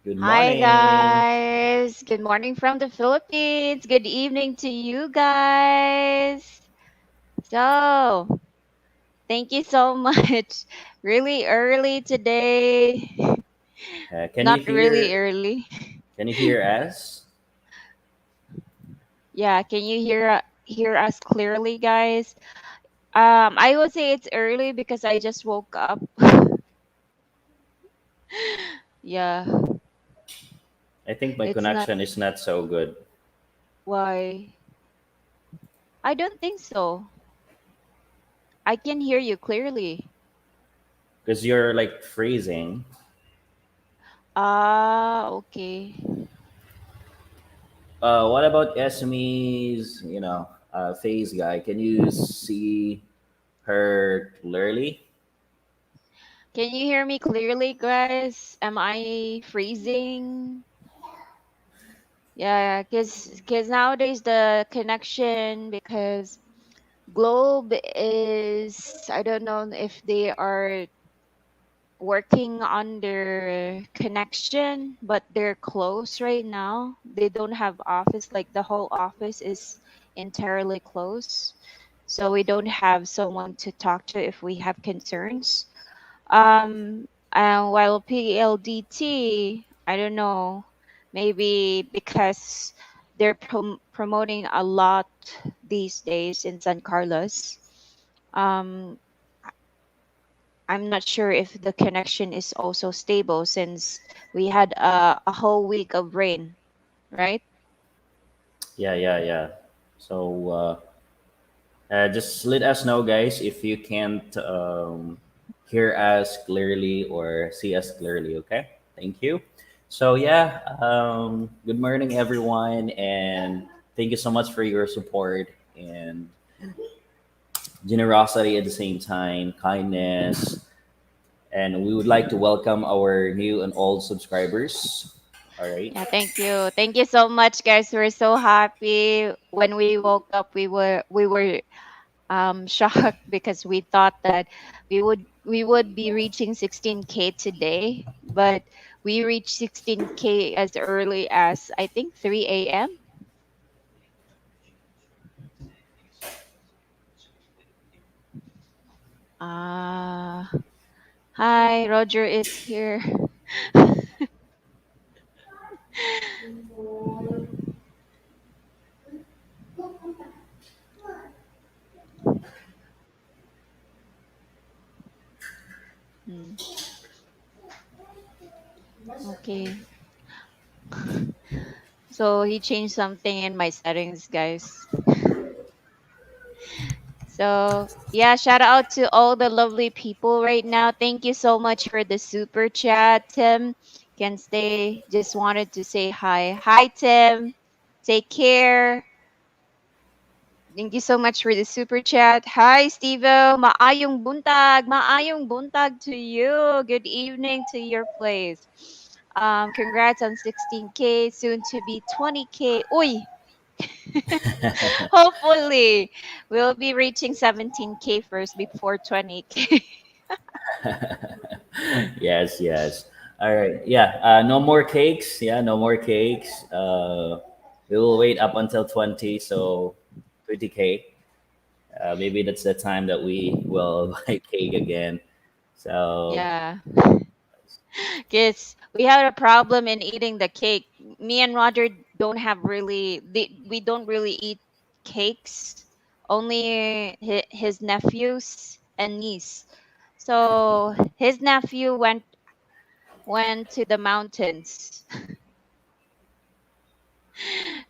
Good Hi morning. guys. Good morning from the Philippines. Good evening to you guys. So, thank you so much. Really early today. Can you Not really hear? early. Can you hear us? Yeah, can you hear us clearly, guys? I would say it's early because I just woke up. Yeah, I think my it's not connection is not so good why. I don't think so. I can hear you clearly. because you're like freezing. Ah, okay. What about Esme's? Face guy. Can you see her clearly? Can you hear me clearly, guys? Am I freezing? Yeah, cause nowadays the connection because Globe is I don't know if they are working on their connection, but they're closed right now. They don't have office, like the whole office is entirely closed. So we don't have someone to talk to if we have concerns. And while PLDT, I don't know, maybe because they're promoting a lot these days in San Carlos. Um, I'm not sure if the connection is also stable since we had a whole week of rain, right? Yeah, yeah, yeah. So just let us know, guys, if you can't hear us clearly or see us clearly. Okay, thank you. So yeah, good morning, everyone, and thank you so much for your support and generosity at the same time, kindness, and we would like to welcome our new and old subscribers. All right. Yeah, thank you. Thank you so much, guys. We're so happy. When we woke up, we were shocked because we thought that we would be reaching 16K today, but we reached 16K as early as I think 3 a.m. Ah, hi, Roger is here. Hmm, okay, so he changed something in my settings, guys. So, yeah, shout out to all the lovely people right now. Thank you so much for the super chat. Tim can stay. Just wanted to say hi. Hi, Tim. Take care. Thank you so much for the super chat. Hi, Stevo. Maayong buntag. Maayong buntag to you. Good evening to your place. Congrats on 16K, soon to be 20K. Uy, hopefully, we'll be reaching 17K first before 20K. Yes, yes. All right. Yeah. No more cakes. Yeah, no more cakes. We will wait up until 20, so 20K. Maybe that's the time that we will buy cake again. So Yeah, because we had a problem in eating the cake. Me and Roger don't have really, we don't really eat cakes, only his nephews and niece. So his nephew went to the mountains.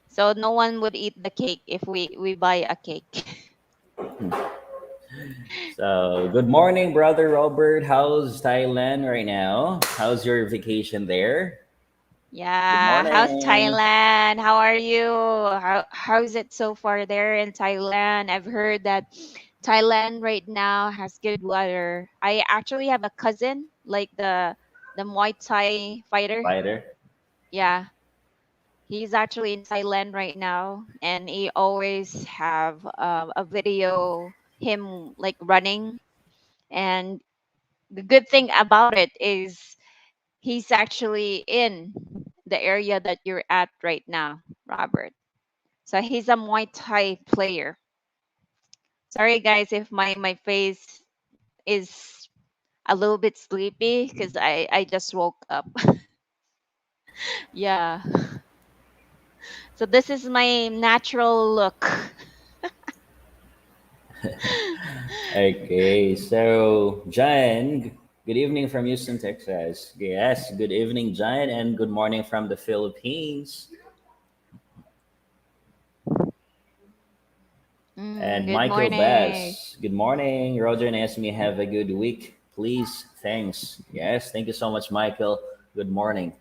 So no one would eat the cake if we buy a cake. good morning, brother Robert. How's Thailand right now? How's your vacation there? Good Yeah, how's morning. Thailand? How are you? How's it so far there in Thailand? I've heard that Thailand right now has good weather. I actually have a cousin, like the Muay Thai fighter. Fighter. Yeah, he's actually in Thailand right now, and he always have a video him like running. And the good thing about it is He's actually in the area that you're at right now, Robert. So he's a Muay Thai player. Sorry guys if my face is a little bit sleepy because I just woke up. Yeah. So this is my natural look. Okay, so John, good evening from Houston, Texas. Yes, good evening, John, and good morning from the Philippines. And Good Michael morning. Bass, good morning. Roger and Esme, have a good week. Please, thanks. Yes, thank you so much, Michael. Good morning.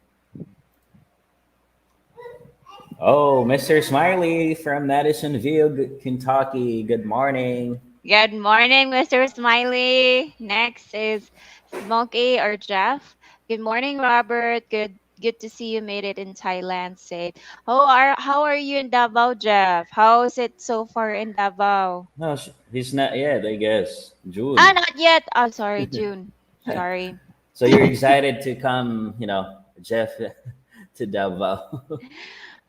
Oh, Mr. Smiley from Madisonville, Kentucky. Good morning. Good morning, Mr. Smiley. Next is Smokey or Jeff. Good morning, Robert. Good to see you made it in Thailand safe. How are you in Davao, Jeff? How is it so far in Davao? No, he's not yet, I guess. Ah, June. not yet. Oh, sorry, June. Sorry. So you're excited to come, Jeff, to Davao.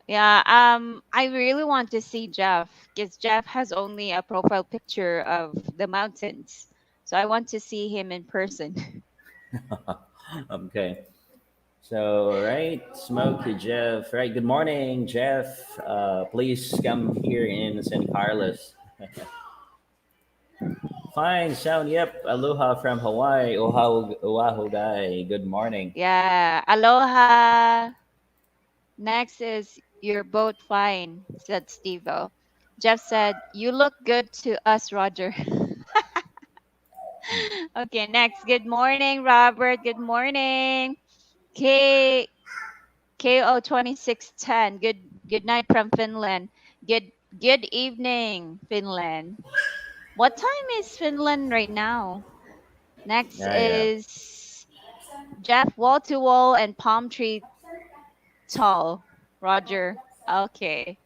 Yeah, I really want to see Jeff because Jeff has only a profile picture of the mountains. So I want to see him in person. Okay. So, right, Smokey, Jeff. Right, good morning, Jeff. Please come here in San Carlos. Fine, sound. Yep. Aloha from Hawaii. Oahu, Oahu guy. Good morning. Yeah, aloha. Next is your boat fine, said Steve-O. Jeff said, "You look good to us, Roger." Okay, next. Good morning, Robert. Good morning. K KO2610. Good night from Finland. Good evening, Finland. What time is Finland right now? Next Yeah, yeah. is Jeff wall to wall and palm tree tall. Roger. Okay.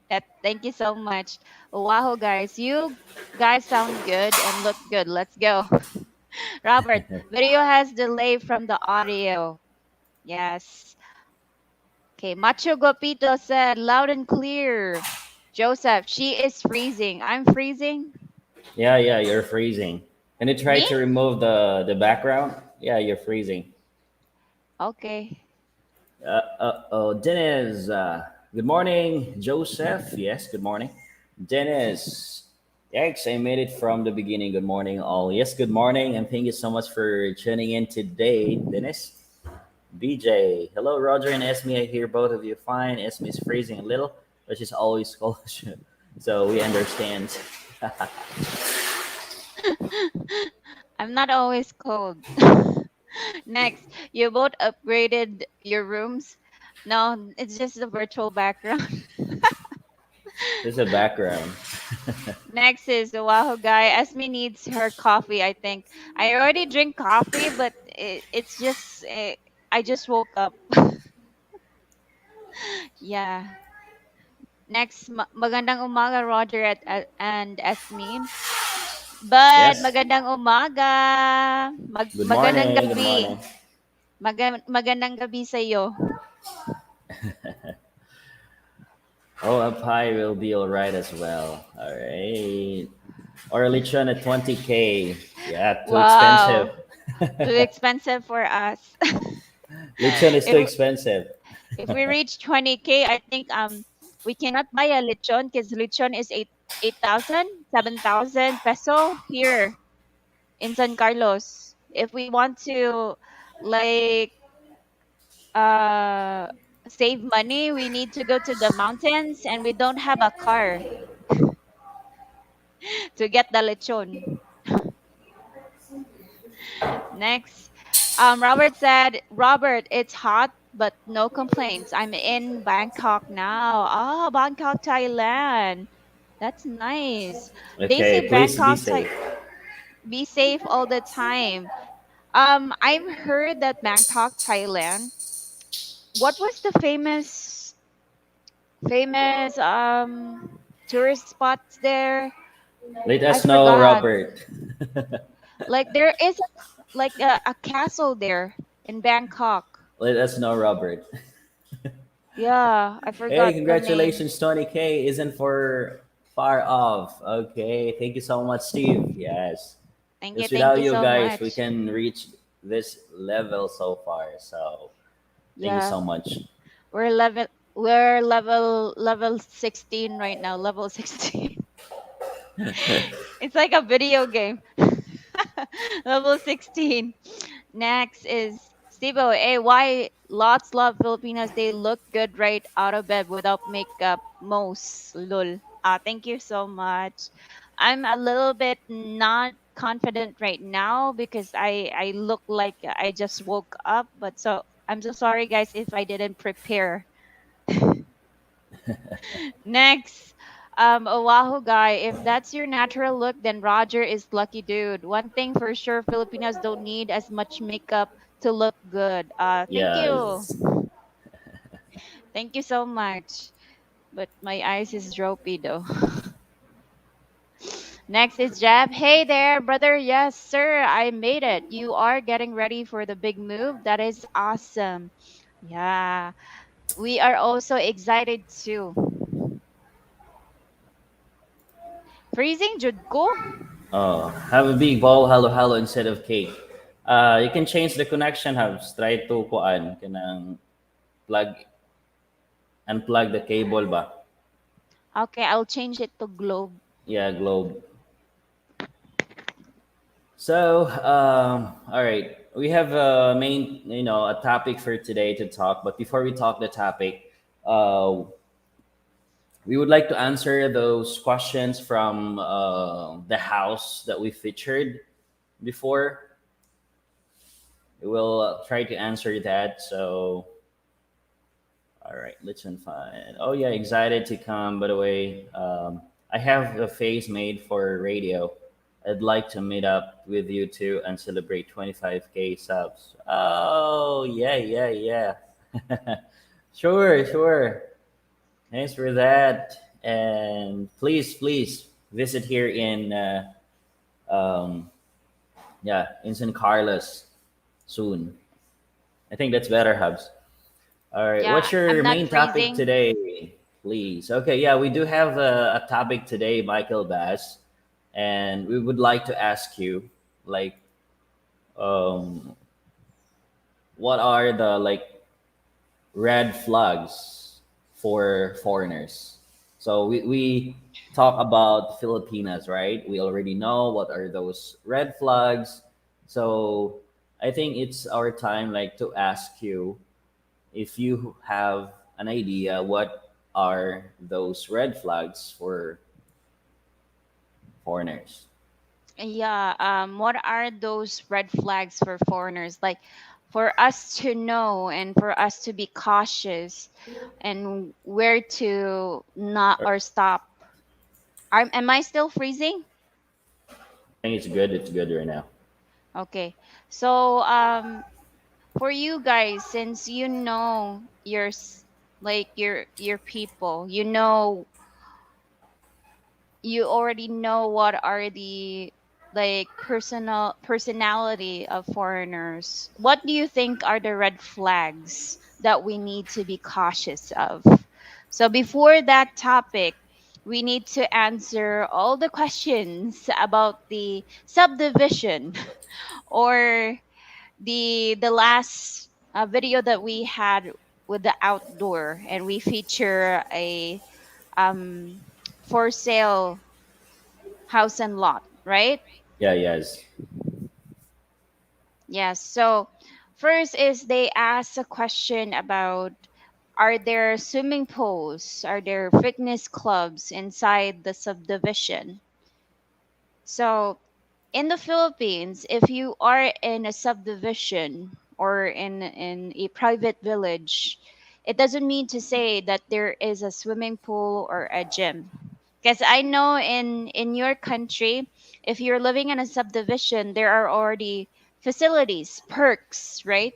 Thank you so much. Wow, guys. You guys sound good and look good. Let's go. Robert, video has delay from the audio. Yes. Okay. Macho Gopito said loud and clear. Joseph, she is freezing. I'm freezing. Yeah, yeah, you're freezing. Can you try Me? to remove the background? Yeah, you're freezing. Okay. Oh, Dennis. Good morning, Joseph. Yes, good morning, Dennis. Yikes! I made it from the beginning. Good morning, all. Yes, good morning, and thank you so much for tuning in today, Dennis. BJ, hello, Roger and Esme. I hear both of you fine. Esme is freezing a little, but she's always cold, so we understand. I'm not always cold. Next, you both upgraded your rooms. No, it's just the virtual background. There's a background. Next is the Wahoo guy. Esme needs her coffee, I think. I already drink coffee, but it's just, I just woke up. Yeah. Next, magandang umaga, Roger and Esme. But Yes. magandang umaga. Good Magandang morning. Good gabi. morning. Magandang gabi sa iyo. Oh, a pie will be all right as well. All right. Or a lechon at 20K. Yeah, too expensive. Wow. Too expensive for us. Lechon is too if expensive. if we reach 20K, I think we cannot buy a lechon because lechon is 8,000, 7,000 peso here in San Carlos. If we want to like uh save money, we need to go to the mountains and we don't have a car to get the lechon. Next, Robert said, Robert, it's hot, but no complaints. I'm in Bangkok now. Ah, Bangkok, Thailand. That's nice. They say Okay, please be Bangkok, safe. be safe all the time. I've heard that Bangkok, Thailand. What was the famous tourist spots there? Let I us know, forgot. Robert. Like there is like a castle there in Bangkok. Let us know, Robert. Yeah, I Hey, forgot the name. congratulations, 20K isn't for far off. Okay, thank you so much, Steve. Yes, because Thank without you you so guys, we much. can reach this level so far. So thank you Yeah, so much. we're level 16 right now. Level 16. It's like a video game. Level 16. Next is Steve-O. Hey, why lots love Filipinas? They look good right out of bed without makeup. Most lul. Thank you so much. I'm a little bit not confident right now because I look like I just woke up. But so I'm so sorry, guys, if I didn't prepare. Next, Oahu guy. If that's your natural look, then Roger is lucky dude. One thing for sure, Filipinos don't need as much makeup to look good. Thank you. Yes. Thank you so much. But my eyes is droopy though. Next is Jab. Hey there, brother. Yes, sir. I made it. You are getting ready for the big move. That is awesome. Yeah. We are also excited too. Freezing Judko? Oh, have a big ball halo halo instead of cake. You can change the connection hubs. Try to kuan kanang plug unplug the cable ba. Okay, I'll change it to globe. Yeah, globe. So, all right, we have a main, a topic for today to talk. But before we talk the topic, uh, we would like to answer those questions from the house that we featured before. We will try to answer that. So, all right, listen fine. Oh yeah, excited to come. By the way, I have a face made for radio. I'd like to meet up with you too and celebrate 25K subs. Oh yeah, yeah, yeah. Sure, sure. Thanks for that. And please, please visit here in um, yeah, in San Carlos soon. I think that's better, Hubs. All right. Yeah, What's I'm your not main topic freezing. today, please? Okay. Yeah, we do have a topic today, Michael Bass, and we would like to ask you, like, um, what are the red flags for foreigners? So we talk about Filipinas, right? We already know what are those red flags. So I think it's our time, like, to ask you if you have an idea what are those red flags for foreigners. Yeah, what are those red flags for foreigners? Like for us to know and for us to be cautious and where to not I or stop. Am I still freezing? think it's good. It's good right now. Okay. So for you guys, since you know like your people, you already know what are the like personality of foreigners. What do you think are the red flags that we need to be cautious of? So before that topic, we need to answer all the questions about the subdivision or the last video that we had with the outdoor, and we feature a um for sale house and lot, right? Yeah, yes. Yes. So first is they ask a question about, are there swimming pools? Are there fitness clubs inside the subdivision? So in the Philippines, if you are in a subdivision or in a private village, it doesn't mean to say that there is a swimming pool or a gym. Because I know in your country, if you're living in a subdivision, there are already facilities, perks, right?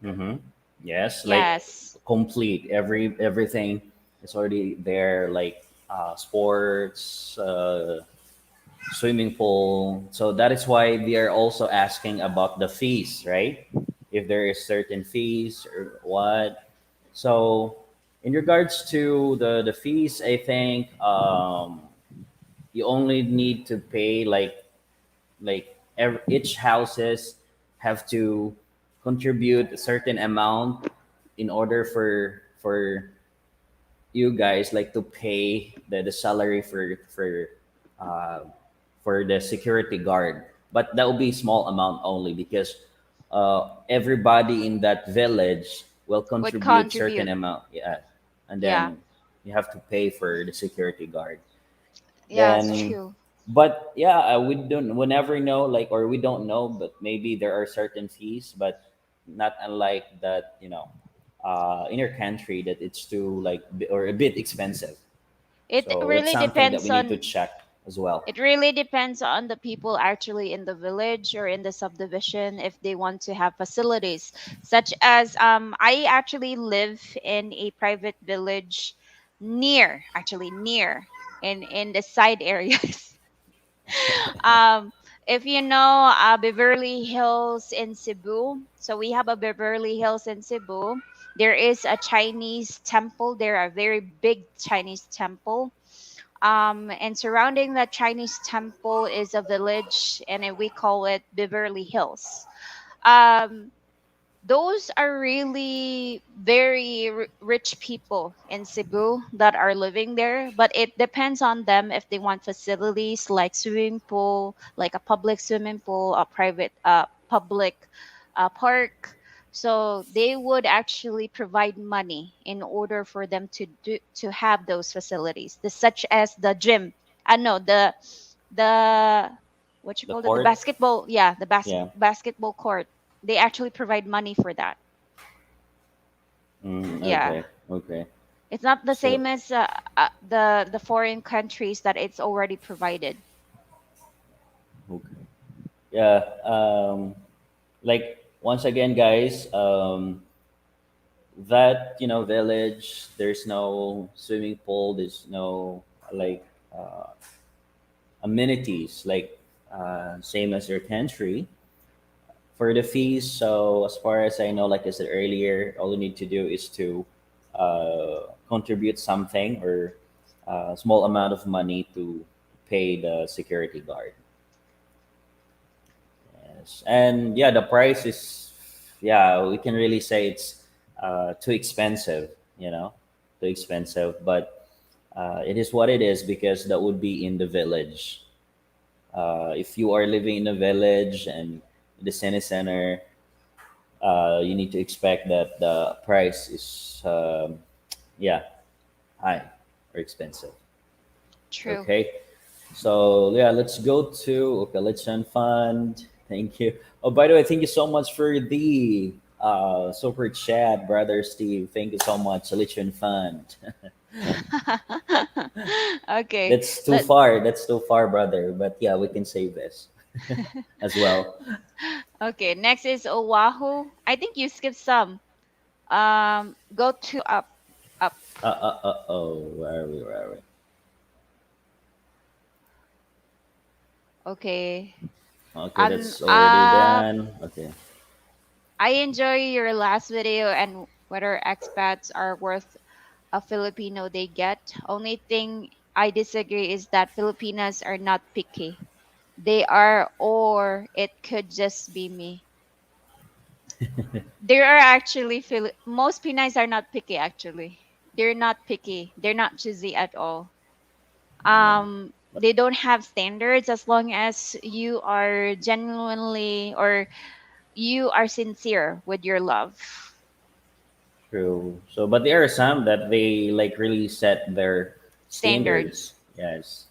Mm-hmm. Yes, like Yes. complete everything is already there, like sports, swimming pool. So that is why they are also asking about the fees, right? if there is certain fees or what. So in regards to the fees, I think you only need to pay each houses have to contribute a certain amount in order for you guys like to pay the salary uh, for the security guard, but that will be small amount only because everybody in that village will Would contribute certain contribute. amount, yeah, and Yeah. then you have to pay for the security guard. Yeah, it's Then, true. but yeah, we never know, like, or we don't know, but maybe there are certain fees, but not unlike that, in your country that it's too or a bit expensive. It So that's really something that we depends need to on check as well. it really depends on the people actually in the village or in the subdivision if they want to have facilities such as I actually live in a private village near in the side areas. um if you know Beverly Hills in Cebu, so we have a Beverly Hills in Cebu. There is a Chinese temple there, a very big Chinese temple, and surrounding that Chinese temple is a village, and we call it Beverly Hills. Um, those are really very rich people in Cebu that are living there, but it depends on them if they want facilities like swimming pool, like a public swimming pool, a private public park. So they would actually provide money in order for them to have those facilities, such as the gym. I know the what you The call it, the court, basketball, yeah, the yeah. basketball court. They actually provide money for that. Yeah, Okay, okay. it's not the So, same as the foreign countries that it's already provided. okay. Yeah. Like once again, guys, that village, there's no swimming pool, there's no like uh, amenities like same as your country for the fees. So as far as I know, like I said earlier, all you need to do is to contribute something or a small amount of money to pay the security guard. Yes, and yeah, the price is, yeah, we can really say it's too expensive, too expensive. But it is what it is because that would be in the village. If you are living in a village and the city center, you need to expect that the price is, yeah, high or expensive. True. Okay, so yeah, let's go to okay. Let's fund. Thank you. Oh, by the way, thank you so much for the super chat, brother Steve. Thank you so much. Let's fund. Okay. That's too Let far. That's too far, brother. But yeah, we can save this as well. Okay, next is Oahu. I think you skipped some. Go to up. Oh, where are we? Where are we? Okay. Okay, Um that's already uh done. Okay, I enjoy your last video and whether expats are worth a Filipino they get. Only thing I disagree is that Filipinas are not picky. They are, or it could just be me. There are actually most Pinoys are not picky actually. They're not picky. They're not choosy at all. yeah, but They don't have standards as long as you are genuinely or you are sincere with your love. true. So, but there are some that they like really set their Standards. standards. Yes.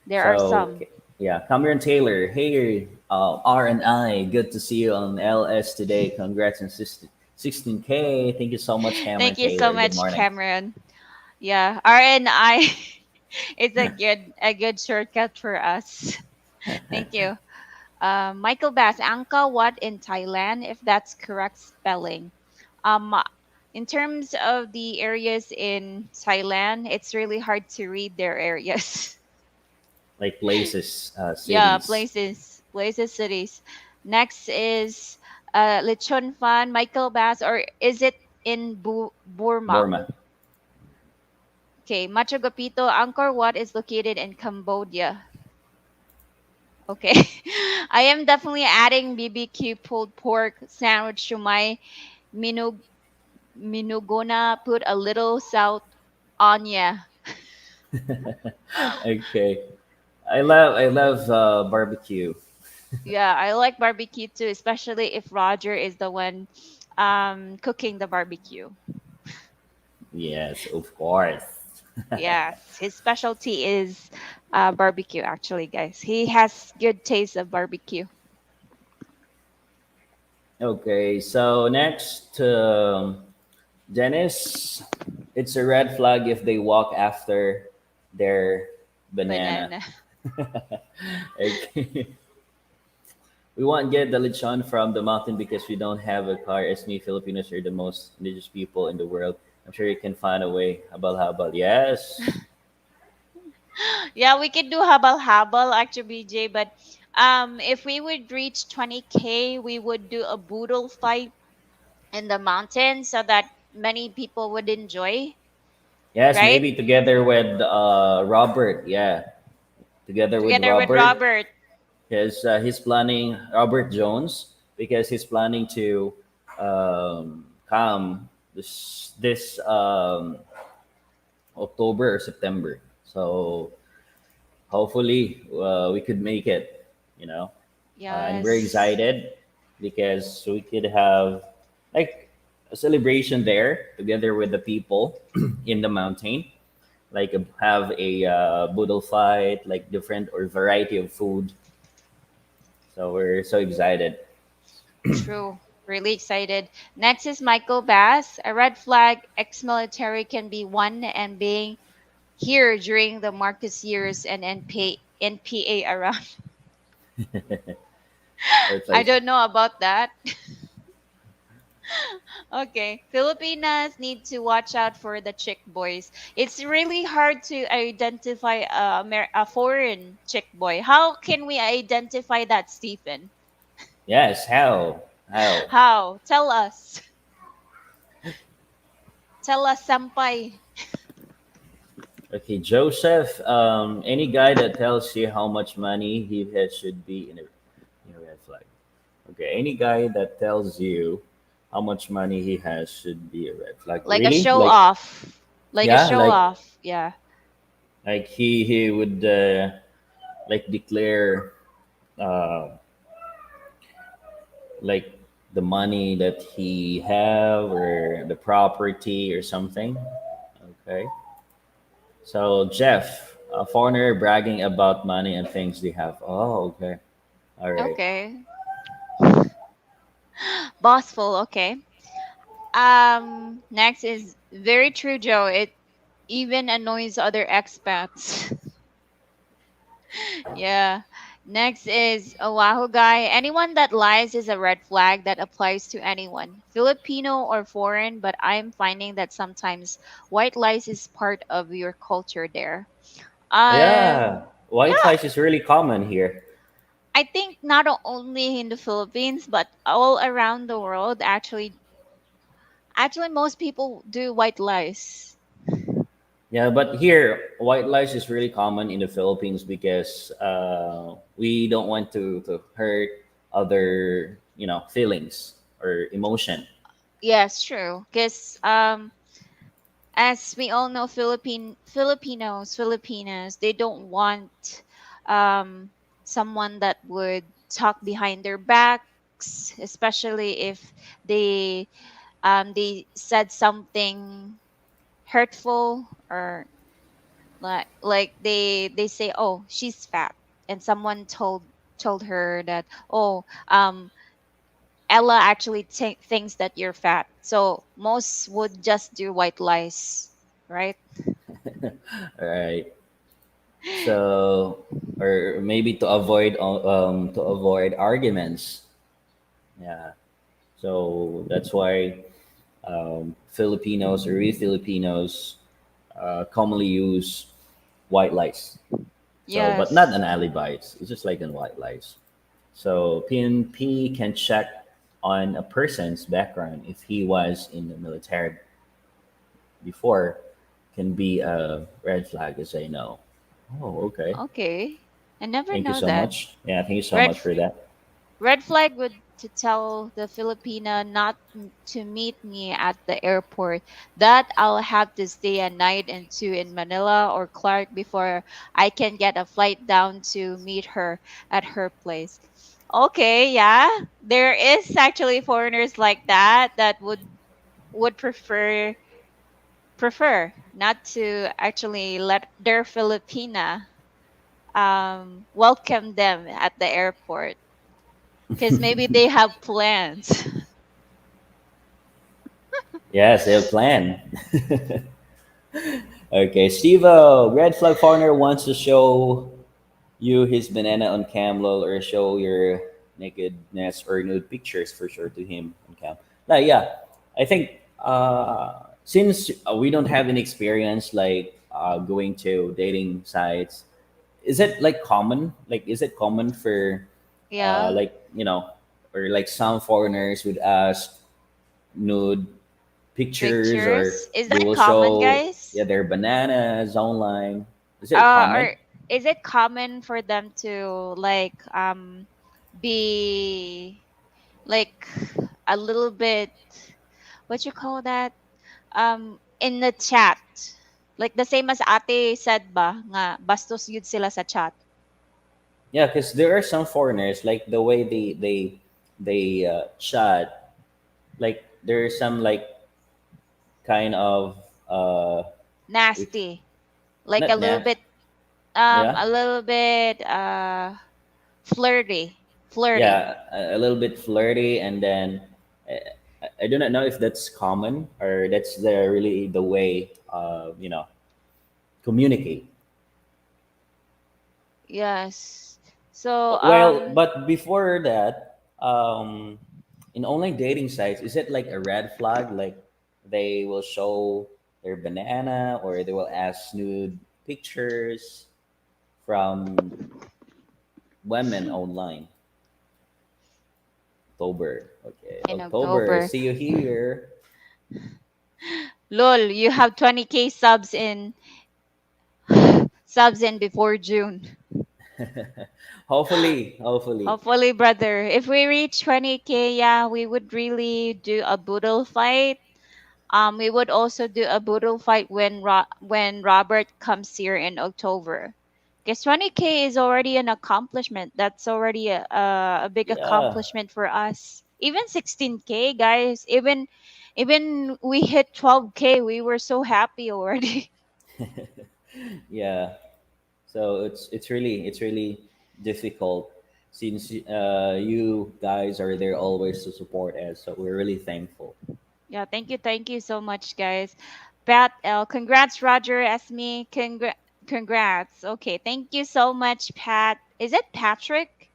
There are So, some. yeah, Cameron Taylor. Hey, R&I. Good to see you on LS today. Congrats on 16K. Thank you so much, Cameron Thank you so Taylor. Good much, morning. Cameron. Yeah, RNI is a good shortcut for us. Thank you. Michael Bass, Angkor Wat in Thailand, if that's correct spelling. Um, in terms of the areas in Thailand, it's really hard to read their areas. Like places, Yeah, cities. places, cities. Next is Lechon Fan, Michael Bass, or is it in Burma? Burma. Okay, Machu Picchu, Angkor Wat is located in Cambodia. Okay. I am definitely adding BBQ pulled pork sandwich to my menu minugona. Put a little salt on ya. Okay. I love barbecue. Yeah, I like barbecue too, especially if Roger is the one cooking the barbecue. Yes, of course. Yes, his specialty is barbecue actually, guys. He has good taste of barbecue. Okay, so next, Dennis, it's a red flag if they walk after their banana. Banana. Okay. We won't get the lechon from the mountain because we don't have a car. As me, Filipinos are the most indigenous people in the world. I'm sure you can find a way. Habal. Yes. Yeah, we could do habal habal actually, BJ, but if we would reach 20K, we would do a boodle fight in the mountain so that many people would enjoy, Yes, right? maybe together with Robert. Yeah, together with Together with Robert. Robert. Because he's planning, Robert Jones, because he's planning to come this October or September. So hopefully we could make it, you know. And we're Yes. excited because we could have like a celebration there together with the people in the mountain. Like have a boodle fight, like different or variety of food. So we're so excited. True. Really excited. Next is Michael Bass. A red flag ex military can be one and being here during the Marcus years and NPA around. It's I like don't know about that. Okay. Filipinas need to watch out for the chick boys. It's really hard to identify a foreign chick boy. How can we identify that, Stephen? yes, how? How? Tell us. Tell us, Sampai. Okay, Joseph. Any guy that tells you how much money he has should be in a red flag. Okay, any guy that tells you how much money he has should be a red flag. Like a Really? show Like off. Like a yeah, show off. Yeah. like he would like declare uh, like the money that he have or the property or something. Okay. So Jeff, a foreigner bragging about money and things they have. Oh, okay. All right. Okay. Bossful. Okay. Next is very true, Joe. It even annoys other expats. Yeah. Next is Oahu guy. Anyone that lies is a red flag that applies to anyone, Filipino or foreign, but I'm finding that sometimes white lies is part of your culture there. Yeah, white Yeah, lies is really common here. I think not only in the Philippines but all around the world actually most people do white lies. Yeah, but here white lies is really common in the Philippines because we don't want to hurt other feelings or emotion. Yes, true. Because as we all know, Filipinos, they don't want someone that would talk behind their backs, especially if they said something hurtful or like they say, oh, she's fat, and someone told her that, oh, Ella actually thinks that you're fat. So most would just do white lies, right? Right. So or maybe to avoid arguments. Yeah. So that's why Filipinos or we Filipinos commonly use white lies. So, but not Yes. an alibis. It's just like in white lies. So PNP can check. on a person's background if he was in the military before can be a red flag, as I know. Oh, okay. Okay. I never Thank you know so that. much. Yeah, thank you so Red much f- for that. red flag would to tell the Filipina not to meet me at the airport. That I'll have to stay a night and two in Manila or Clark before I can get a flight down to meet her at her place. Okay, yeah. There is actually foreigners like that that would prefer not to actually let their Filipina welcome them at the airport because maybe they have plans. Yes, they have a plan. Okay, Steve, red flag foreigner wants to show you his banana on cam, or show your nakedness or nude pictures for sure to him on cam. Like, yeah, I think since we don't have any experience like going to dating sites, is it like common? Like, is it common for Yeah, like or like some foreigners would ask nude pictures, or pictures. Is they that will common, show, yeah, guys? their bananas online. Is it common? Or is it common for them to like be like a little bit, what you call that, in the chat, like the same as ate said ba nga bastos yun sila sa chat. Yeah, because there are some foreigners like the way they chat. Like there is some like kind of we- Nasty, like not nat yeah, a little bit flirty, flirty. yeah, a little bit flirty, and then I do not know if that's common or that's the really the way communicate. Yes. So Well, but before that, in online dating sites, is it like a red flag? Like they will show their banana, or they will ask nude pictures from women online. October. Okay, in October. October, See you here. lol, you have 20K subs in before June. Hopefully, hopefully. Hopefully, brother, if we reach 20K, yeah, we would really do a boodle fight. We would also do a boodle fight when when Robert comes here in October. Because 20K is already an accomplishment. That's already a big Yeah, accomplishment for us. Even 16K, guys. Even we hit 12K, we were so happy already. yeah. So it's really difficult since you guys are there always to support us. So we're really thankful. Yeah, thank you so much, guys. Pat L, congrats, Roger, Esme, congrats. Okay, thank you so much, Pat. Is it Patrick?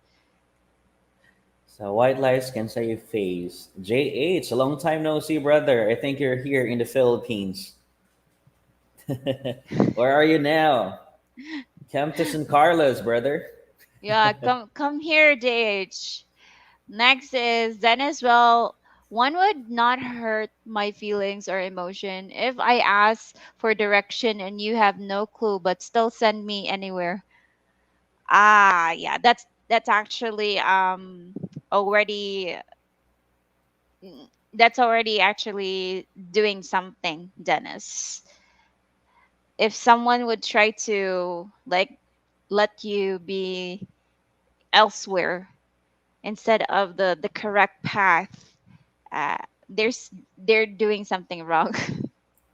So white lies can save face. JH, a long time no see, brother. I think you're here in the Philippines. Where are you now? Come to San Carlos, brother. Yeah, come here, JH. Next is Dennis. Well, one would not hurt my feelings or emotion if I ask for direction and you have no clue but still send me anywhere. Ah, yeah, that's actually already that's already actually doing something, Dennis. If someone would try to like let you be elsewhere instead of the correct path, uh, they're doing something wrong.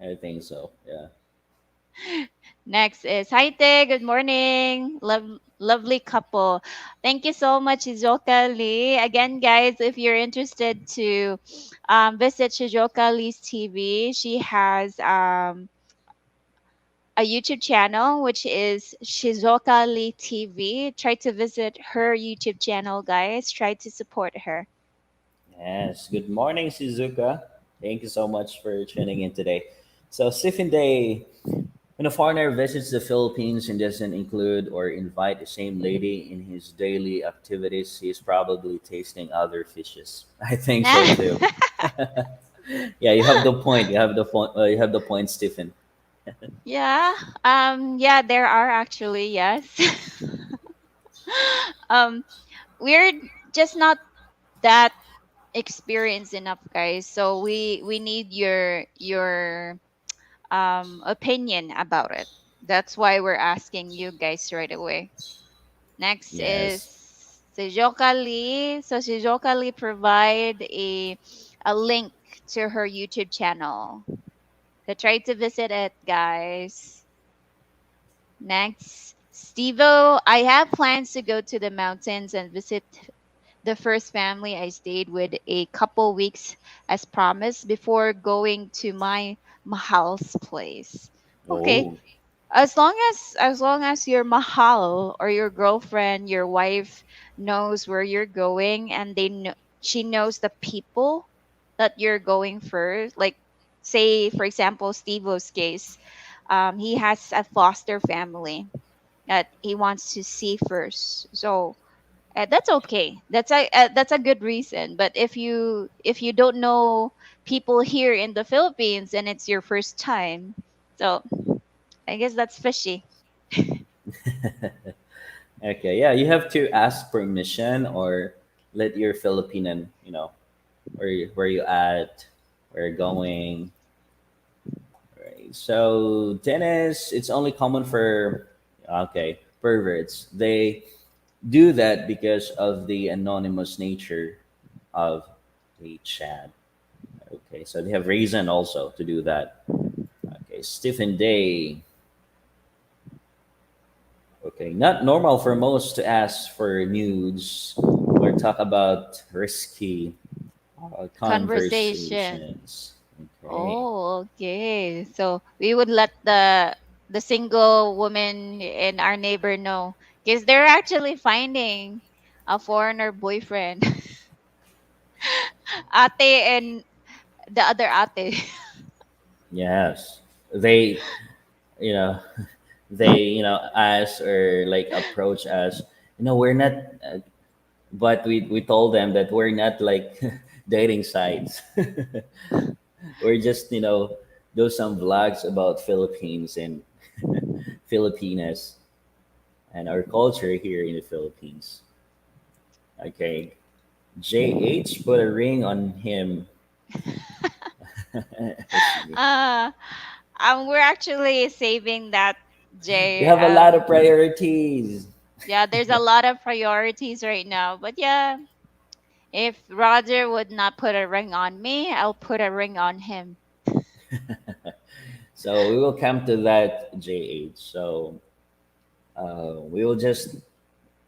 I think so. Yeah. Next is Haite. Good morning. Lovely couple. Thank you so much, Shizuoka Lee. Again, guys, if you're interested to visit Shizuoka Lee's TV, she has a YouTube channel, which is Shizuoka Lee TV. Try to visit her YouTube channel, guys. Try to support her. Yes. Good morning, Shizuka. Thank you so much for tuning in today. So Sifin Day. When a foreigner visits the Philippines and doesn't include or invite the same lady in his daily activities, he's probably tasting other fishes. I think so too. Yeah, you have the point. You have the point. You have the point, Stephen. Yeah. Yeah, there are actually, yes. um we're just not that experienced enough, guys. So we need your opinion about it. That's why we're asking you guys right away. Next is Yes. Sejoka Lee. So Sejoka Lee provide a link to her YouTube channel. So try to visit it, guys. Next, Stevo, I have plans to go to the mountains and visit the first family I stayed with a couple weeks as promised before going to my mahal's place. Okay, Oh. as long as your mahal or your girlfriend, your wife knows where you're going and she knows the people that you're going first. Like, say for example, Stevo's case, he has a foster family that he wants to see first. So that's okay. That's a good reason. But if you don't know people here in the Philippines and it's your first time, so I guess that's fishy. Okay. Yeah, you have to ask permission or let your Filipino, where you at, where you're going. Right. So tennis, it's only common for perverts. They do that because of the anonymous nature of the chat. Okay, so they have reason also to do that. Okay, Stephen Day. Okay, not normal for most to ask for nudes or talk about risky Conversation. conversations. Okay. Oh, okay. So we would let the single woman in our neighbor know because they're actually finding a foreigner boyfriend. Ate and the other ate. Yes, they you know ask or like approach us. We're not, but we told them that we're not like dating sites. We're just do some vlogs about Philippines and Filipinas and our culture here in the Philippines. Okay, JH put a ring on him. I see. uh, we're actually saving that, You Jay. have a lot of priorities. Yeah, there's a lot of priorities right now. But yeah, if Roger would not put a ring on me, I'll put a ring on him. So we will come to that, JH. So we will just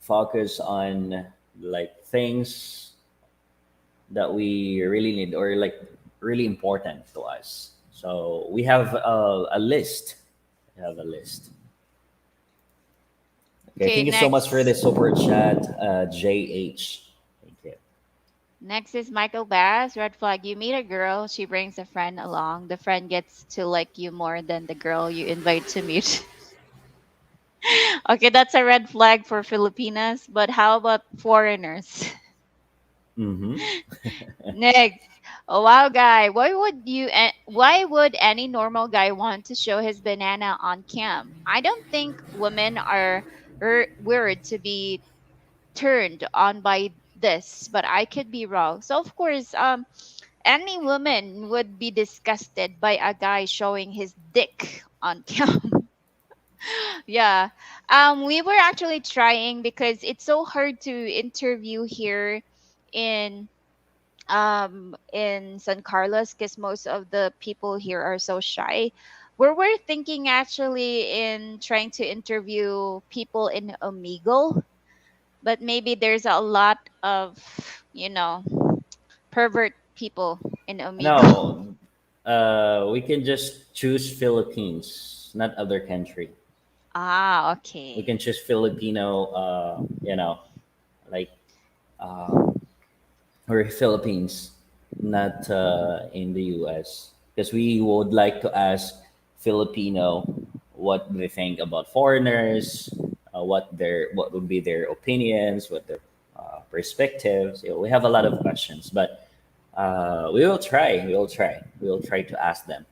focus on like things that we really need or like really important to us. So we have a list. We have a list. Okay, Okay, thank you so much for next. the super chat, JH. Thank you. Next is Michael Bass. Red flag. You meet a girl, she brings a friend along. The friend gets to like you more than the girl you invite to meet. Okay, that's a red flag for Filipinas, but how about foreigners? Mm-hmm. Next. Oh, wow, guy. Why would any normal guy want to show his banana on cam? I don't think women are weird to be turned on by this, but I could be wrong. So of course, any woman would be disgusted by a guy showing his dick on cam. Yeah. We were actually trying because it's so hard to interview here in in San Carlos because most of the people here are so shy. We're thinking actually in trying to interview people in Omegle, but maybe there's a lot of, you know, pervert people in Omegle. No, we can just choose Philippines, not other country. Ah, We okay. can choose Filipino, like um, or Philippines, not in the U.S. Because we would like to ask Filipino what they think about foreigners, what would be their opinions, what their perspectives. We have a lot of questions, but we will try. We will try. We will try to ask them.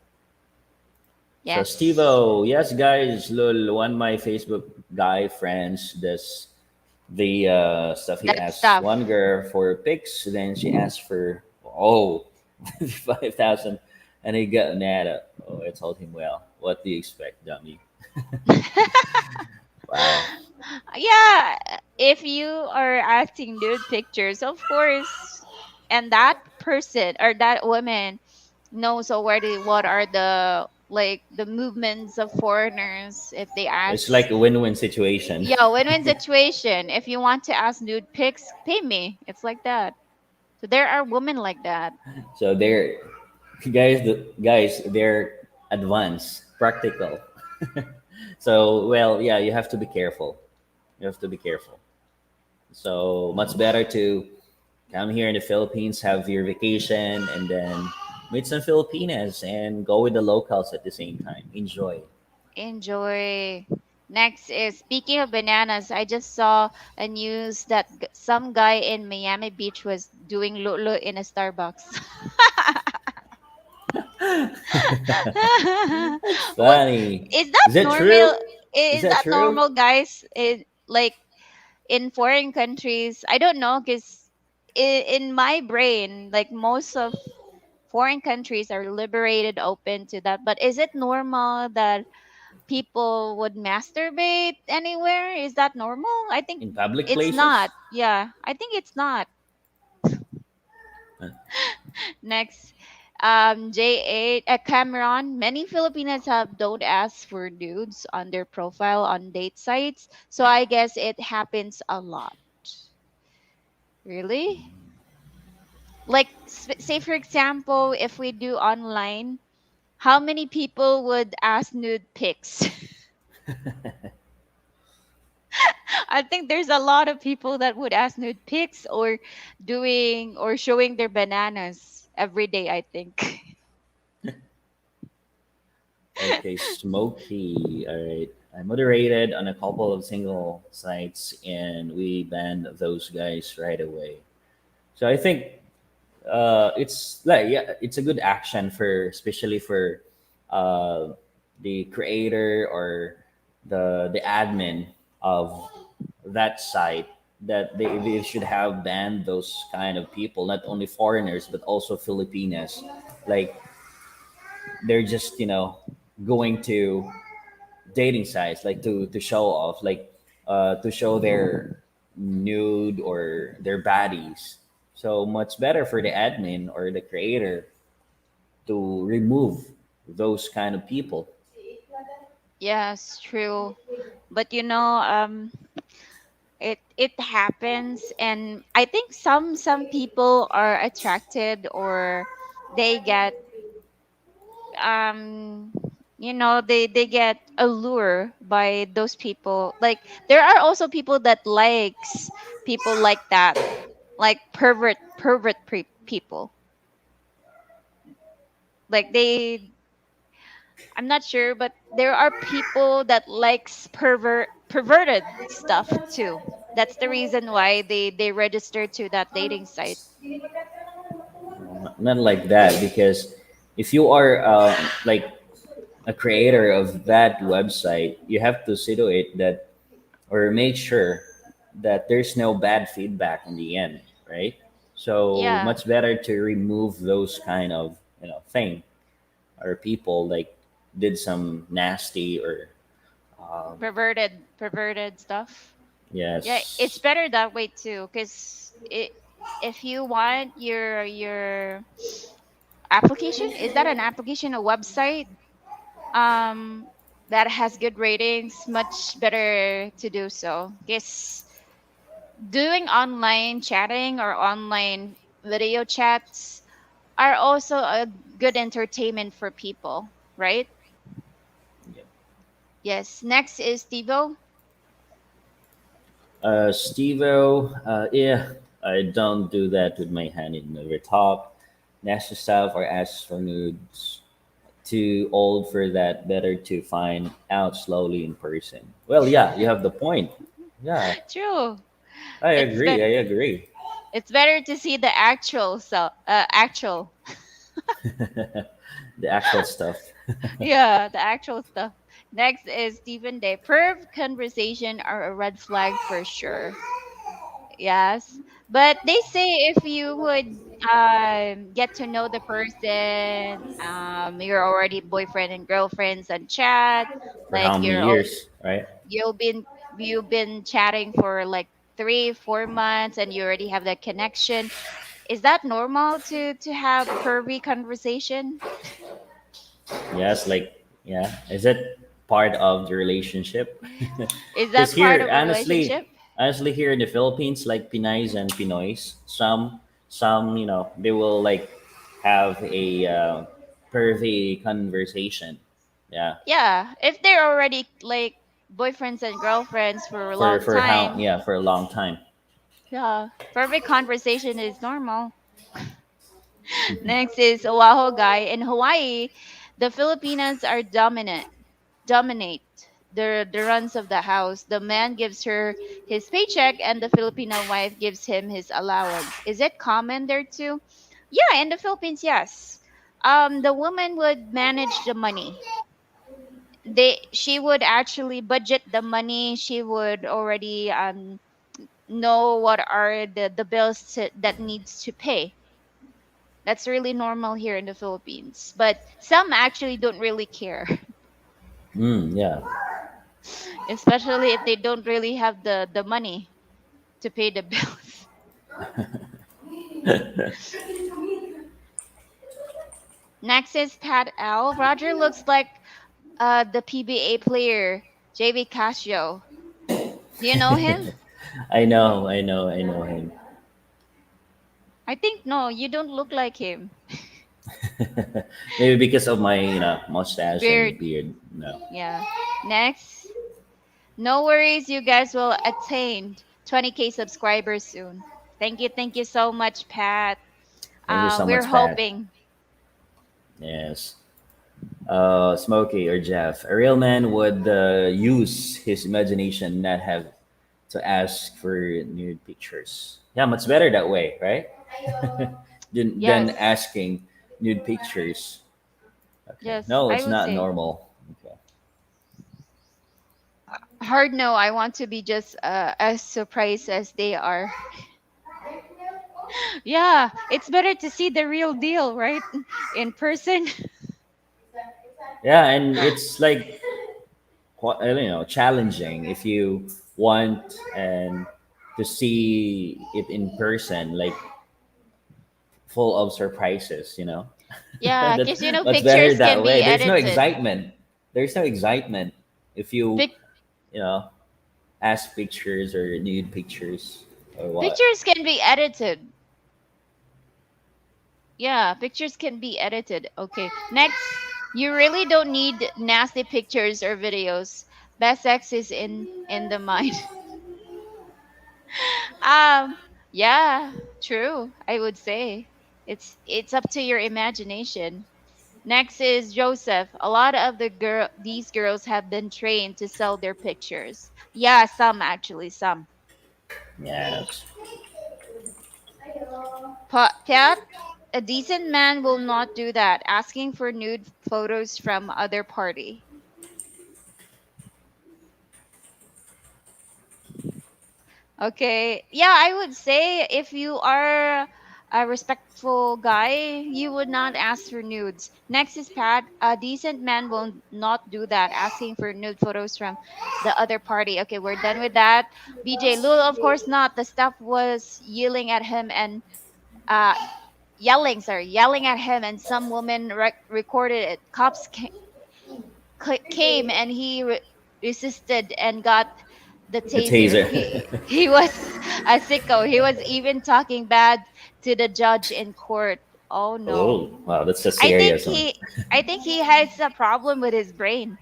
So Yes. Stevo, yes, guys, lol, one of my Facebook guy friends does the stuff. He That asks stuff. one girl for pics, then she asks for 5,000, and he got mad at. Oh, I told him, well, what do you expect, dummy? Wow, Yeah, if you are asking nude pictures, of course, and that person or that woman knows already what are the like the movements of foreigners if they it's ask. like a win-win situation. Yeah, win-win situation. If you want to ask nude pics, pay me. It's like that. So there are women like that. So they're guys, they're advanced, practical. So well, yeah, you have to be careful. You have to be careful. So much better to come here in the Philippines, have your vacation, and then meet some Filipinas and go with the locals at the same time. Enjoy. Enjoy. Next is speaking of bananas, I just saw a news that some guy in Miami Beach was doing lulu in a Starbucks. That's What funny. is that Is that true? normal? Is Is that that true? normal, guys? Like in foreign countries, I don't know, because in my brain, like most of foreign countries are liberated, open to that. But is it normal that people would masturbate anywhere? Is that normal? I think In public it's places? not. Yeah, I think it's not. Uh, Next, J8, Cameron. Many Filipinos have don't ask for nudes on their profile on date sites, so I guess it happens a lot. Really? Like, say for example, if we do online, how many people would ask nude pics? I think there's a lot of people that would ask nude pics or doing or showing their bananas every day, I think. Okay, Smoky. All right. I moderated on a couple of single sites and we banned those guys right away. So I think it's like, yeah, it's a good action for, especially for uh, the creator or the admin of that site, that they should have banned those kind of people, not only foreigners but also Filipinas. Like they're just going to dating sites like to show off, like to show their nude or their bodies. So much better for the admin or the creator to remove those kind of people. Yes, true. But it happens, and I think some people are attracted, or they get um they get allure by those people. Like there are also people that likes people like that, like people. Like I'm not sure, but there are people that likes perverted stuff too. That's the reason why they register to that dating site. Not like that, because if you are like a creator of that website, you have to see to it that, or make sure that there's no bad feedback in the end, right? So Yeah, much better to remove those kind of thing, or people like did some nasty or perverted stuff. Yeah, it's yes, better that way too, because if you want your application, is that an application, a website, um that has good ratings, much better to do so. Because doing online chatting or online video chats are also a good entertainment for people, right? yeah. Yes. Next is Stevo. Stevo, yeah, I don't do that with my hand in the top. Nasty stuff or ask for nudes. too old for that. Better to find out slowly in person. Well, yeah, you have the point. Yeah, True. I It's agree. better. I agree. It's better to see the actual actual. The actual stuff. Yeah, the actual stuff. Next is Stephen Day. Perv conversation are a red flag for sure. Yes. But they say if you would get to know the person, you're already boyfriend and girlfriends on chat, For like how many years, right? you've been you've been chatting for like 3 4 months and you already have that connection. Is that normal to have pervy conversation? Yes, like yeah. Is it part of the relationship? Is Because that part here, of a relationship? honestly, here in the Philippines, like Pinays and Pinoys, some, they will like have a pervy conversation. Yeah, Yeah, if they're already like boyfriends and girlfriends for a long for how time, yeah for a long time. yeah, perfect conversation is normal. Next is Oahu guy. In Hawaii, the Filipinas are dominate the runs of the house. The man gives her his paycheck and the Filipino wife gives him his allowance. Is it common there too? Yeah, in the Philippines, yes. The woman would manage the money. She would actually budget the money. She would already know what are the bills that needs to pay. That's really normal here in the Philippines. But some actually don't really care, Yeah. especially if they don't really have the money to pay the bills. Next is Pat L. Roger looks like the PBA player, JV Casio. Do you know him? I know him. I think no, you don't look like him. Maybe because of my mustache and Beard. beard. No. Yeah. Next. No worries, you guys will attain 20K subscribers soon. Thank you so much, Pat. Thank you so We're much, Pat. hoping. Yes. Smokey or Jeff. A real man would use his imagination, not have to ask for nude pictures. Yeah, much better that way, right? Than Yes, asking nude pictures. Okay. yes, No, I it's would not say. normal. Okay. Hard no, I want to be just as surprised as they are. Yeah, it's better to see the real deal, right? In person. Yeah, and it's like challenging if you want and to see it in person, like full of surprises. Yeah, That's because you know much better pictures can that way. be There's no edited. excitement. There's no excitement if you Pic- you know ask pictures or nude pictures or what. Pictures can be edited. Yeah, pictures can be edited. Okay. Next, you really don't need nasty pictures or videos. Best sex is in the mind. um, yeah, true. I would say it's up to your imagination. Next is Joseph. A lot of these girls have been trained to sell their pictures. Yeah, some actually, some. Yes. Pat, a decent man will not do that. Asking for nude photos from other party. Okay. Yeah, I would say if you are a respectful guy, you would not ask for nudes. Next is Pat. A decent man will not do that, asking for nude photos from the other party. Okay, we're done with that. BJ Lul, of course not. The staff was yelling at him and uh yelling at him and some woman recorded it. Cops came and he resisted and got the A taser. He taser. he was a sicko. He was even talking bad to the judge in court. Oh Oh, no. wow, that's a I think serious one. he I think he has a problem with his brain.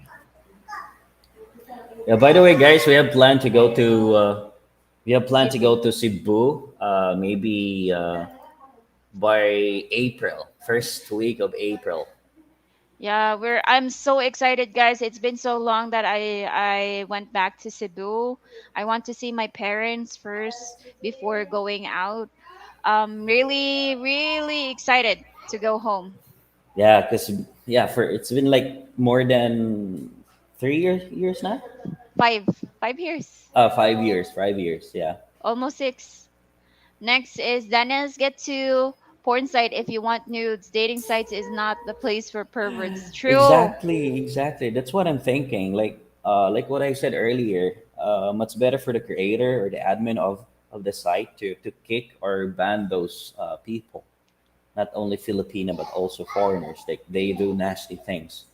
Yeah, by the way, guys, we have planned to go to Cebu, maybe by April, first week of April. Yeah, I'm so excited, guys. It's been so long that I went back to Cebu. I want to see my parents first before going out. Really, really excited to go home. Yeah, because yeah, for it's been like more than 3 years now. Five, 5 years, 5 years, 5 years. Yeah, almost six. Next is Dennis. Get to porn site if you want nudes. Dating sites is not the place for perverts. True. exactly, exactly. That's what I'm thinking. Like what I said earlier. It's better for the creator or the admin of the site to kick or ban those people. Not only Filipino but also foreigners. They do nasty things.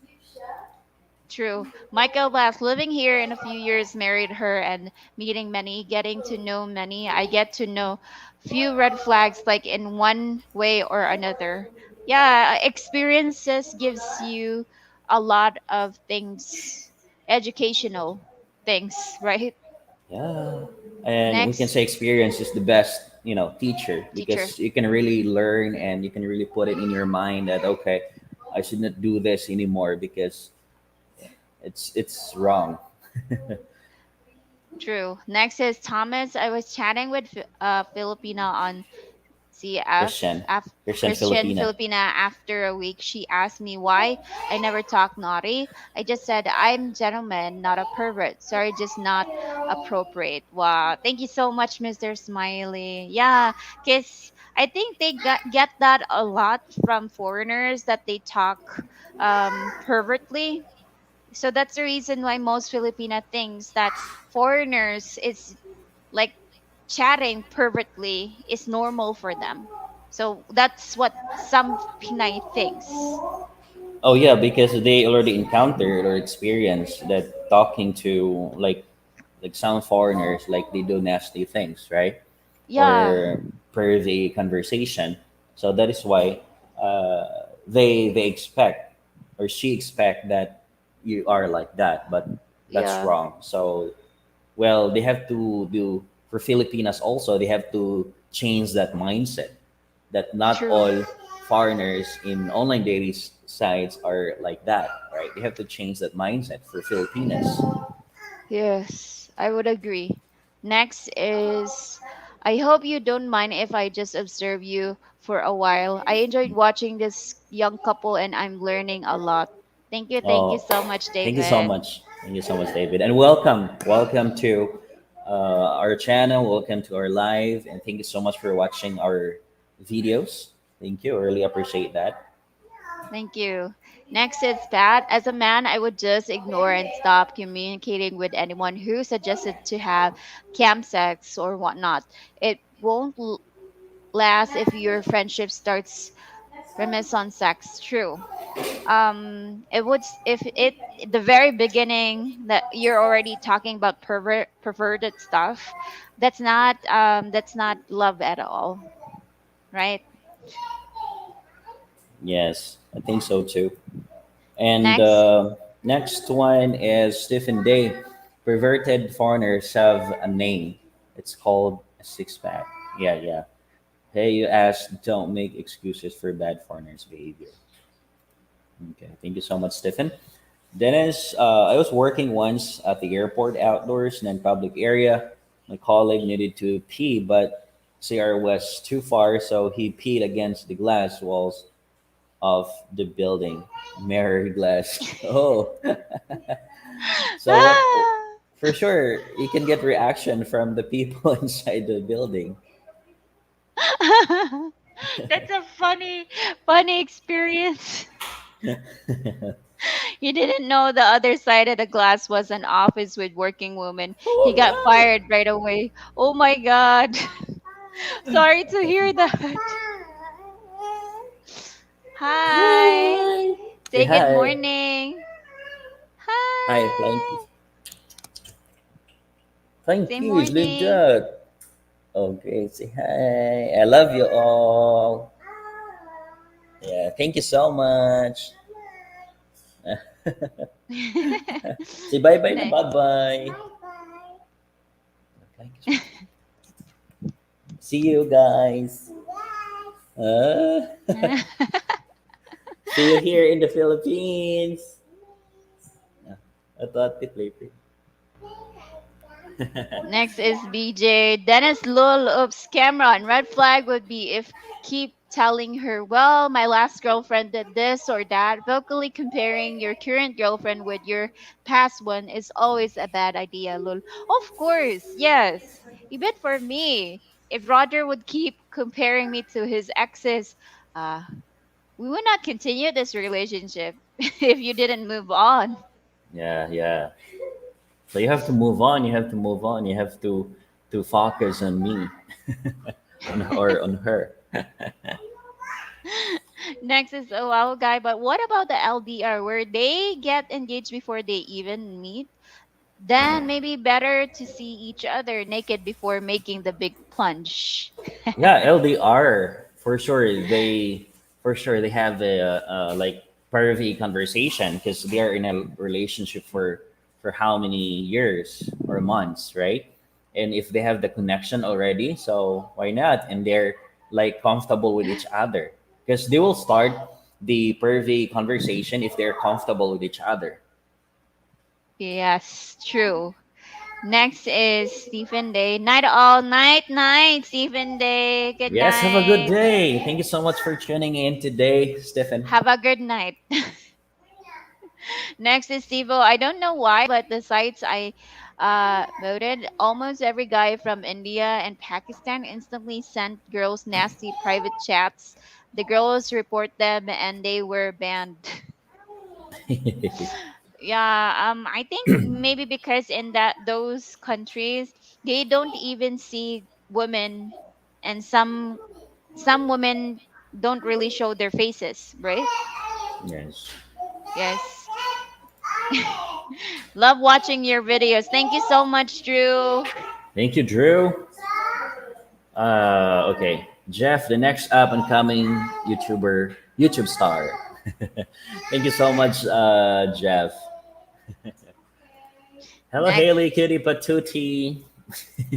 True. Michael Bass, living here in a few years, married her and meeting many, getting to know many. I get to know few red flags like in one way or another. Yeah, experiences gives you a lot of things, educational things, right? Yeah, and we can Next, say experience is the best, teacher teacher. because you can really learn and you can really put it in your mind that okay, I should not do this anymore because it's wrong. True. Next is Thomas. I was chatting with Filipina on CF Christian, Christian Christian Filipina. Filipina after a week. She asked me why I never talk naughty. I just said I'm gentleman, not a pervert. Sorry, just not appropriate. Wow. Thank you so much, Mr. Smiley. Yeah, cause I think they get that a lot from foreigners that they talk pervertly. So that's the reason why most Filipina thinks that foreigners is like chatting pervertly is normal for them. So that's what some Pinay thinks. Oh yeah, because they already encountered or experienced that talking to like some foreigners, like they do nasty things, right? Yeah, Or pervy conversation. So that is why they expect or she expect that you are like that, but that's yeah, wrong. So well, they have to do for Filipinas also. They have to change that mindset that not true. all foreigners in online dating sites are like that, right? They have to change that mindset for Filipinas. Yes, I would agree. Next is I hope you don't mind if I just observe you for a while. I enjoyed watching this young couple and I'm learning a lot. Thank you Oh, so much, thank you so David. much. Thank you so much, David. And welcome to our channel. Welcome to our live. And thank you so much for watching our videos. Thank you. I really appreciate that. Thank you. Next is Pat. As a man, I would just ignore and stop communicating with anyone who suggested to have cam sex or whatnot. It won't last if your friendship starts remiss on sex. True. It would if it the very beginning that you're already talking about perverted stuff. That's not love at all, right? Yes, I think so too. And Next. next one is Stephen Day. Perverted foreigners have a name. It's called a six pack. Yeah, yeah. Hey, you asked, don't make excuses for bad foreigners' behavior. Okay, thank you so much, Stephen. Dennis, I was working once at the airport outdoors in a public area. My colleague needed to pee, but CR was too far, so he peed against the glass walls of the building. Mirror glass. Oh, so what? For sure, you can get reaction from the people inside the building. That's a funny experience. You didn't know the other side of the glass was an office with working women. He got fired right away. Oh my God. Sorry to hear that. Hi. Hi. Say Say good hi. morning. Hi, flying Hi. kiss. Flying Say kiss, like morning. that. Okay, say hi. I love you all. Yeah, thank you so much. Say bye bye na Ne- bye bye. See you guys. Uh, See you here in the Philippines. Ah, I thought it later. Next is BJ. Dennis Lul. Oops, Cameron. Red flag would be if keep telling her, well, my last girlfriend did this or that. Vocally comparing your current girlfriend with your past one is always a bad idea, Lul. Of course, yes. Even for me, if Roger would keep comparing me to his exes, uh, we would not continue this relationship if you didn't move on. Yeah, yeah. So you have to move on. You have to move on. You have to focus on me, or on her. Next is a wow guy, but what about the LDR where they get engaged before they even meet? Then maybe better to see each other naked before making the big plunge. Yeah, LDR for sure. They have a, like pervy conversation because they are in a relationship for how many years or months, right? And if they have the connection already, so why not? And they're like comfortable with each other because they will start the pervy conversation if they're comfortable with each other. Yes, true. Next is Stephen Day. Night all night, night, Stephen Day. Good Yes, have a good night. day. Thank you so much for tuning in today, Stephen. Have a good night. Next is Stevo. I don't know why, but the sites I voted, almost every guy from India and Pakistan instantly sent girls nasty private chats. The girls report them and they were banned. Yeah, I think maybe because in that those countries they don't even see women, and some women don't really show their faces, right? Yes. Yes. Love watching your videos. Thank you so much, Drew. Thank you, Drew. Okay. Jeff, the next up and coming YouTube star. Thank you so much, Jeff. Hello, Haley, Next. Kitty Patuti.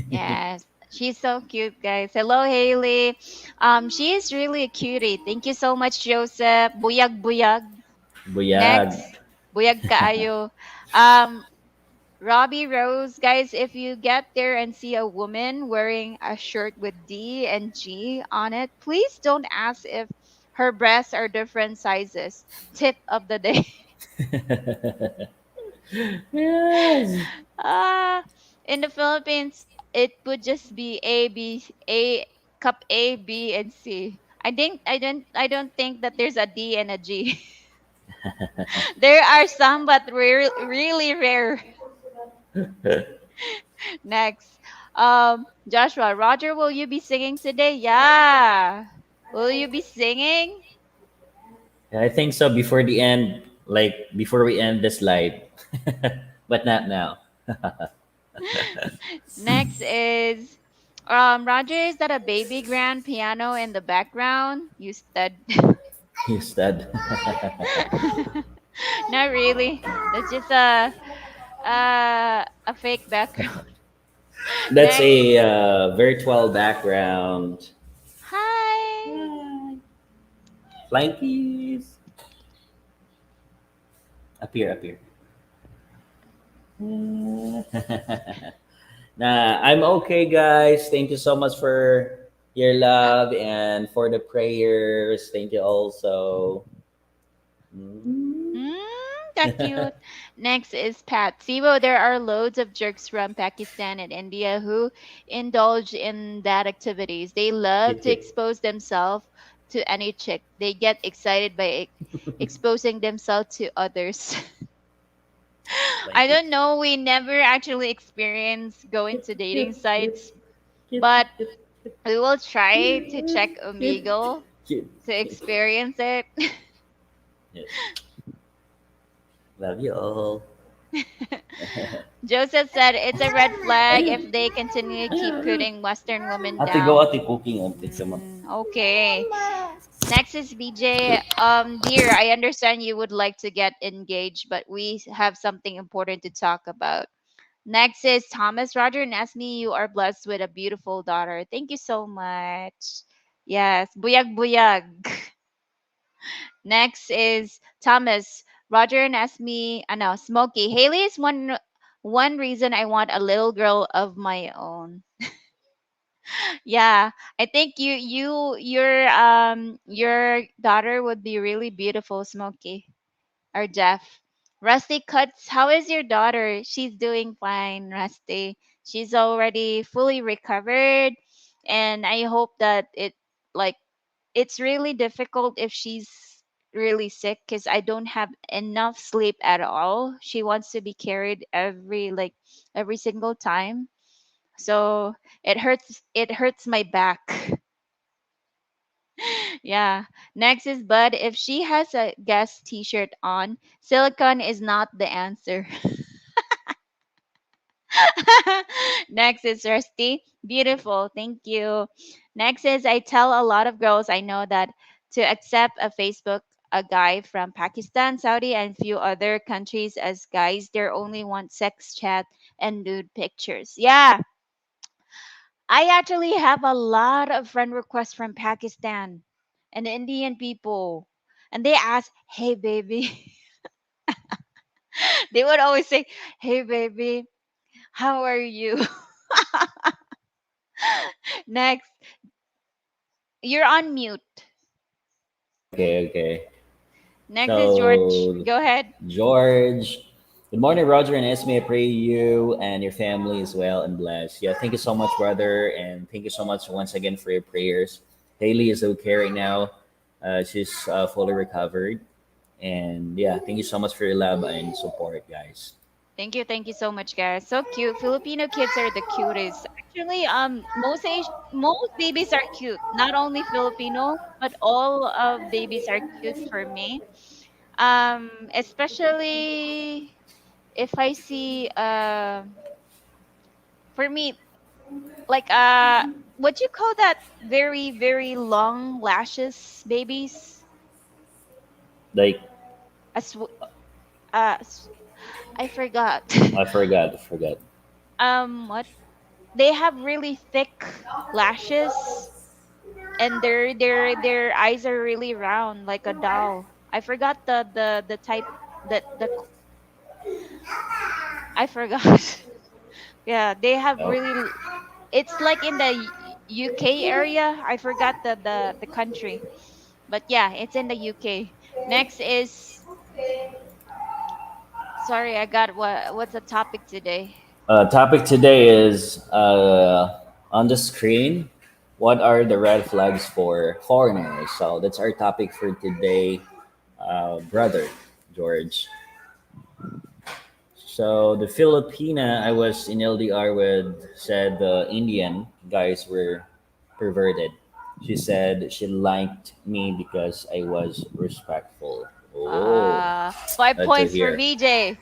Yes. She's so cute, guys. Hello, Haley. She is really a cutie. Thank you so much, Joseph. Buyag buyag. Buyag. Next. Buyag kaayo. Um, Robbie Rose, guys, if you get there and see a woman wearing a shirt with D and G on it, please don't ask if her breasts are different sizes. Tip of the day. Yes. Ah, in the Philippines, it would just be A, B, A, cup A, B, and C. I don't think that there's a D and a G. There are some, but really rare. Next, Joshua, Roger, will you be singing today? Yeah. Will you be singing? Yeah, I think so before the end, like before we end this live. But not now. Next is, Roger, is that a baby grand piano in the background? You stud. Instead. Not really. That's just a fake background. That's Next. a virtual background. Hi. Flying keys. Appear, appear. Nah, I'm okay, guys. Thank you so much for your Uh, love and for the prayers. Thank you also. Mm. that cute. Next is Pat. Sibo, there are loads of jerks from Pakistan and India who indulge in that activities. They love Cute, to cute. expose themselves to any chick. They get excited by exposing themselves to others. Flying I cute. don't know. We never actually experienced going Cute, to dating cute, cute, sites, cute, but cute, we will try to cute, check cute, Omegle cute, to cute. experience it. Yes. Love you all. Joseph said it's a red flag if they continue to keep putting Western women Ate, go down. ate cooking on sama. Okay. Next is BJ. Dear, I understand you would like to get engaged, but we have something important to talk about. Next is Thomas. Roger&Ismi, you are blessed with a beautiful daughter. Thank you so much. Yes, buyag buyag. Next is Thomas. Roger and Esme. No, Smokey. Haley is one reason I want a little girl of my own. Yeah, I think your daughter would be really beautiful, Smokey or Jeff. Rusty Cuts, how is your daughter? She's doing fine, Rusty. She's already fully recovered, and I hope that like it's really difficult if she's really sick because I don't have enough sleep at all. She wants to be carried every single time. So it hurts my back. Yeah. Next is Bud. If she has a guest t-shirt on, silicone is not the answer. Next is Rusty. Beautiful. Thank you. Next is I tell a lot of girls I know that to accept a guy from Pakistan, Saudi, and few other countries as guys, they only want sex chat and nude pictures. Yeah, I actually have a lot of friend requests from Pakistan and Indian people. And they ask, "Hey baby." They would always say, "Hey baby, how are you?" Next, you're on mute. Okay, okay. Next is George. So, Go ahead. George, good morning, Roger and Esme. I pray you and your family is well and blessed. Yeah, thank you so much, brother, and thank you so much once again for your prayers. Haley is okay right now. She's fully recovered, and yeah, thank you so much for your love and support, guys. Thank you so much, guys. So cute. Filipino kids are the cutest. Actually, most babies are cute. Not only Filipino, but all of babies are cute for me. Especially if I see for me like what you call that very very long lashes babies? Like, As I forgot. I forgot. What they have really thick lashes and their eyes are really round like a doll. I forgot the type that the I forgot. Yeah, they have Oh, really it's like in the UK area. I forgot the country. But yeah, it's in the UK. Next is sorry, I got what's the topic today? topic today is on the screen. What are the red flags for foreigners? So that's our topic for today, brother George. So the Filipina I was in LDR with said the Indian guys were perverted. She said she liked me because I was respectful. Oh, Five glad to points for hear. BJ.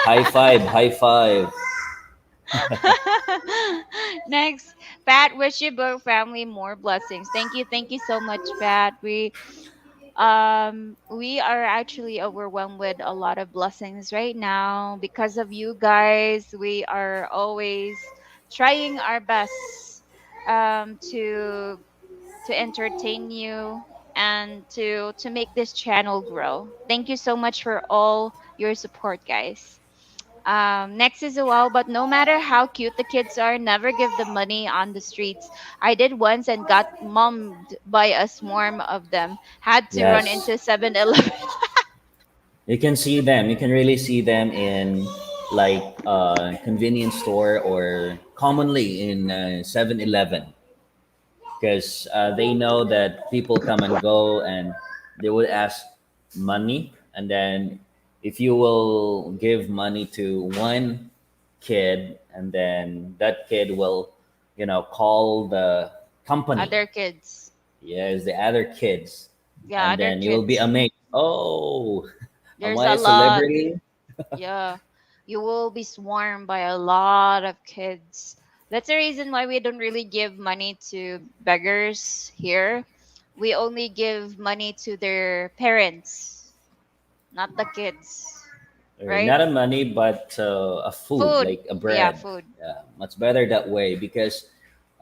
High five, high five. Next, Pat, wish you both family more blessings. Thank you so much, Pat. We are actually overwhelmed with a lot of blessings right now because of you guys. We are always trying our best to entertain you and to make this channel grow. Thank you so much for all your support, guys. Next is a wow, but no matter how cute the kids are, never give them money on the streets. I did once and got mummed by a swarm of them. Had to run Yes, into 7-Eleven. you can see them. You can really see them in like convenience store or commonly in 7-Eleven because they know that people come and go and they would ask money, and then if you will give money to one kid, and then that kid will call the company. Other kids. Yes, the other kids, Yeah, and other then you will be kids. amazed. Oh, am There's I a a lot. celebrity? Yeah. You will be swarmed by a lot of kids. That's the reason why we don't really give money to beggars here. We only give money to their parents, not the kids. Or Right? not a money, but a food, Food. like a Yeah, bread. food. Yeah, much better that way because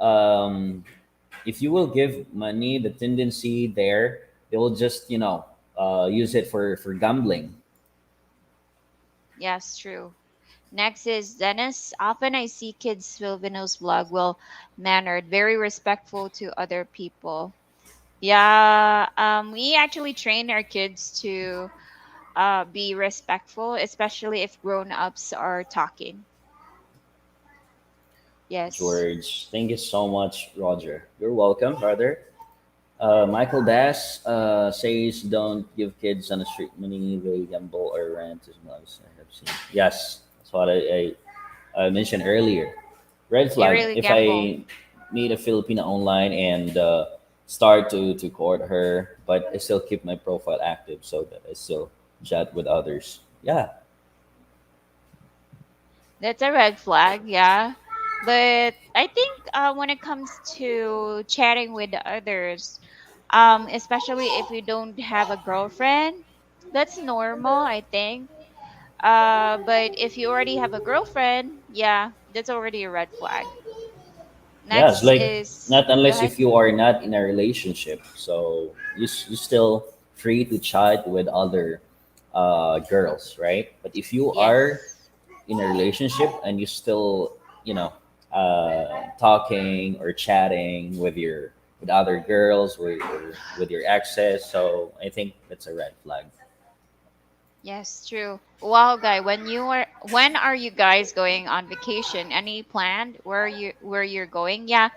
um, if you will give money, the tendency there, They will just use it for gambling. Yes, true. Next is Dennis. Often I see kids Filipinos vlog well mannered, very respectful to other people. Yeah, we actually train our kids to be respectful, especially if grown ups are talking. Those Yes, words. Thank you so much, Roger. You're welcome, brother. Michael Bass says, "Don't give kids on the street money. They gamble or rent as much as I have seen." Yes, that's what I mentioned earlier. Red they flag. really If gamble. I meet a Filipina online and start to court her, but I still keep my profile active so that I still chat with others. Yeah. That's a red flag, yeah. But I think when it comes to chatting with others, especially if you don't have a girlfriend, that's normal, I think. But if you already have a girlfriend, yeah, that's already a red flag. Yeah, it's Next like is, not go unless ahead. if you are not in a relationship. So you still free to chat with other girls, right? But if you are Yes. in a relationship and you still, talking or chatting with other girls or with your exes, so I think that's a red flag. Yes, true. Wow, guy, when are you guys going on vacation? Any planned where you're going? Yeah.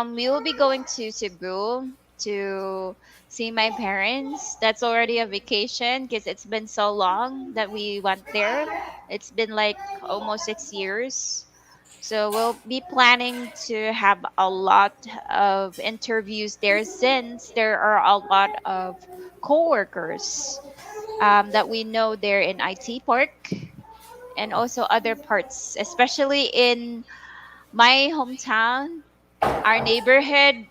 We will be going to Cebu to see my parents. That's already a vacation because it's been so long that we went there. It's been like almost 6 years. So we'll be planning to have a lot of interviews there since there are a lot of coworkers that we know there in IT Park and also other parts, especially in my hometown, our neighborhood.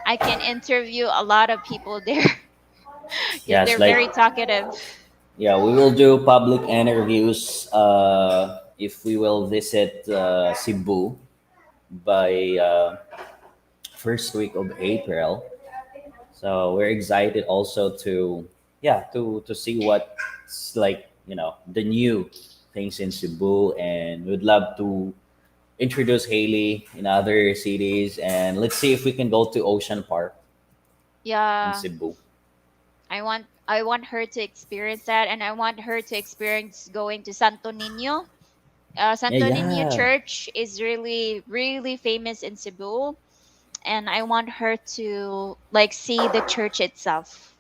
I can interview a lot of people there because Yes, they're like, very talkative. yeah, we will do public interviews if we will visit Cebu by first week of April. So we're excited also to, yeah, to see what's like, the new things in Cebu, and we'd love to introduce Haley in other cities, and let's see if we can go to Ocean Park in Yeah, Cebu. I want her to experience that, and I want her to experience going to Santo Nino. Yeah, Santo Nino yeah. Church is really really famous in Cebu, and I want her to like see the church itself.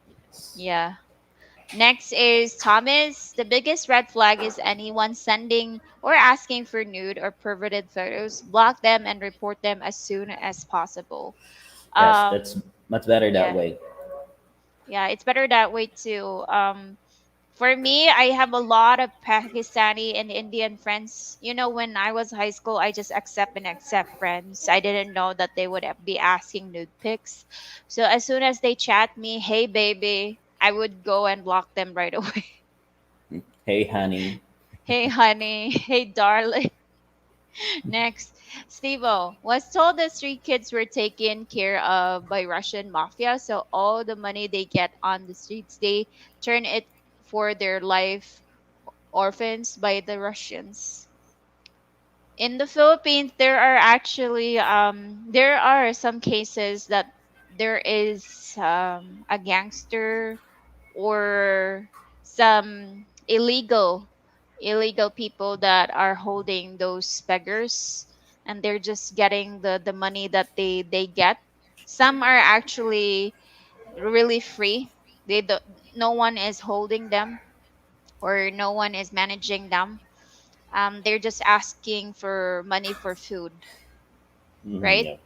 Yes. Yeah. Next is Thomas. The biggest red flag is anyone sending or asking for nude or perverted photos. Block them and report them as soon as possible. Yes, that's much better that Yeah, way. yeah, it's better that way too. For me, I have a lot of Pakistani and Indian friends. You know, when I was high school, I just accept and accept friends. I didn't know that they would be asking nude pics. So as soon as they chat me, hey baby, I would go and block them right away. Hey, honey. Hey honey, hey darling. Next, Stevo was told the three kids were taken care of by Russian mafia, so all the money they get on the streets, they turn it for their life orphans by the Russians. In the Philippines, there are some cases that there is a gangster or some illegal people that are holding those beggars, and they're just getting the money that they get. Some are actually really free. No one is holding them or no one is managing them. They're just asking for money for food, right? Yeah.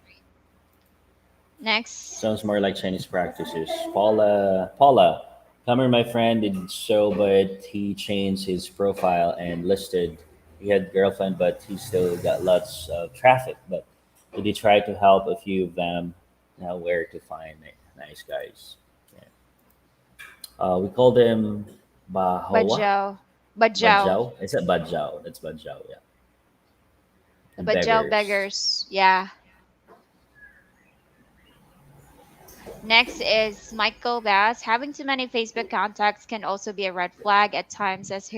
Next. Sounds more like Chinese practices. Paula, Cameron, my friend, did so, but he changed his profile and listed he had girlfriend, but he still got lots of traffic. But did he try to help a few of them now where to find nice guys? Yeah. We call them Bahawa, Bajau. Bajau. Bajau. Is it Bajau? That's Bajau, yeah. The And Bajau beggars. beggars. Yeah. Next is Michael Bass. Having too many Facebook contacts can also be a red flag at times, as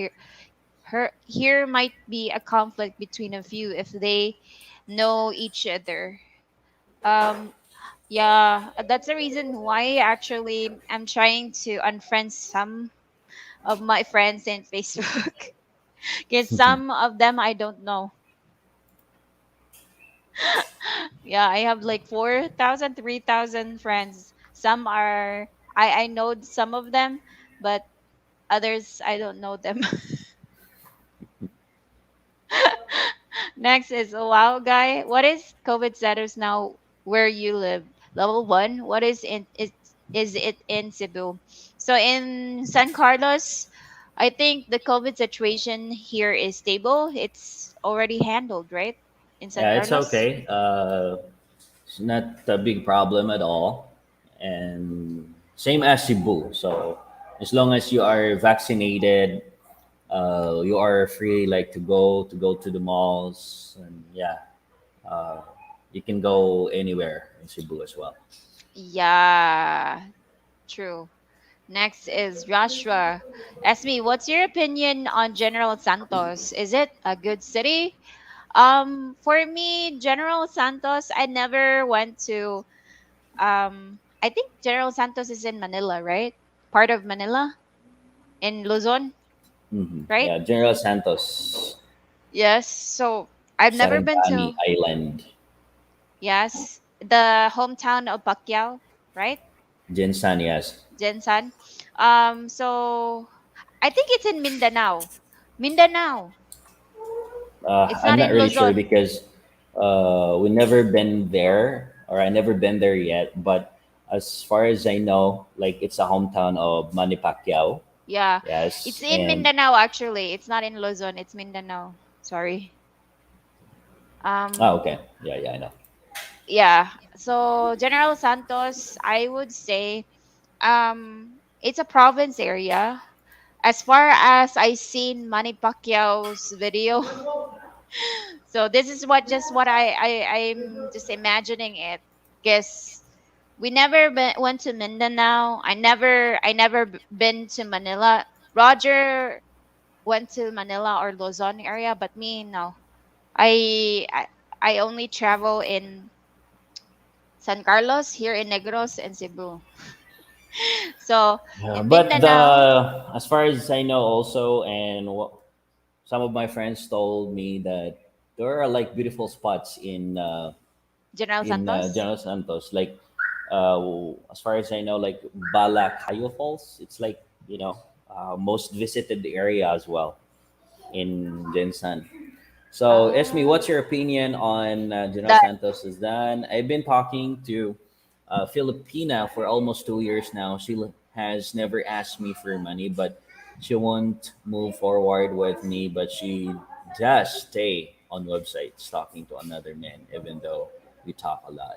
here might be a conflict between a few if they know each other. Um, yeah, that's the reason why actually I'm trying to unfriend some of my friends in Facebook because some of them I don't know. Yeah, I have like 4,000, 3,000 friends. Some are I know some of them, but others I don't know them. Next is wow guy. What is COVID status now where you live? Level 1. What is it in Cebu? So in San Carlos, I think the COVID situation here is stable. It's already handled, right? In San Yeah, it's Carlos? okay. It's not a big problem at all, and same as Cebu. So as long as you are vaccinated, you are free like to go to the malls, and yeah, uh, you can go anywhere in Cebu as well. Yeah, true. Next is Joshua. Esme, what's your opinion on General Santos? Is it a good city? For me, General Santos, I never went to I think General Santos is in Manila, right? Part of Manila in Luzon, right? Yeah, General Santos, Yes. So I've never been Sarangani to, Island, yes, the hometown of Pacquiao, right? Jinsan, yes. Jensan. So I think it's in Mindanao. Mindanao. It's I'm not not in really sure Luzon. because we never been there, or I never been there yet. But as far as I know, like it's a hometown of Manny Pacquiao. Yeah. It's Yes, in and Mindanao actually. It's not in Luzon. It's Mindanao. Sorry. oh, Um okay, yeah, yeah, I know. yeah. So General Santos, I would say it's a province area. As far as I seen Manny Pacquiao's video, so this is what I'm just imagining it. Guess we never went to Mindanao. I never been to Manila. Roger went to Manila or Luzon area, but me no. I I, I only travel in San Carlos, here in Negros and Cebu. So Yeah, in but Mindanao, as far as I know, also, and what some of my friends told me that there are like beautiful spots General in Santos. General Santos. Like as far as I know, like Balacayo Falls. It's like most visited area as well in Jinsan. So, Esme, Ah, what's your opinion on General that Santos? Is done. I've been talking to Filipina for almost 2 years now. She has never asked me for money, but she won't move forward with me. But she just stay on websites talking to another man, even though we talk a lot.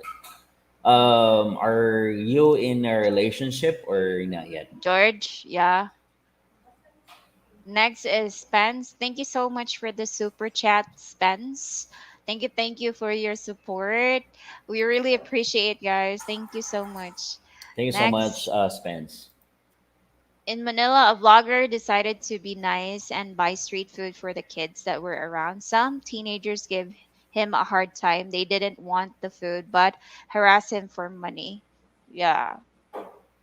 Are you in a relationship or not yet? George, yeah. Next is Spence. Thank you so much for the super chat, Spence. Thank you for your support. We really appreciate, guys. Thank you so much. Thank you so much, Next, Spence. in Manila, a vlogger decided to be nice and buy street food for the kids that were around. Some teenagers give him a hard time. They didn't want the food, but harass him for money. Yeah,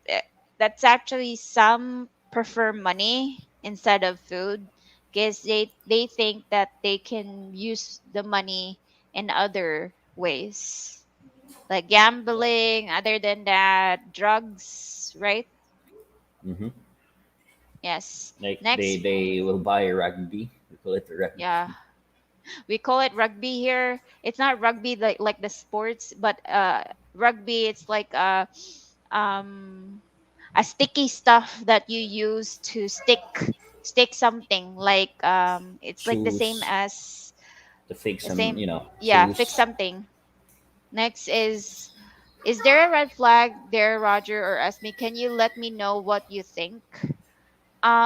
eh, that's actually some prefer money instead of food because they think that they can use the money in other ways like gambling, other than that drugs, right? Mm-hmm. Yes. Like they Next, they will buy a rugby. We call it rugby. yeah, we call it rugby here. It's not rugby like the sports, but rugby, it's like um a sticky stuff that you use to stick something like it's like the same Shoes as to fix the some, same, yeah, fix shoes. something. Next is there a red flag there, Roger or Esme? Can you let me know what you think?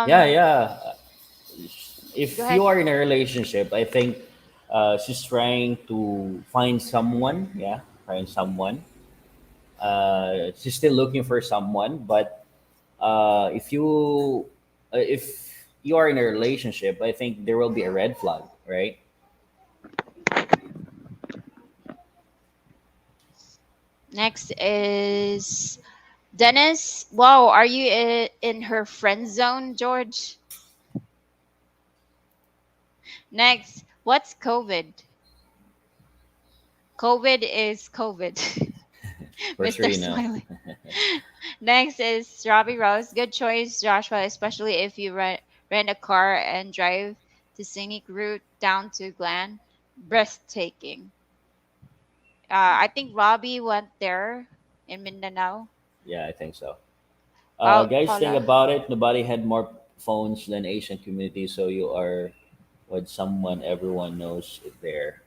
Yeah, um yeah. Go If ahead. you are in a relationship, I think she's trying to find someone. Yeah, find someone. She's still looking for someone, but if you are in a relationship, I think there will be a red flag, right? Next is Dennis. Wow, are you in her friend zone, George? Next, what's COVID? COVID is COVID. For sure, Mr. you know. Smiley. Next is Robbie Rose. Good choice, Joshua, especially if you rent a car and drive the scenic route down to Glen. Breathtaking. I think Robbie went there in Mindanao. Yeah, I think so. Guys, think Paula. about it. Nobody had more phones than Asian community, so you are with someone everyone knows it there.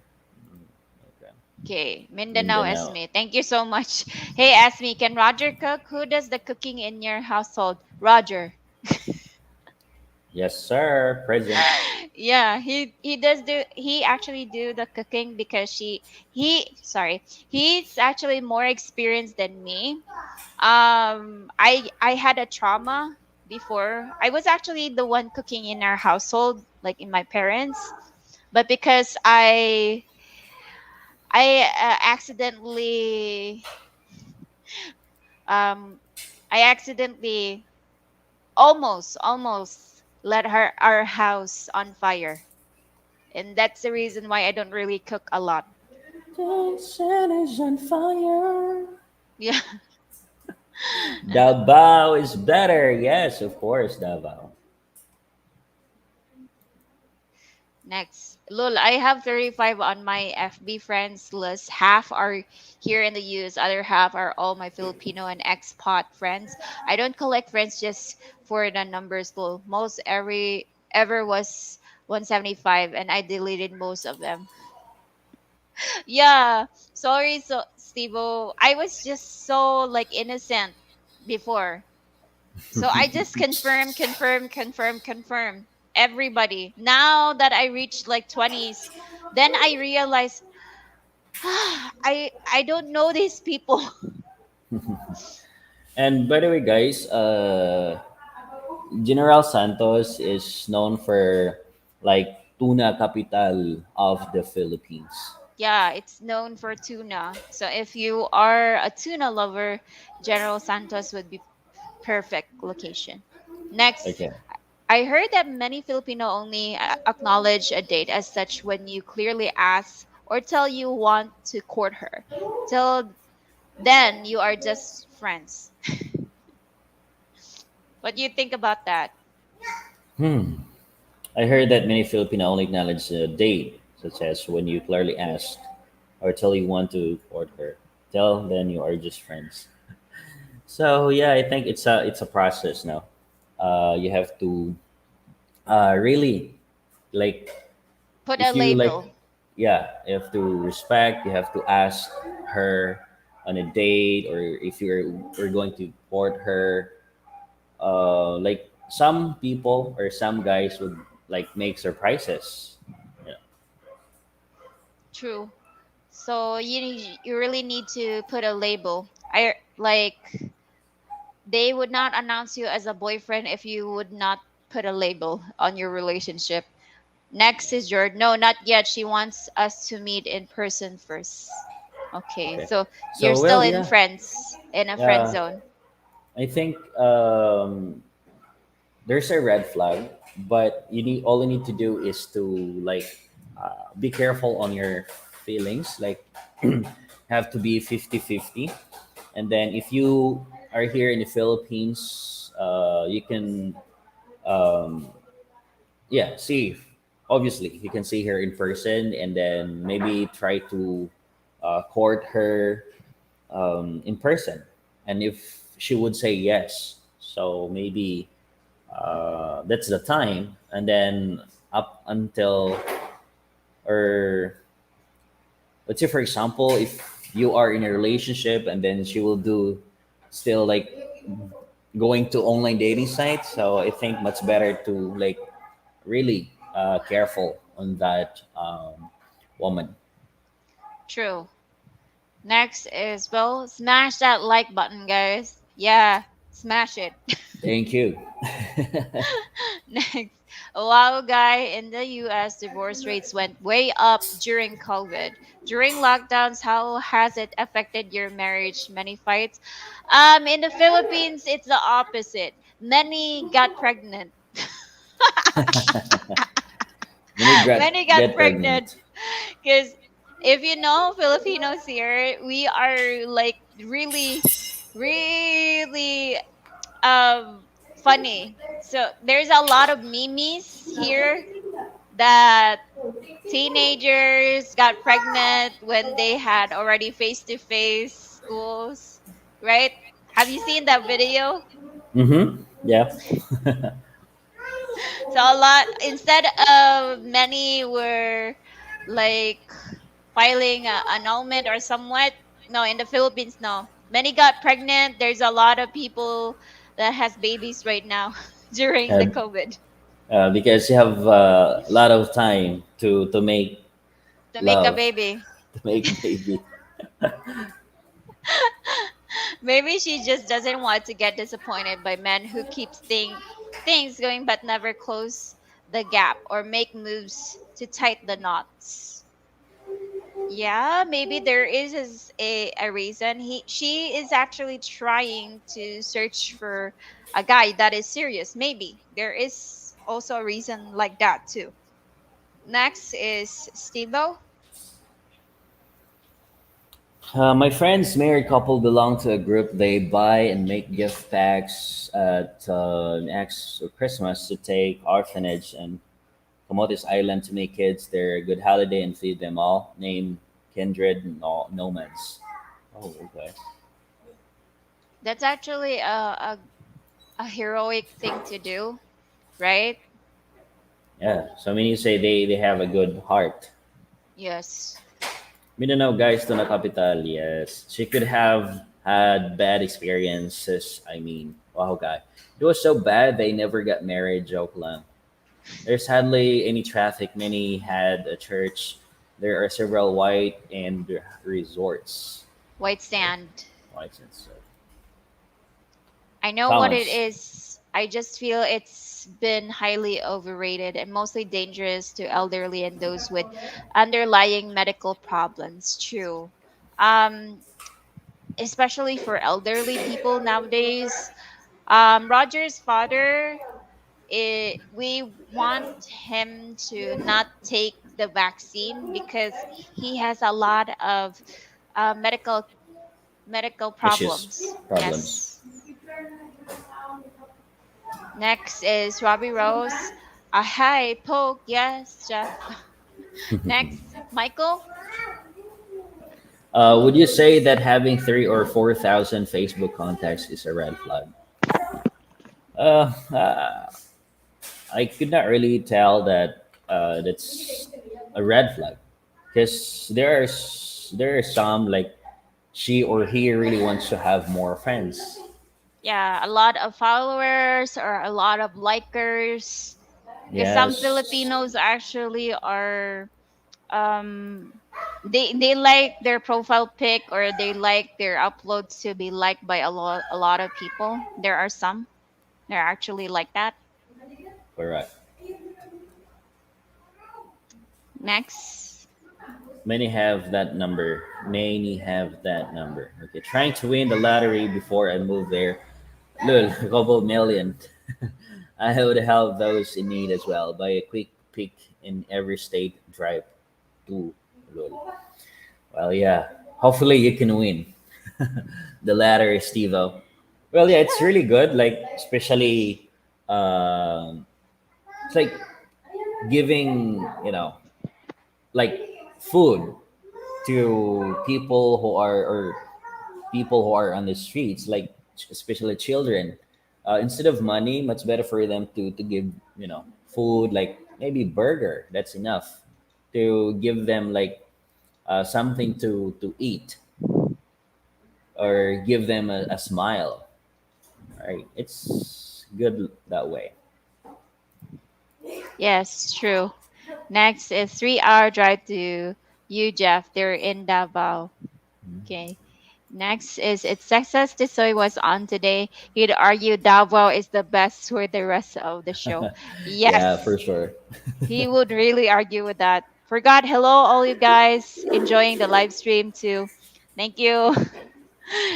Mm, okay. Okay, Mindanao Mindanao. Esme. Thank you so much. Hey, Esme, can Roger cook? Who does the cooking in your household? Roger. Yes, sir. Present. Yeah, he does do he actually do the cooking because he sorry, he's actually more experienced than me. I had a trauma before. I was actually the one cooking in our household, like in my parents, but because I accidentally um I accidentally almost let our house on fire, and that's the reason why I don't really cook a lot. Jason is on fire. Yeah. Davao is better. Yes, of course, Davao. Next, Lul, I have 35 on my FB friends list. Half are here in the US, other half are all my Filipino and expat friends. I don't collect friends just for the numbers, Lul. Most every ever was 175, and I deleted most of them. Yeah, sorry, so Stevo. I was just so like innocent before. So I just confirm everybody. Now that I reached like 20s, then I realized I don't know these people. And by the way, guys, General Santos is known for like tuna capital of the Philippines. Yeah, it's known for tuna. So if you are a tuna lover, General Santos would be perfect location. Next, Okay. I heard that many Filipino only acknowledge a date as such when you clearly ask or tell you want to court her. Till then, you are just friends. What do you think about that? Hmm. I heard that many Filipino only acknowledge a date, such as when you clearly ask or tell you want to court her. Tell then you are just friends. So yeah, I think it's a process now. You have to really like Put a if you like label. yeah, you have to respect. You have to ask her on a date, or if you're going to court her. Like some people or some guys would like make surprises. Yeah. True. So you really need to put a label. I like they would not announce you as a boyfriend if you would not put a label on your relationship. Next is Jordan. No, not yet. She wants us to meet in person first. Okay, Okay. so you're So still well, in yeah, friends in a friend yeah. zone. I think there's a red flag, but all you need to do is to like be careful on your feelings. Like have to be 50-50. And then if you are here in the Philippines, you can yeah, see, obviously you can see her in person, and then maybe try to court her in person. And if she would say yes, so maybe that's the time. And then up until, or let's say for example, if you are in a relationship and then she will do still like going to online dating sites, so I think much better to like really careful on that woman. True. Next is, well, smash that like button, guys. Yeah, smash it. Thank you. Next, a while guy in the US, divorce rates went way up during COVID. During lockdowns, how has it affected your marriage? Many fights. In the Philippines, it's the opposite. Many got pregnant. Many Many got get pregnant pregnant. because if you know Filipinos here, we are like really, really funny. So there's a lot of memes here that teenagers got pregnant when they had already face to face schools, right? Have you seen that video? Mm-hmm. Yeah. So a lot, instead of many were like filing a annulment or somewhat. No, in the Philippines, no. Many got pregnant. There's a lot of people that has babies right now during the Um, COVID because you have a lot of time to make to make a love, baby. to make baby. Maybe she just doesn't want to get disappointed by men who keep things going but never close the gap or make moves to tighten the knots. Yeah, maybe there is a reason. She is actually trying to search for a guy that is serious. Maybe there is also a reason like that too. Next is Stevo. My friend's married couple belong to a group. They buy and make gift packs at next Christmas to take orphanage and Camotes Island to make kids their good holiday and feed them all. Named Kindred Nomads. Oh, okay. That's actually a heroic thing to do, right? Yeah. So I mean, you say they have a good heart. Yes. Mindanao guys to na capital, yes. She could have had bad experiences. I mean, wow, guy. It was so bad they never got married, joke lang. There's hardly any traffic. Many had a church. There are several white and resorts. White sand. License. I know what it Thomas. is. I just feel it's been highly overrated and mostly dangerous to elderly and those with underlying medical problems. True. Um, Especially for elderly people nowadays. Roger's father, we want him to not take the vaccine because he has a lot of medical Issues. problems. Problems. Yes. Next is Robbie Rose. Hi, Poke. Yes, Jeff. Next, Michael. Would you say that having 3 or 4 thousand Facebook contacts is a red flag? Uh, uh, I could not really tell that that's a red flag because there are some like she or he really wants to have more friends. Yeah, a lot of followers or a lot of likers. Because some Yes, Filipinos actually are they like their profile pic or they like their uploads to be liked by a lot of people. There are some. They're actually like that. correct. Next. Many have that number. Many have that number. Okay, trying to win the lottery before I move there. Lul, a couple million. I would help those in need as well. Buy a quick pick in every state. Drive to Lul. Well, yeah. Hopefully you can win. The latter is Stevo. Well, yeah, it's really good. Like especially, it's like giving like food to people who are or people who are on the streets, like especially children. Instead of money, much better for them to give food, like maybe burger. That's enough to give them like something to eat or give them a smile. Right? It's good that way. Yes, true. Next is 3 hour drive to you, Jeff. They're in Davao. Okay. Next is if Success Tisoy was on today, he'd argue Davao is the best for the rest of the show. Yeah, for Yes, sure. he would really argue with that. Forgot, hello, all you guys enjoying the live stream too. Thank you.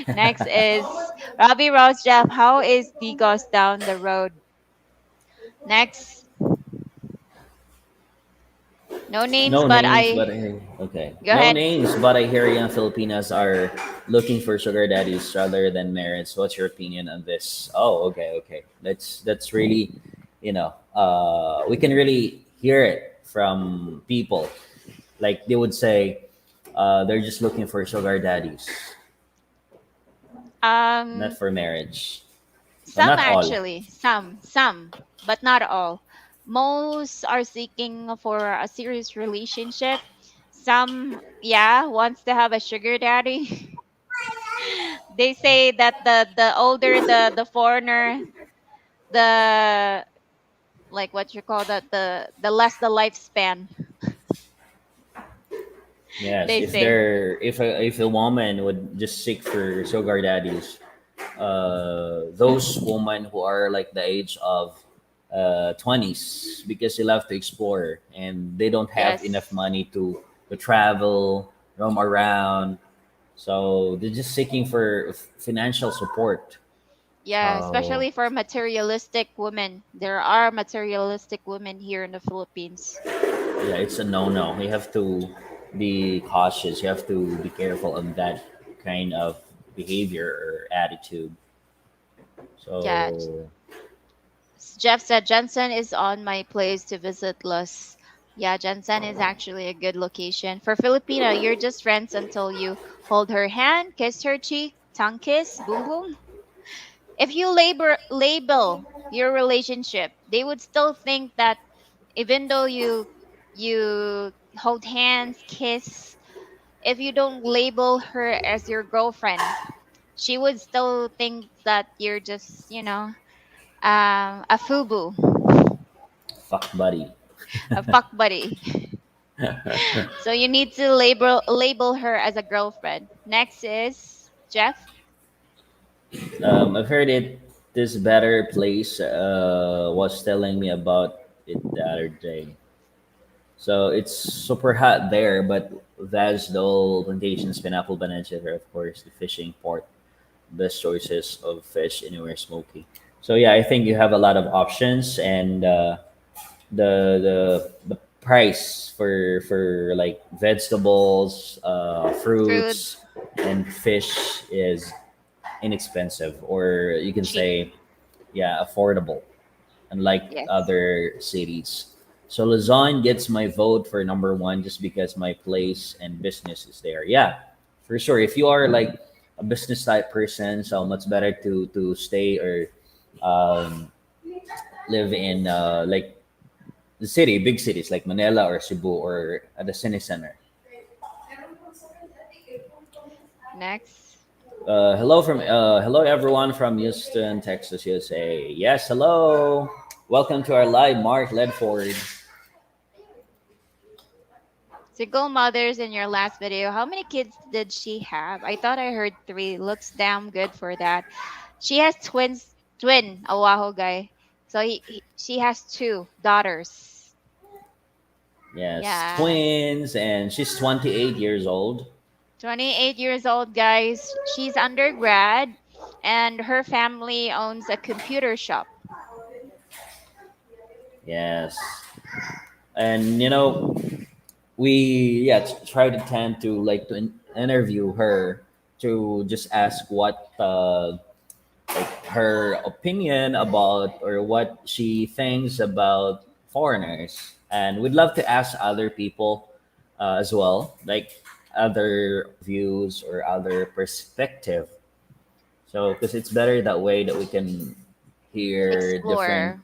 Next is Robbie Rose Jeff. How is Digos down the road? Next, no names, No but names, I but okay. go No ahead. names, but I hear young Filipinas are looking for sugar daddies rather than marriage. What's your opinion on this? Oh, okay, okay. That's really, we can really hear it from people. Like they would say, they're just looking for sugar daddies, not Um, for marriage. some Not all. actually, some, but not all. Most are seeking for a serious relationship. Some, yeah, wants to have a sugar daddy. They say that the older the foreigner, the like what you call that, the less the lifespan. Yes, They say if a woman would just seek for sugar daddies, those women who are like the age of 20s, because they love to explore and they don't have enough yes, money to travel, roam around, so they're just seeking for financial support. yeah, So especially for materialistic women. There are materialistic women here in the Philippines. yeah, it's a no-no. You have to be cautious, you have to be careful on that kind of behavior or attitude. Yeah, So Jeff said Jensen is on my place to visit Los. Yeah, Jensen is actually a good location. For Filipina, you're just friends until you hold her hand, kiss her cheek, tongue kiss, boom boom. If you label your relationship, they would still think that even though you hold hands, kiss, if you don't label her as your girlfriend, she would still think that you're just, a fubu, fuck buddy. a fuck buddy. So you need to label her as a girlfriend. Next is Jeff. I've heard it. This better place was telling me about it the other day. So it's super hot there, but vegetable plantations, pineapple, banana, of course, the fishing port, best choices of fish anywhere smoky. So yeah, I think you have a lot of options, and the price for like vegetables, Fruit, fruits, and fish is inexpensive, or you can cheap. say, yeah, affordable, unlike Yes. other cities. So Luzon gets my vote for number one just because my place and business is there. Yeah, for sure. If you are like a business type person, so much better to stay or um, live in like the city, big cities like Manila or Cebu or at the city center. Next. Hello everyone from Houston, Texas, USA. Yes, hello. Welcome to our live Mark Ledford. Single mothers in your last video. How many kids did she have? I thought I heard three. Looks damn good for that. She has twin Oahu guy. So she has two daughters. Yes, Yeah. twins, and she's 28 years old. 28 years old, guys. She's undergrad and her family owns a computer shop. Yes, and we try to tend to like to interview her to just ask what her opinion about or what she thinks about foreigners, and we'd love to ask other people as well, like other views or other perspective. So because it's better that way that we can Explore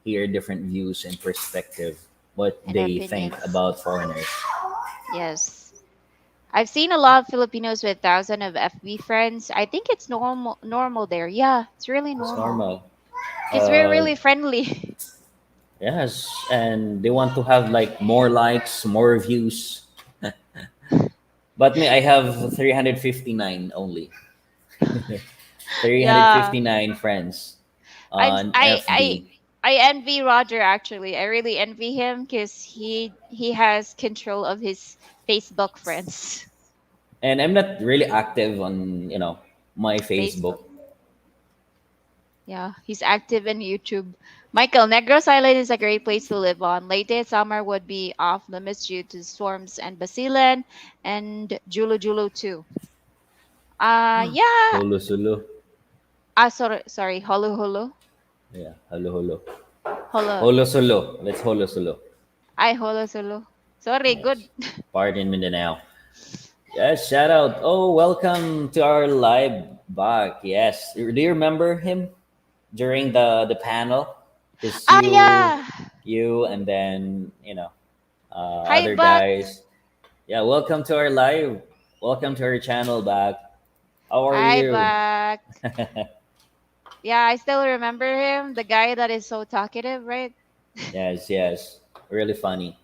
hear different views and perspective, what and they think opinions. about foreigners. Yes. I've seen a lot of Filipinos with thousands of FB friends. I think it's normal there. Yeah, it's really It's normal. normal. Because we're Uh, really friendly. yes, and they want to have like more likes, more views, But me, I have 359 only. Yeah. 359 friends I'm on I FB. I envy Roger actually. I really envy him because he has control of his Facebook friends. And I'm not really active on, my Facebook. Facebook. Yeah, he's active in YouTube. Michael, Negros Island is a great place to live on. Late summer would be off limits due to storms and Basilan and Julu Julu too. Yeah. Holo Solo. Sorry. Holo Holo. Yeah, holo holo. Holo. Holo Solo. Let's holo solo. I Holo Solo. Sorry, good. Yes. Pardon me now. Yes, shout out. Oh, welcome to our live back. Yes. Do you remember him during the panel? Because Ah, yeah. you, and then, Hi, other Buck. guys. Yeah, welcome to our live. Welcome to our channel back. How are Hi, you? Buck. Yeah, I still remember him, the guy that is so talkative, right? Yes, yes. Really funny.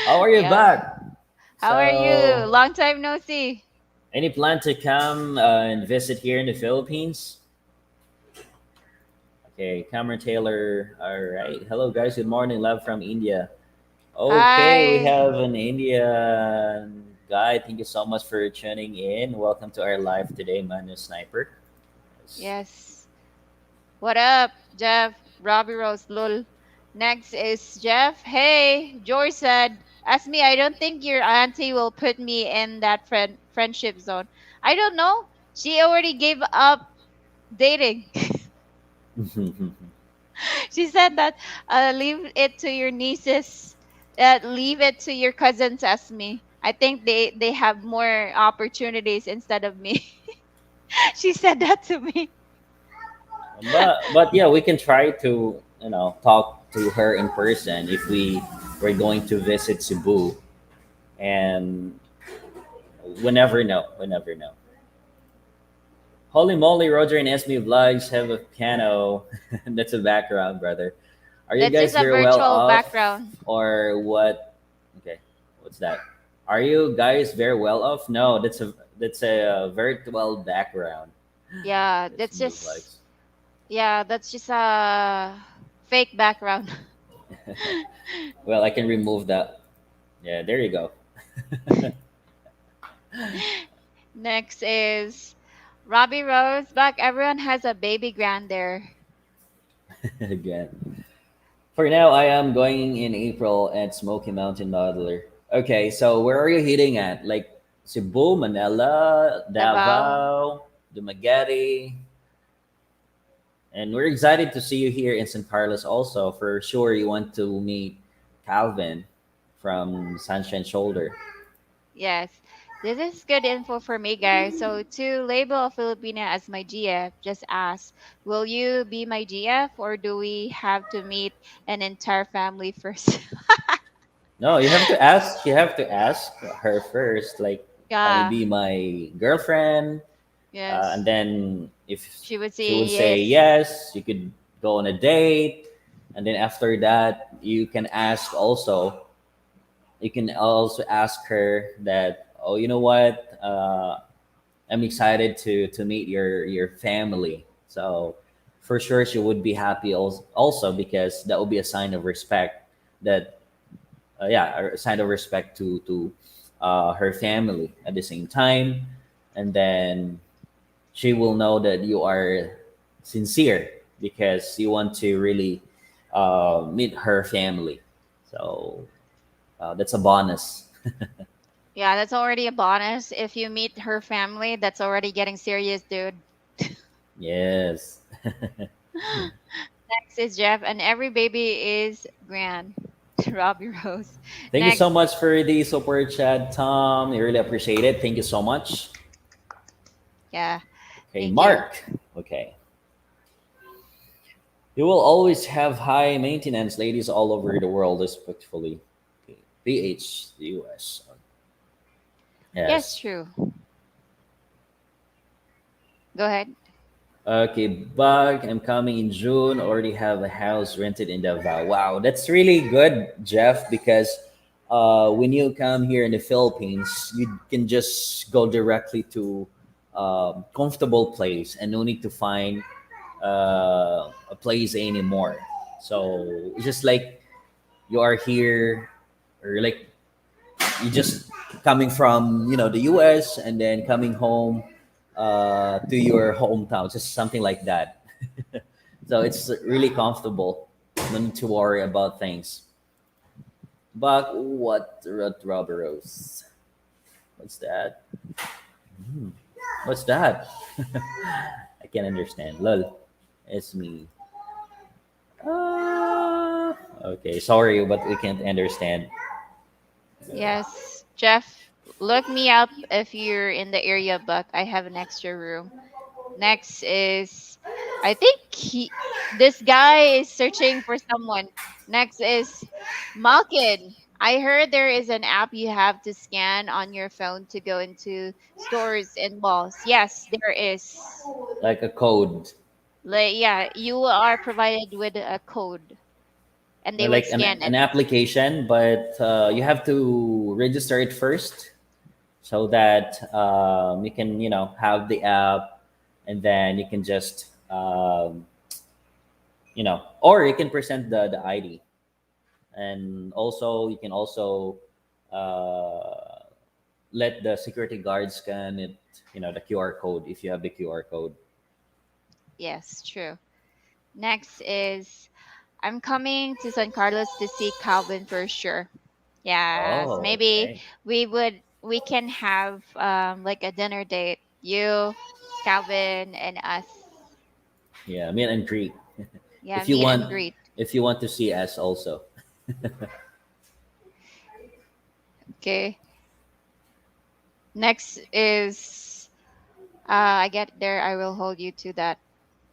How are you Yeah. back? How are you? So, Long time no see. any plan to come and visit here in the Philippines? Okay, Cameron Taylor. All right. Hello, guys. Good morning. Love from India. Okay, we Hi. have an Indian guy. Thank you so much for tuning in. Welcome to our live today, Manu Sniper. Yes. Yes. What up, Jeff? Robbie Rose, lol. Next is Jeff. Hey, George said, "Ask me, I don't think your auntie will put me in that friendship zone. I don't know. She already gave up dating." She said that leave it to your nieces, leave it to your cousins. Ask me. I think they have more opportunities instead of me. She said that to me. but yeah, we can try to talk to her in person if we're going to visit Cebu, and we never know. We never know. Holy moly, Roger and Esme vlogs have a piano. That's a background, brother. Are you That's guys just a very well virtual off, background. or what? Okay, what's that? Are you guys very well off? No, that's a virtual background. Yeah, That's move likes. that's just a fake background. Well, I can remove that. Yeah, there you go. Next is Robbie Rose. Back, everyone has a baby grand there. Again. For now, I am going in April at Smoky Mountain Modeler. Okay, so where are you hitting at? Like Cebu, Manila, Davao. Davao, Dumaguete, and we're excited to see you here in San Carlos. Also, for sure, you want to meet Calvin from Sunshine Shoulder. Yes, this is good info for me, guys. So to label a Filipina as my GF, just ask, will you be my GF or do we have to meet an entire family first? No, you have to ask. You have to ask her first. Like, can you Yeah, be my girlfriend? And yes. then if She would she would say say yes. yes, you could go on a date. And then after that, you can ask also. You can also ask her that, oh, you know what? I'm excited to meet your family. So for sure, she would be happy also because that would be a sign of respect. That yeah, a sign of respect to her family at the same time, and then she will know that you are sincere because you want to really meet her family. So that's a bonus. Yeah, that's already a bonus. If you meet her family, that's already getting serious, dude. Yes. Next is Jeff, and every baby is grand. Robbie Rose. Thank you so Next, much for the super chat, Tom. I really appreciate it. Thank you so much. yeah, Okay, thank you. Mark. Okay. You will always have high maintenance ladies all over the world, respectfully. Okay. PH, the US. Yes, Yes. true. Go ahead. Okay, Bug, I'm coming in June. Already have a house rented in Davao. Wow, that's really good, Jeff, because when you come here in the Philippines, you can just go directly to comfortable place and no need to find a place anymore. So it's just like you are here, or like you just coming from the U.S. and then coming home to your hometown, just something like that. So it's really comfortable. No need to worry about things. But what red rubber rose? What's that? What's that? I can't understand. Lol, it's me. Okay, sorry, but we can't understand. Yes, Jeff, look me up if you're in the area, but I have an extra room. Next is, I think this guy is searching for someone. Next is Malkin. I heard there is an app you have to scan on your phone to go into stores and malls. Yes, there is. Like a code. Like, yeah, you are provided with a code and they would Like scan it. an application, but you have to register it first so that you can have the app, and then you can just or you can present the ID, and also you can also uh, let the security guard scan it, the QR code if you have the QR code. Yes, true. Next is I'm coming to San Carlos to see Calvin for sure. Yes, Oh, maybe okay. we can have like a dinner date. You, Calvin, and us. Yeah, meet and greet. Yeah, if you meet and want greet. if you want to see us also. Okay. Next is I get there. I will hold you to that,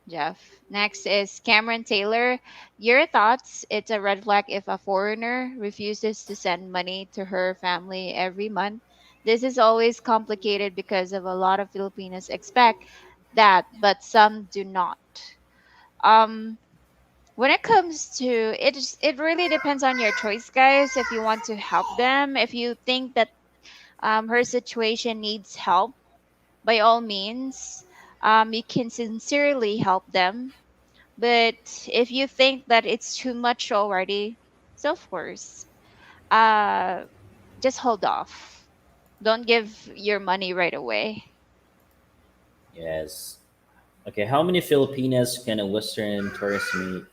Jeff. Next is Cameron Taylor. Your thoughts? It's a red flag if a foreigner refuses to send money to her family every month. This is always complicated because of a lot of Filipinos expect that, but some do not. Um, when it comes to it, it really depends on your choice, guys. If you want to help them, if you think that her situation needs help, by all means, you can sincerely help them, but if you think that it's too much already, so of course, uh, just hold off. Don't give your money right away. Yes. Okay, how many Filipinas can a Western tourist meet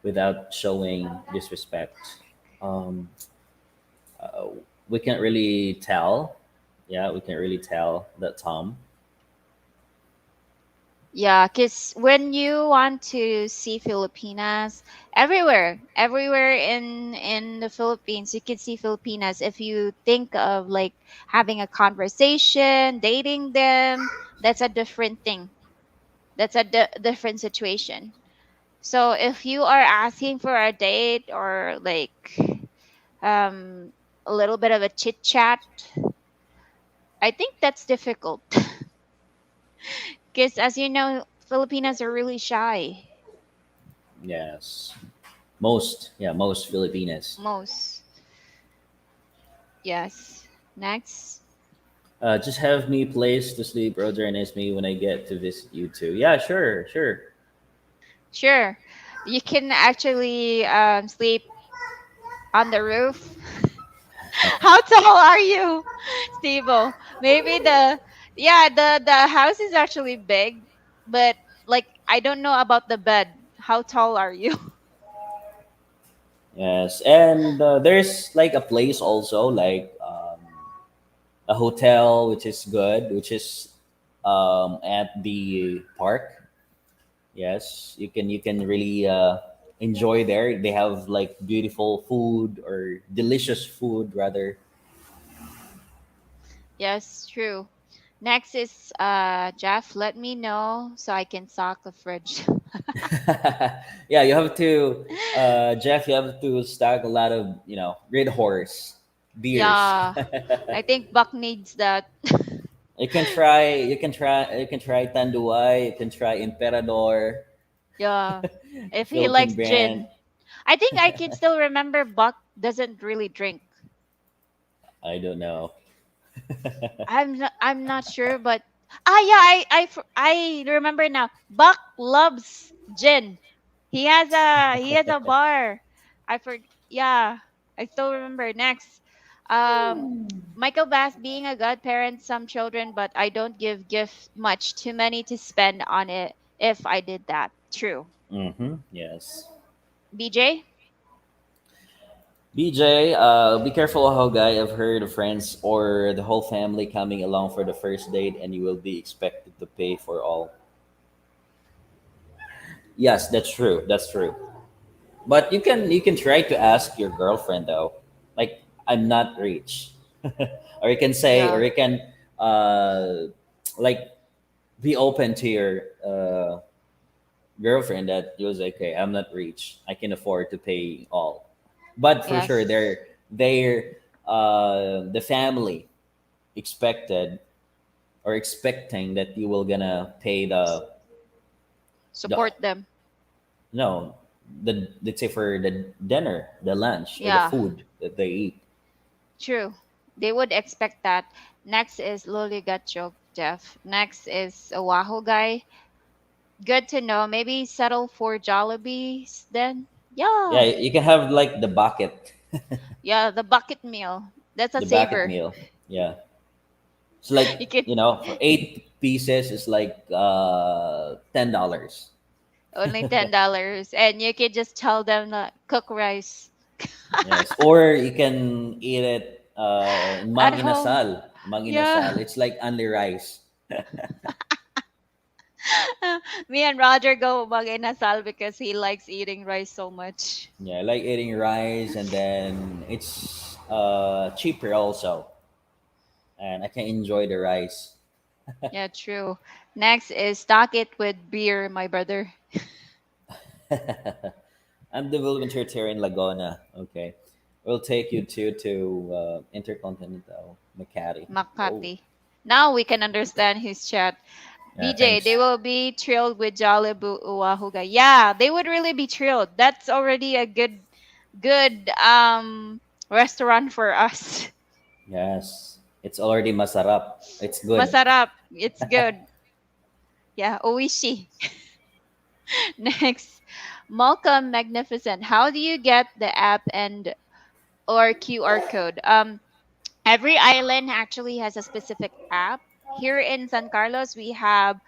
without showing disrespect? Um, uh, we can't really tell. Yeah, we can't really tell that, Tom. Yeah, because when you want to see Filipinas, everywhere in the Philippines, you can see Filipinas. If you think of like having a conversation, dating them, that's a different thing. That's a different situation. So if you are asking for a date or like um a little bit of a chit chat, I think that's difficult because as you know, Filipinas are really shy. Yes. Most Filipinas. Most. Yes. Next. Just have me place to sleep, Roger&Ismi, when I get to visit you too. Yeah, sure, sure. Sure. You can actually sleep on the roof. How tall are you, Steve? Maybe the house is actually big, but like I don't know about the bed. How tall are you? Yes, and there's like a place also, like a hotel, which is good, which is at the park. Yes, you can really enjoy there. They have like beautiful food, or delicious food rather. Yes, true. Next is Jeff. Let me know so I can stock the fridge. Yeah, you have to, Jeff. You have to stock a lot of red horse beers. Yeah, I think Buck needs that. You can try Tanduay. You can try Emperador, Yeah, if he likes Philippine brand. gin. I think I can still remember Buck doesn't really drink. I don't know. I'm not sure, but yeah, I remember now. Buck loves gin. He has a bar. I for Yeah, I still remember. Next, um, Michael Bass being a godparent, some children, but I don't give gift much. Too many to spend on it. If I did that, true. Mm-hmm. Yes. BJ, BJ, be careful how guy. I've heard of friends or the whole family coming along for the first date, and you will be expected to pay for all. Yes, that's true. That's true. But you can try to ask your girlfriend though, like I'm not rich, or you can say, or yeah, you can like be open to your girlfriend that you was like, okay, I'm not rich, I can afford to pay all, but for sure yes, the family expected or expecting that you will gonna pay the support them. no the let's say for the dinner, the lunch, or the Yeah, food that they eat. true. They would expect that. Next is Loli got joke, Jeff. Next is Oahu guy. Good to know. Maybe settle for Jollibees then. Yeah, Yeah. you can have like the bucket, Yeah, the bucket meal. That's a the bucket saver. meal. Yeah, it's like You could for 8 pieces, it's like $10. only $10 and you could just tell them to cook rice Yes, or you can eat it in at mang home. inasal. Mang Yeah. inasal. It's like only rice. Me and Roger go mag-inasal because he likes eating rice so much. Yeah, I like eating rice, and then it's cheaper also, and I can enjoy the rice. Yeah, true. Next is stock it with beer, my brother. I'm developing here in Laguna. Okay, we'll take you to Intercontinental Makati. Oh, Makati. Now we can understand his chat. yeah, BJ, they thanks. will be thrilled with Jollibee Uwahuga. Yeah, they would really be thrilled. That's already a good restaurant for us. Yes, it's already masarap. It's good. Masarap. It's good. Yeah, oishi. Next, Malcolm Magnificent. How do you get the app and or QR code? Every island actually has a specific app. Here in San Carlos, we have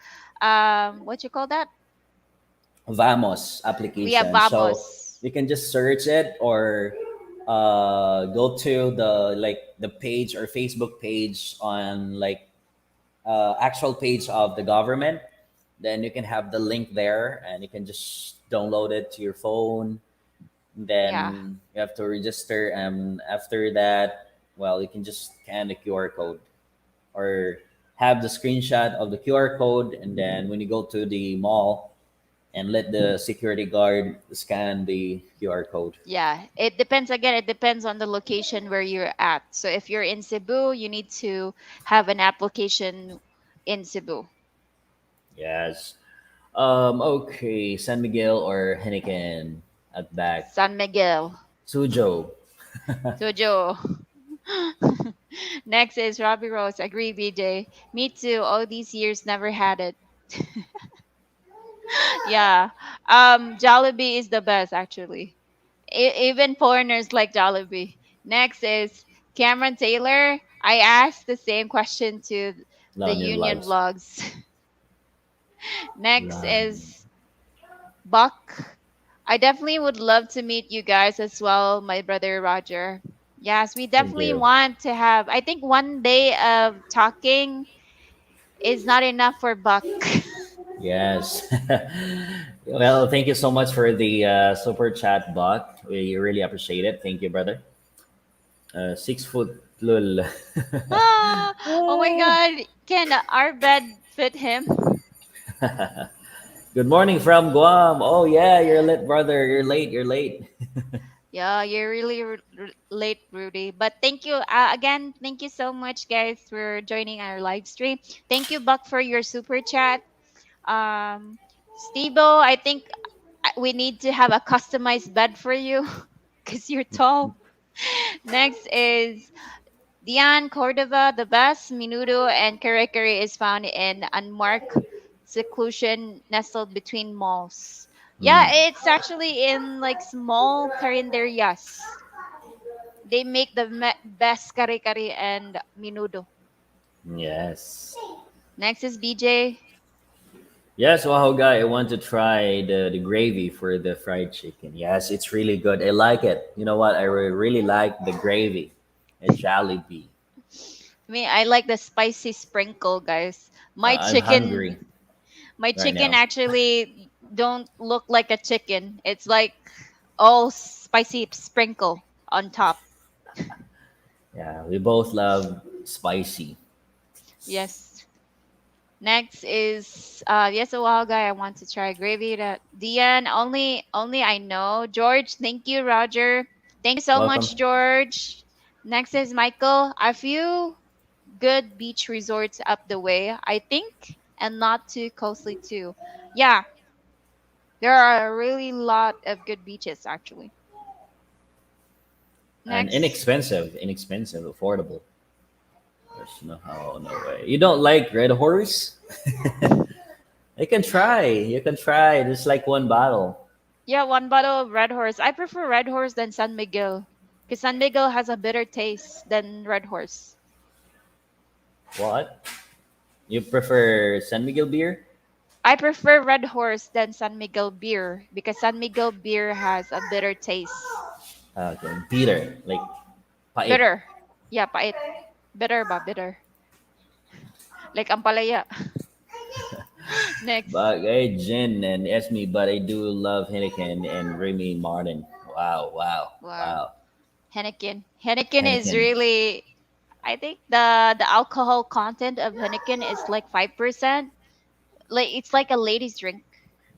what you call that? Vamos We have application. So Vamos. you can just search it, or go to the the page or Facebook page on actual page of the government. Then you can have the link there, and you can just download it to your phone. Yeah. Then you have to register, and after that, well, you can just scan the QR code, or have the screenshot of the QR code, and then when you go to the mall, and let the security guard scan the QR code. Yeah, it depends again. It depends on the location where you're at. So if you're in Cebu, you need to have an application in Cebu. Yes. Okay. San Miguel or Henneken at back. San Miguel. Suzhou. Jojo. Next is Robbie Rose. Agree, BJ. Me too. All these years never had it. Yeah. Jollibee is the best actually. Even foreigners like Jollibee. Next is Cameron Taylor. I asked the same question to the Lonian Union vlogs. Vlogs. Next Lon. is Buck. I definitely would love to meet you guys as well, my brother Roger. Yes, we Thank definitely you. want to have. I think one day of talking is not enough for Buck. Yes. Well, thank you so much for the super chat, Buck. We really appreciate it. Thank you, brother. 6 foot lul. Ah, oh my God. Can our bed fit him? Good morning from Guam. Oh yeah, you're late, brother. You're late. You're late. Yeah, you're really late, Rudy. But thank you again. Thank you so much, guys, for joining our live stream. Thank you, Buck, for your super chat. Stebo, I think we need to have a customized bed for you because you're tall. Next is Dian, Cordova, the best menudo and kare is found in unmarked seclusion nestled between malls. Yeah, Mm, it's actually in like small carinderias. They make the best kare and menudo. yes. Next is BJ. Yes, wow, guy, I want to try the gravy for the fried chicken. Yes, it's really good. I like it. You know what? I really like the gravy at Jollibee. I like the spicy sprinkle, guys. I'm hungry My right chicken now. actually don't look like a chicken. It's like all spicy sprinkle on top. Yeah, we both love spicy. Yes. Next is yes, a while guy. I want to try gravy. That Dian only I know. George, thank you, Roger. Thank you so Welcome. much, George. Next is Michael. A few good beach resorts up the way, I think, and not too costly too. Yeah, there are a really lot of good beaches actually. And Next, inexpensive, affordable. There's no how, no way. You don't like Red Horse? You can try. You can try. Just like one bottle. yeah, one bottle of Red Horse. I prefer Red Horse than San Miguel because San Miguel has a bitter taste than Red Horse. What? You prefer San Miguel beer? I prefer Red Horse than San Miguel beer because San Miguel beer has a bitter taste. Okay, bitter, like pait. Bitter. Yeah, pait. Bitter ba? Bitter. Like ampalaya. Next. But hey, Jin and Esme, but I do love Henneken and Remy Martin. Wow, wow, Wow. wow. Henneken. Henneken is Henneken. really I think the alcohol content of Henneken is like 5%. Like it's like a ladies drink.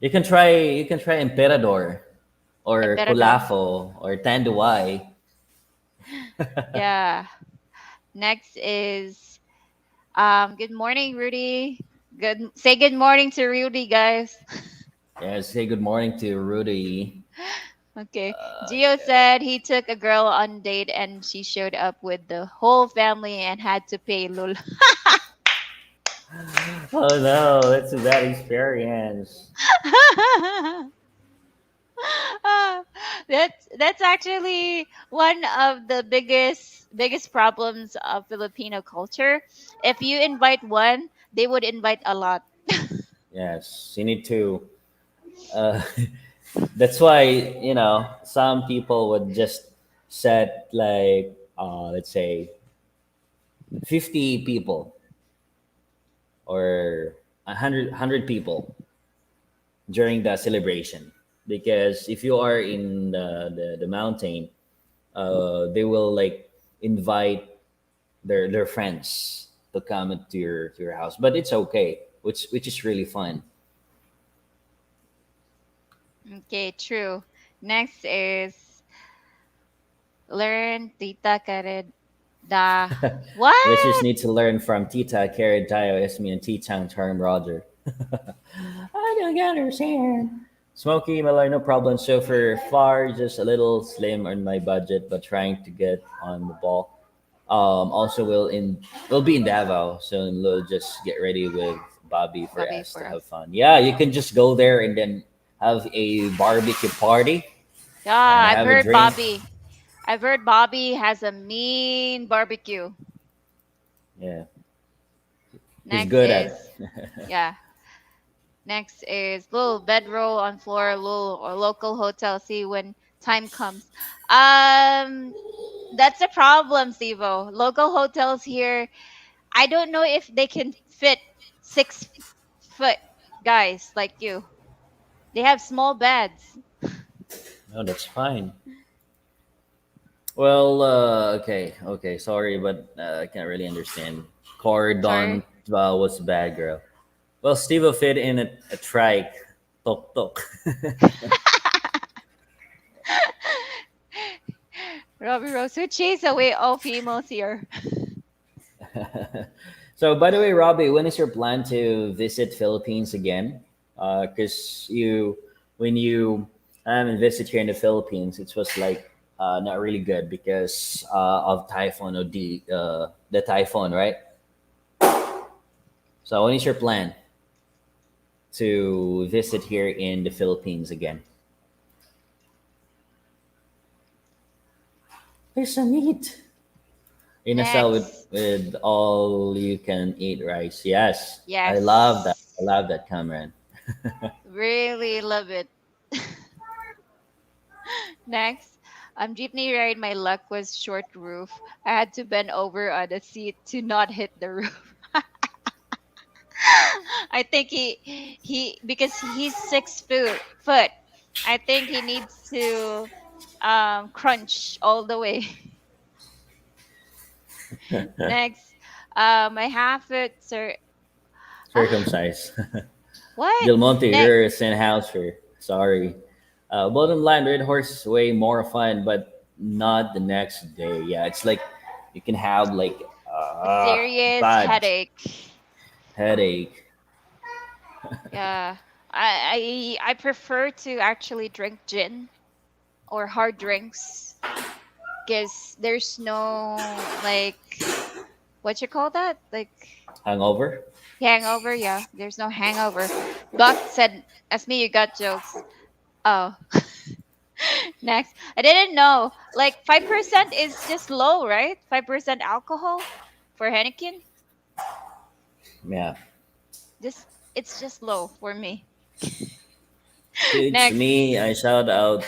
You can try Emperador or Emperador. Kulafo or Tanduay. Yeah. Next is good morning, Rudy. Good morning to Rudy, guys. Yeah, say good morning to Rudy. Okay. Gio Okay. said he took a girl on date and she showed up with the whole family and had to pay lul. Oh no, that's a bad experience. That's actually one of the biggest problems of Filipino culture. If you invite one, they would invite a lot. Yes, you need to. Uh, that's why some people would just set like let's say 50 people or 100 people during the celebration, because if you are in the mountain, they will like invite their friends to come to your house, but it's okay, which is really fun. Okay, true. Next is learn Tita Kareda. Listeners What? need to learn from Tita, Karen, Tayo, Esme, and T-Town term Roger. I don't understand. Smoky, Malay, no problem. So for far, just a little slim on my budget, but trying to get on the ball. Also, we'll be in Davao, so we'll just get ready with Bobby for Bobby us to for have us. fun. Yeah, you can just go there and then have a barbecue party Yeah, and I've have a heard drink. Bobby. I've heard Bobby has a mean barbecue. Yeah, he's Next good at is it. yeah. Next is little bedroll on floor, little or local hotel. See when time comes. Um, that's the problem, Stevo. Local hotels here, I don't know if they can fit 6 foot guys like you. They have small beds. No, that's fine. Well, okay. Sorry, but I can't really understand. Cordon Sorry. was a bad girl. Well, Steve will fit in a trike. Tok tok. Robbie Rose, who chase away all females here. So, by the way, Robbie, when is your plan to visit Philippines again? Because when you visit here in the Philippines, it was like not really good because of typhoon or the typhoon, right? So when is your plan to visit here in the Philippines again? There's a meat. Inasal Next. with all you can eat rice. Yes, I love that. Yes. I love that, Cameron. Really love it. Next. Jeepney ride, my luck was short roof. I had to bend over on the seat to not hit the roof. I think he because he's 6 foot. I think he needs to crunch all the way. Next, my half foot sir. Ah, Circumcised. what? Del Monte, Next, you're a San Houser. Sorry. Bottom line, Red Horse is way more fun, but not the next day. Yeah, it's like you can have like a serious bad headache. headache. Yeah, I prefer to actually drink gin or hard drinks because there's no like what you call that like Hangover? hangover. Yeah, there's no hangover. Doc said, "As me, you got jokes." Oh, next. I didn't know. Like 5% is just low, right? 5% alcohol for Henneken. Yeah. Just it's just low for me. Teach Next, me, I shout out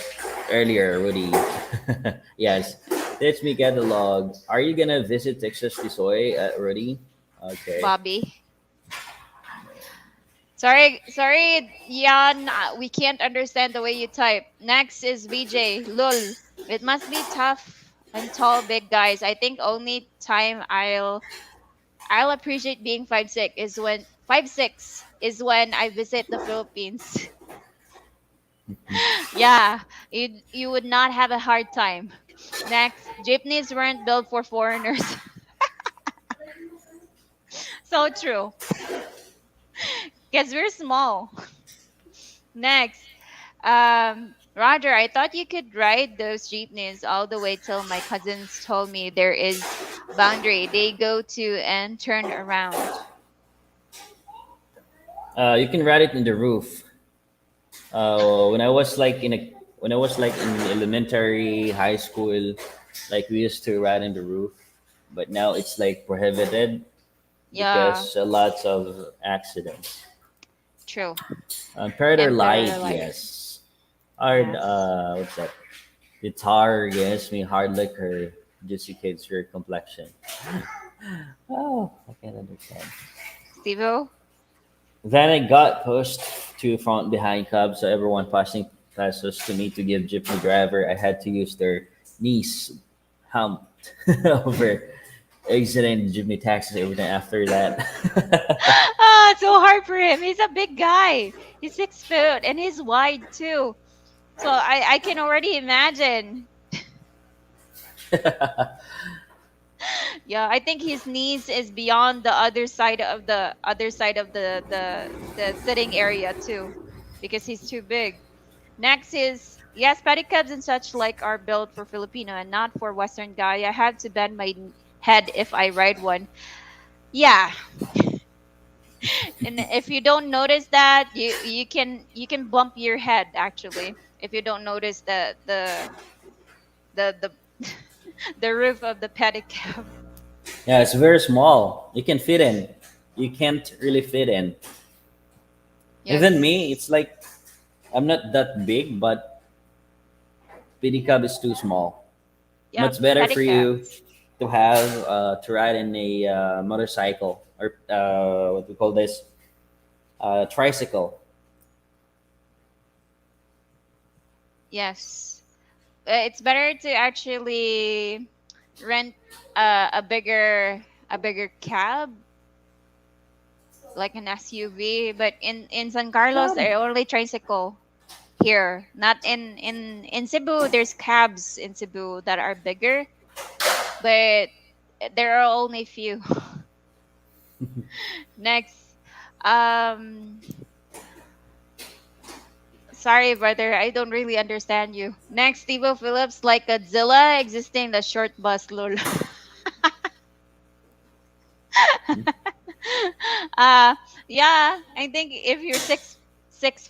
earlier, Rudy. Yes. Teach me catalog. Are you gonna visit Texas Tisoy, Rudy? Okay. Bobby. Sorry, Jan. We can't understand the way you type. Next is VJ. Lul. It must be tough and tall, big guys. I think only time I'll appreciate being 5'6" is when I visit the Philippines. Yeah, you would not have a hard time. Next, jeepneys weren't built for foreigners. So true, because we're small. Next, Roger, I thought you could ride those jeepneys all the way till my cousins told me there is boundary they go to and turn around. You can write it in the roof. When I was like in elementary, high school, like we used to ride in the roof, but now it's like prohibited Yeah, because lots of accidents. true. Predator And light, predator light. yes. Hard, Yes. what's that? Guitar, yes. Me hard liquor, juicy kids, your complexion. Oh, I can't understand. Stevo? Then I got pushed to front behind cab, so everyone passing passes to me to give jeepney driver. I had to use their knees humped over exiting the jeepney taxis everything after that. Ah, it's so hard for him. He's a big guy. He's 6 foot and he's wide too. So I can already imagine. Yeah, I think his knees is beyond the other side of the sitting area too, because he's too big. Next is yes, pedicabs and such like are built for Filipino and not for Western guy. I have to bend my head if I ride one. Yeah, and if you don't notice that, you can bump your head actually if you don't notice the the roof of the pedicab. Yeah, it's very small. You can fit in. You can't really fit in. Even me, Yes. it's like I'm not that big, but pedicab is too small. Yeah, Much better for you pedicabs. to have to ride in a motorcycle or what we call this tricycle. Yes. It's better to actually rent a bigger cab like an SUV, but in San Carlos Um, they're only tricycle here. Not in Cebu there's cabs in Cebu that are bigger, but there are only few. Next. Um Sorry, brother. I don't really understand you. Next, Steve Phillips, like Godzilla existing the short bus, lol. uh yeah, I think if you're 6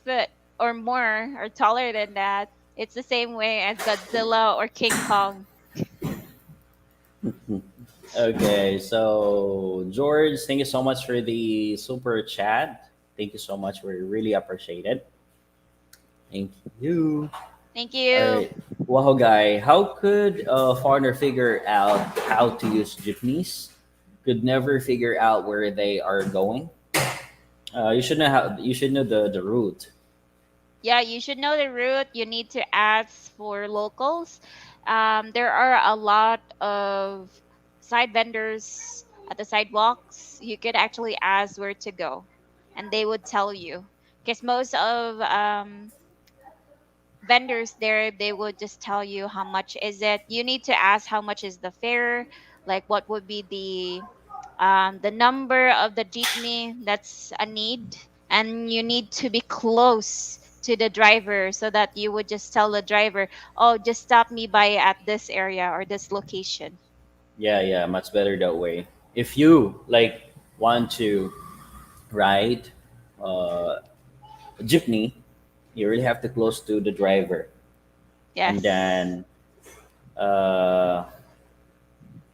foot or more or taller than that, it's the same way as Godzilla or King Kong. Okay, so George, thank you so much for the super chat. Thank you so much. We really appreciate it. Thank you. Thank All you. right. Wow, guy, how could a foreigner figure out how to use jeepneys? Could never figure out where they are going. You should know how. You should know the route. Yeah, you should know the route. You need to ask for locals. There are a lot of side vendors at the sidewalks. You could actually ask where to go, and they would tell you. Because most of vendors there, they would just tell you how much is it. You need to ask how much is the fare, like what would be the number of the jeepney that's a need, and you need to be close to the driver so that you would just tell the driver, oh, just stop me by at this area or this location. Yeah, yeah, much better that way. If you like want to ride uh, a jeepney, you really have to close to the driver, and Yes. then uh,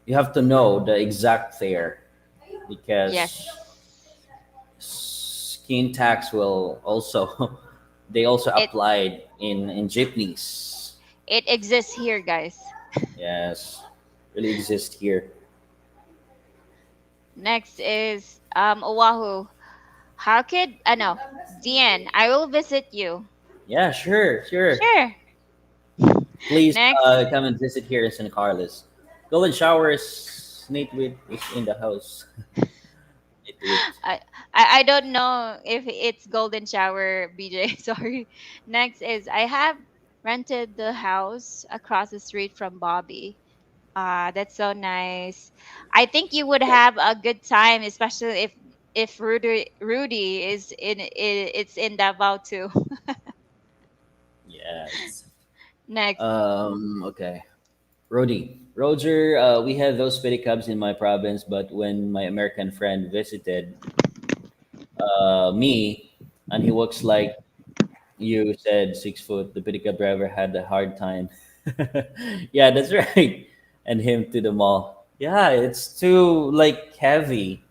you have to know the exact fare because Yes. skin tax will also they also it applied in jeepneys. it exists here, guys. Yes, really exist here. Next is Oahu. How could no, Dian, I will visit you. Yeah, sure, sure. Sure. Please Next. come and visit here in San Carlos. Golden showers. Nate with is in the house. Nate with. I, I don't know if it's golden shower, BJ. Sorry. Next is I have rented the house across the street from Bobby. That's so nice. I think you would have a good time, especially if Rudy is it's in Davao too. Yes. Next. Okay. Roger, we had those pedicabs in my province, but when my American friend visited me, and he looks like you said 6 foot, the pedicab driver had a hard time. Yeah, that's right. And him to the mall. Yeah, it's too like heavy.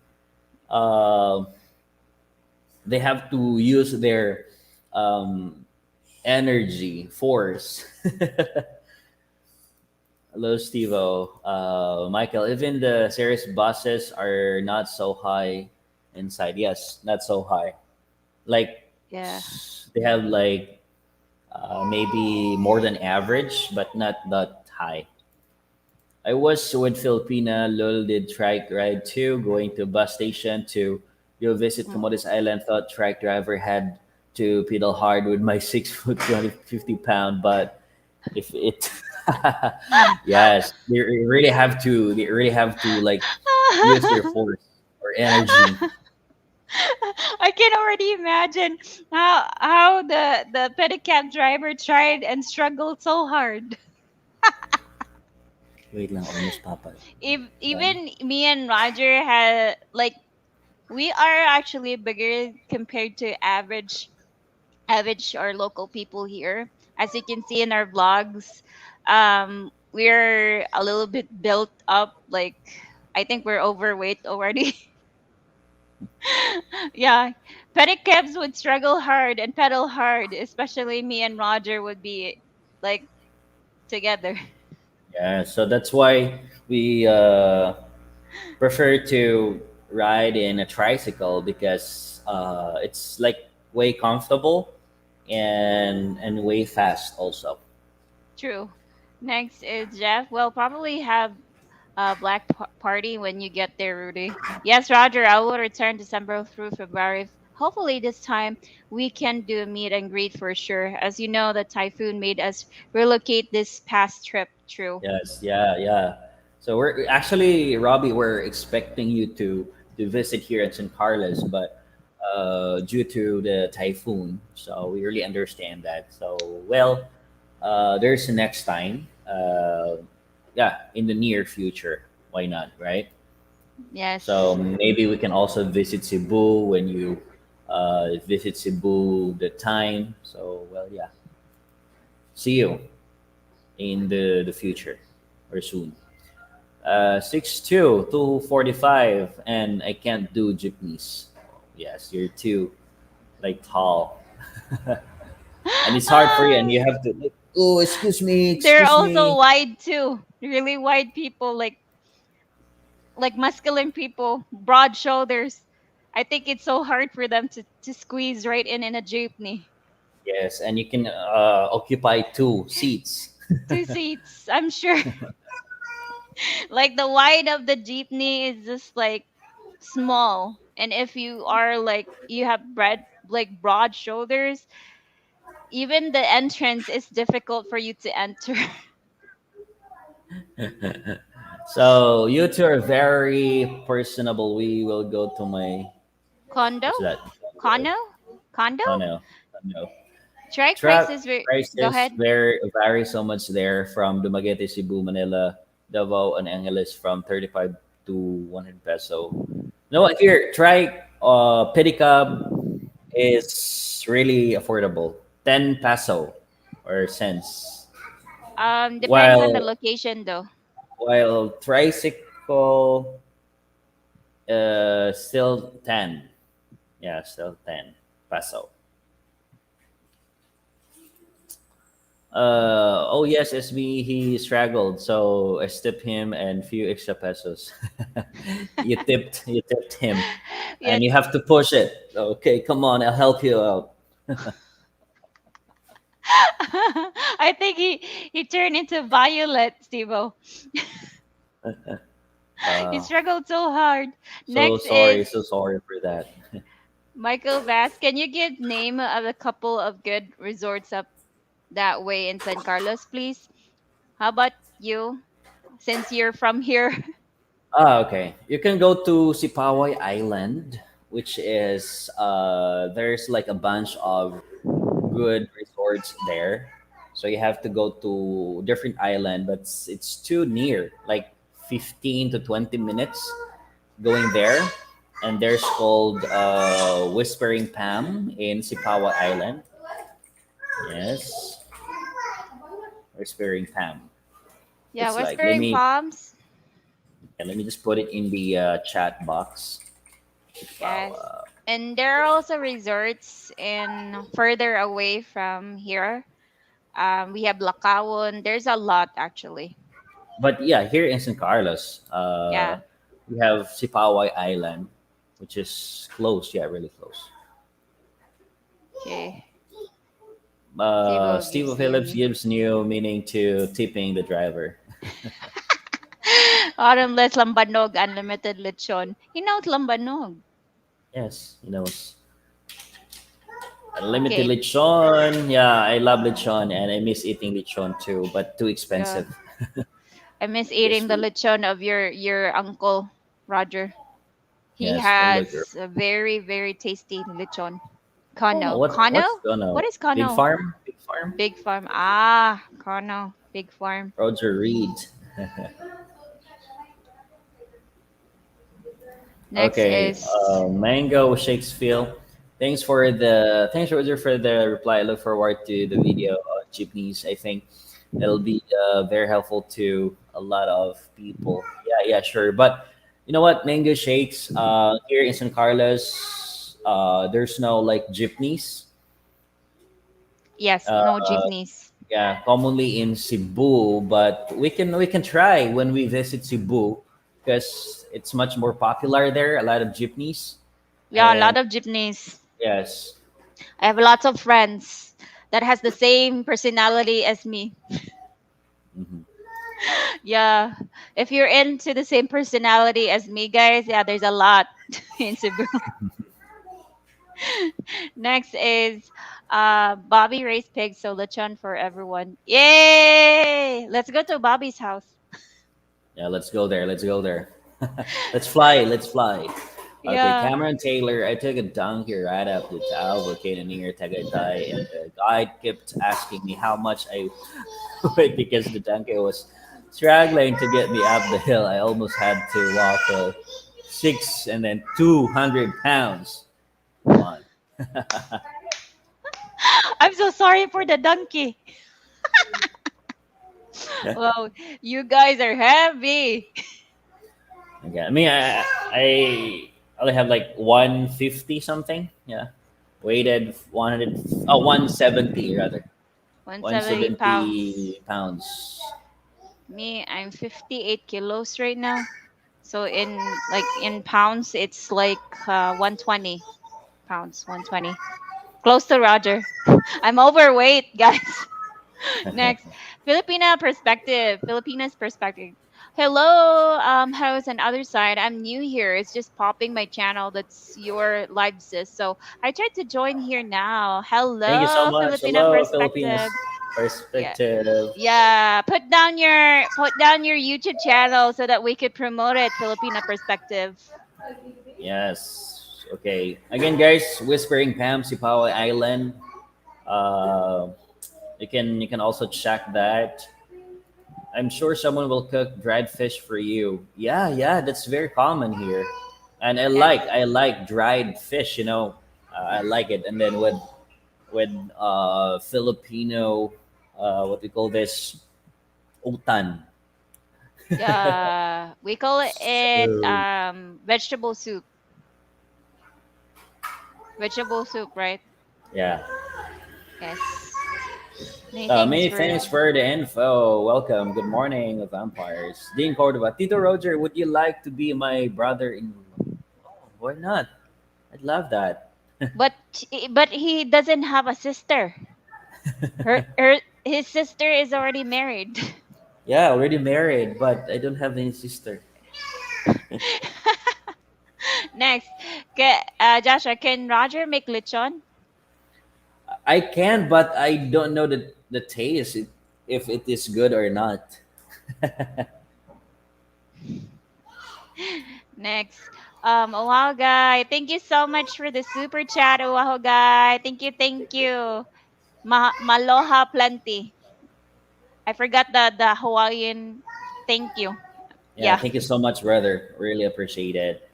Uh, they have to use their um, energy, force. Hello, Stevo. Michael, even the serious buses are not so high inside. Yes, not so high. Like Yeah. they have like maybe more than average, but not that high. I was with Filipina. Lol did trike ride too, going to bus station to go visit Mm. Camotes Island. Thought trike driver had to pedal hard with my 6 foot 250 pound, but if it yes, they really have to like use their force or energy. I can already imagine how the pedicab driver tried and struggled so hard. Wait lang, almost papa. If Done. even me and Roger had like we are actually bigger compared to average or local people here. As you can see in our vlogs, we're a little bit built up. Like I think we're overweight already. Yeah, pedicabs would struggle hard and pedal hard, especially me and Roger would be like together. Yeah, so that's why we prefer to ride in a tricycle because it's like way comfortable and way fast also. True. Next is Jeff. Well, probably have a black party when you get there, Rudy. Yes, Roger. I will return December through February. Hopefully, this time we can do a meet and greet for sure. As you know, the typhoon made us relocate this past trip. True. Yes, yeah, yeah. So we're actually, Robbie, we're expecting you to visit here at San Carlos, but due to the typhoon. So we really understand that. So well, there's a next time. Yeah, in the near future. Why not, right? So Yes. maybe we can also visit Cebu when you visit Cebu the time. So well, yeah. See you in the future or soon. 6'2", 245, and I can't do jeepneys. Yes, you're too like tall, and it's hard for you, and you have to like, oh, They're excuse also me. wide too. Really wide people, like masculine people, broad shoulders. I think it's so hard for them to squeeze right in a jeepney. Yes, and you can occupy two seats. Two seats, I'm sure. Like the wide of the jeepney is just like small. And if you are like you have broad shoulders, even the entrance is difficult for you to enter. So you two are very personable. We will go to my Condo? what's that? Condo? Condo? Condo. Condo. Strike Truck prices. Go prices ahead. vary so much there from Dumaguete, Cebu, Manila, Davao, and Angeles from 35 to 100 peso. You know what? Here, try pedicab is really affordable. 10 peso or cents. Depends on the While location though. tricycle still 10. Yeah, still 10 peso. Oh yes, SB he struggled, so I tipped him and few extra pesos. You tipped him, Yeah. and you have to push it. Okay, come on, I'll help you out. I think he turned into Violet, Stevo. He Uh, struggled so hard. so Next sorry, is so sorry for that. Michael Bass. Can you give name of a couple of good resorts up that way in San Carlos, please? How about you? Since you're from here. Okay. You can go to Sipaway Island, which is there's like a bunch of good resorts there. So you have to go to different island, but it's too near, like 15 to 20 minutes going there. And there's called Whispering Pam in Sipawa Island. Yes, Whispering Pam. Yeah, It's like Whispering Palms. let me just put it in the chat box. Yes. Sipawa. And there are also resorts in further away from here. We have Lakawon. There's a lot actually. But yeah, here in San Carlos, Yeah. we have Sipaway Island, which is close. Yeah, really close. Okay. Steve Steve gives Phillips you. gives new meaning to tipping the driver. Autumnless lambanog, unlimited lechon. He knows lambanog. Yes, you know, unlimited Okay. lechon. Yeah, I love lechon and I miss eating lechon too, but too Yeah. expensive. I miss Yes, eating the lechon of your uncle, Roger. He yes, from the has a very, very tasty lechon. oh, Kano. Kano? what's gonna What is big Kano? farm? Big farm. Big farm. Ah, Kano. Big farm. Roger Reed. Next Okay, is Mango Shakespeare. Thanks Roger for the reply. I look forward to the video on jeepneys. I think it'll be very helpful to a lot of people. Yeah, yeah, sure. But you know what, Mango Shakes here in San Carlos, there's no like jeepneys. yes, no Uh, jeepneys. yeah, commonly in Cebu, but we can try when we visit Cebu because it's much more popular there. A lot of jeepneys, Yeah, a and lot of jeepneys. yes, I have lots of friends that has the same personality as me. mhm. Yeah. If you're into the same personality as me, guys, yeah, there's a lot in Cebu. Next is Bobby raised pigs, so lechon for everyone. Yay! Let's go to Bobby's house. Yeah. Let's go there. Let's go there. Let's fly. Let's fly. Okay, Yeah. Cameron Taylor, I took a donkey right up the Taal volcano near Tagaytay, and the guide kept asking me how much I weighed because the donkey was struggling to get me up the hill. I almost had to walk 6 and then 200 pounds. Come on. I'm so sorry for the donkey. Wow, you guys are heavy. Okay, I only have like 150 something. Yeah, weighted 100, 170 rather, 170 pounds. 170 pounds. Me, I'm 58 kilos right now. So in like in pounds, it's like 120 pounds, 120. Close to Roger. I'm overweight, guys. Next, Filipinas perspective. Hello, host and other side. I'm new here. It's just popping my channel. That's your live, sis. So I tried to join here now. Thank you so Hello, much. Filipino Hello, Philippines perspective. Yeah, perspective. yeah. Put down your YouTube channel so that we could promote it. Filipino perspective. Yes. Okay. Again, guys, Whispering Pam, Sipawa Island. Uh, you can also check that. I'm sure someone will cook dried fish for you. Yeah, yeah, that's very common here, and Yes. I like dried fish. I like it. And then with Filipino, what we call this, utan. Yeah, we call it So vegetable soup. Vegetable soup, right? yeah. Yes. Many thanks Many for thanks for the info. Welcome. Good morning, vampires. Dean Cordova. Tito Roger, would you like to be my brother-in-law? Oh, why not? I'd love that. but he doesn't have a sister. His sister is already married. Yeah, already married, but I don't have any sister. Next, Joshua, can Roger make lechon? I can, but I don't know the taste, if it is good or not. Next, Oahu guy, thank you so much for the super chat, Oahu guy. Thank you. Maloha plenty. I forgot the Hawaiian thank you. Yeah, Yeah. thank you so much, brother. Really appreciate it.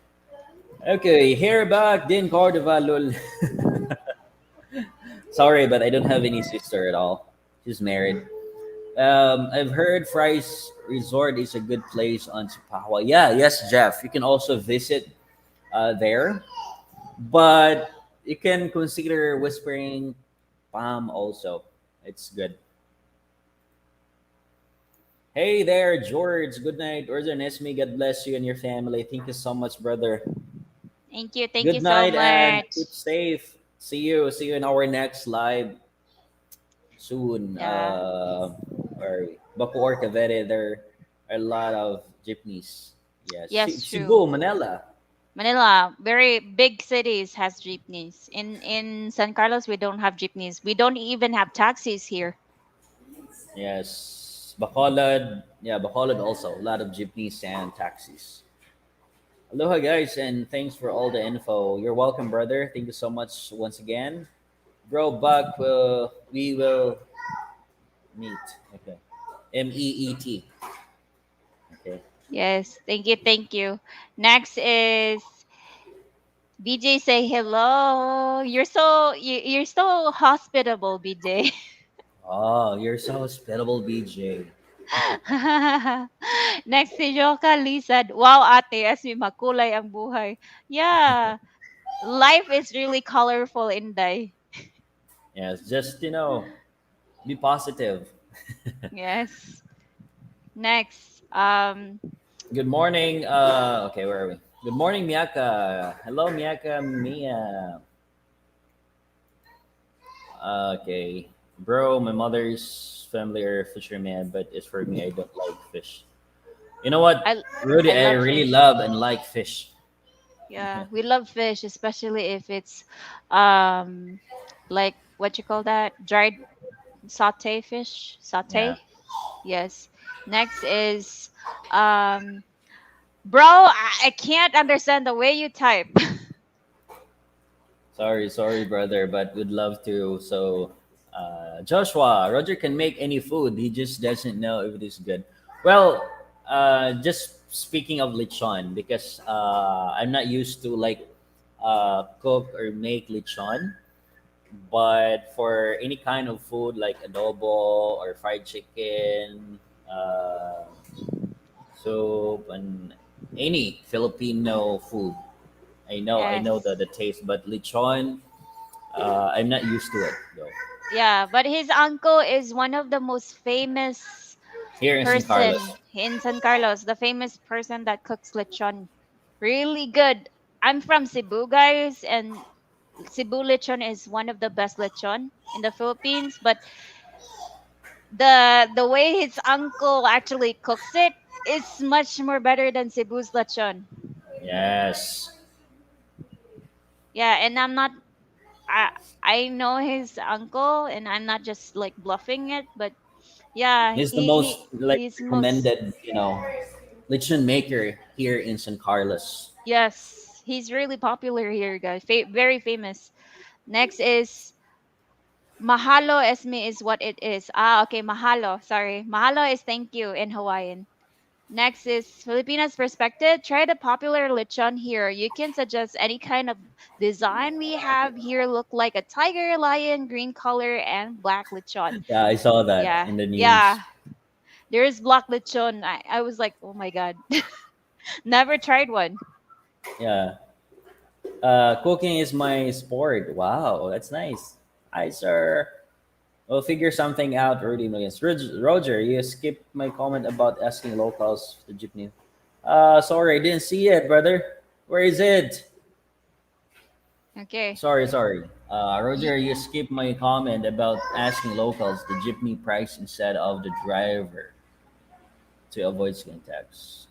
Okay, here back, Dean Cordova. Lol. Sorry, but I don't have any sister at all. She's married. I've heard Fry's Resort is a good place on Sipawa. Yeah, yes, Jeff. You can also visit there, but you can consider Whispering Palm also. It's good. Hey there, George. Good night. Roger&Ismi. God bless you and your family. Thank you so much, brother. Thank you. Thank you Good so night and keep much. safe. See you. See you in our next live soon. Yeah. Where are we? Bacoor, Cavite. There are a lot of jeepneys. Yes. Yes, true. Cebu, Manila. Manila, very big cities has jeepneys. In San Carlos, we don't have jeepneys. We don't even have taxis here. Yes. Bacolod. Yeah, Bacolod also. A lot of jeepneys and taxis. Aloha, guys, and thanks for all the info. You're welcome, brother. Thank you so much once again. Bro, Buck, we will meet. Okay. MEET. Okay. Yes, thank you, thank you. Next is BJ. Say hello. You're so hospitable, BJ. Oh, you're so hospitable, BJ. Next si Joka Lee said, "Wow, ate, as mi makulay ang buhay." Yeah, life is really colorful, Inday. Yes, just, be positive. Yes. Next, Good morning. Okay, where are we? Good morning, Miyaka. Hello, Miyaka, Mia. Okay. Bro, my mother's family are fishermen, but it's for me, I don't like fish. You know what, I Rudy? I I love really fish. love and like fish. Yeah, we love fish, especially if it's um like what you call that? Dried saute fish? Yeah. Saute? Yes. Next is um Bro, I can't understand the way you type. Sorry, sorry, brother, but would love to. So, Joshua, Roger can make any food. He just doesn't know if it is good. Well, just speaking of lechon, because I'm not used to like cook or make lechon, but for any kind of food like adobo or fried chicken, soup, and any Filipino food, I know Yes. the taste, but lechon. I'm not used to it though. Yeah, but his uncle is one of the most famous Here in San person Carlos. in San Carlos, the famous person that cooks lechon. Really good. I'm from Cebu, guys, and Cebu lechon is one of the best lechon in the Philippines, but the way his uncle actually cooks it is much more better than Cebu's lechon. Yes, Yeah, and I I know his uncle and I'm not just like bluffing it, but yeah, he's the most like he's most recommended, lechon maker here in San Carlos. yes, he's really popular here, guys. Very famous. Next is mahalo esme is what it is. Ah, okay, mahalo. Sorry. Mahalo is thank you in Hawaiian. Next is Filipinas perspective. Try the popular lechon here. You can suggest any kind of design we have here. Look like a tiger, lion, green color, and black lechon. Yeah, I saw that Yeah, in the yeah. news. There is black lechon. I was like, oh my god, never tried one. Yeah, cooking is my sport. Wow, that's nice. Hi, sir. We'll figure something out, Rudy Millions. Roger, you skipped my comment about asking locals the jeepney. Sorry, I didn't see it, brother. Where is it? Okay. Sorry, sorry. Y- Roger, you skipped my comment about asking locals the jeepney price instead of the driver to avoid skin tax.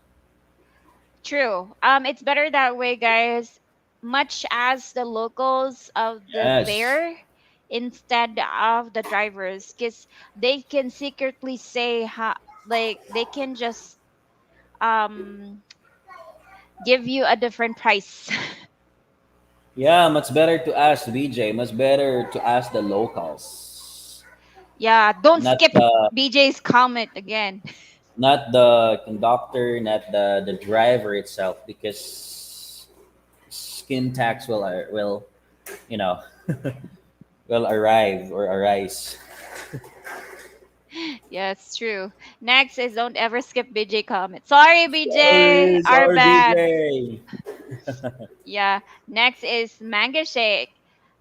True. It's better that way, guys. Much as the locals of the Yes. fare instead of the drivers, because they can secretly say how, like they can just um give you a different price. Yeah, much better to ask BJ. Much better to ask the locals, Yeah, don't not skip the BJ's comment again. not the conductor, not the driver itself, because skin tax will you know will arrive or arise. Yes, true. Next is don't ever skip BJ comment. Sorry, BJ. Sorry, Our sorry, bad. BJ. Yeah. Next is mango shake.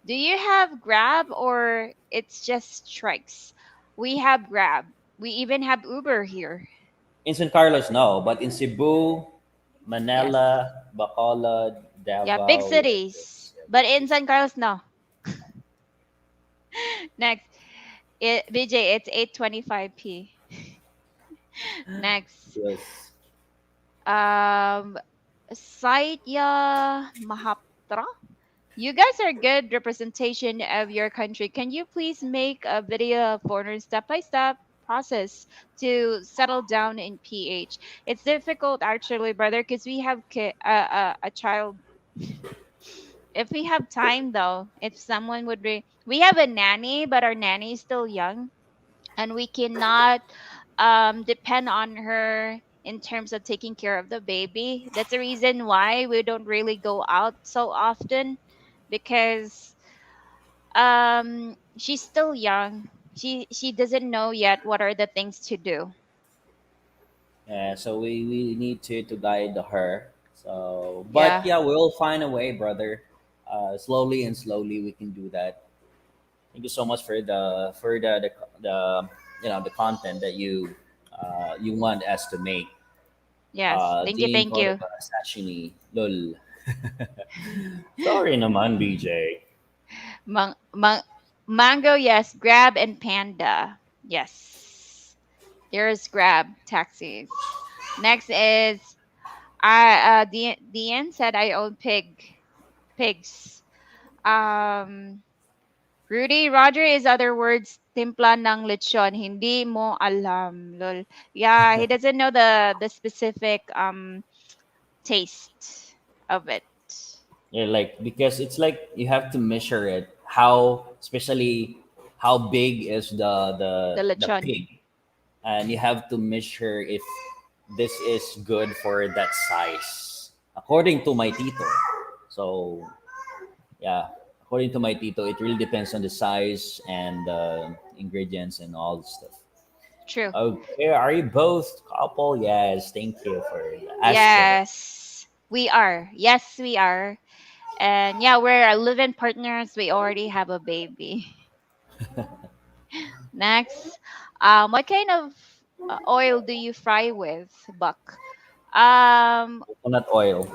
Do you have Grab or it's just strikes? We have Grab. We even have Uber here. In San Carlos, no, but in Cebu, Yes. Manila, Bacolod, Yeah, big Davao, yes, cities. yes, yeah, But big in San cities. Carlos, no. Next, BJ, it's 8:25 p. Next, Yes. um, Saitya Mahaptra. You guys are good representation of your country. Can you please make a video of foreigners step by step process to settle down in PH? It's difficult actually, brother, because we have a child. If we have time though, if someone would we have a nanny, but our nanny is still young, and we cannot depend on her in terms of taking care of the baby. That's the reason why we don't really go out so often because she's still young. She doesn't know yet what are the things to do. Yeah, so we need to guide her. So, but Yeah. yeah, we'll find a way, brother. Slowly and slowly, we can do that. Thank you so much for the the content that you want us to make. Yes. Thank you. Tingin Thank ko, you. diba, sashimi, lol. Sorry naman, BJ. Mango, yes. Grab and Panda, yes. There's Grab taxis. Next is Dean said I own pigs. Um, Rudy, Roger is other words timpla ng lechon. Hindi mo alam, lol. Yeah, he doesn't know the specific taste of it. Yeah, like because it's like you have to measure it. How, especially how big is The the lechon. pig, and you have to measure if this is good for that size, according to my tito. So yeah, according to my tito, it really depends on the size and ingredients and all the stuff. True. Okay, are you both couple? Yes, thank you for asking. Yes, we are. Yes, we are. And yeah, we're live-in partners. We already have a baby. Next, what kind of oil do you fry with, Buck? Um, Coconut oil.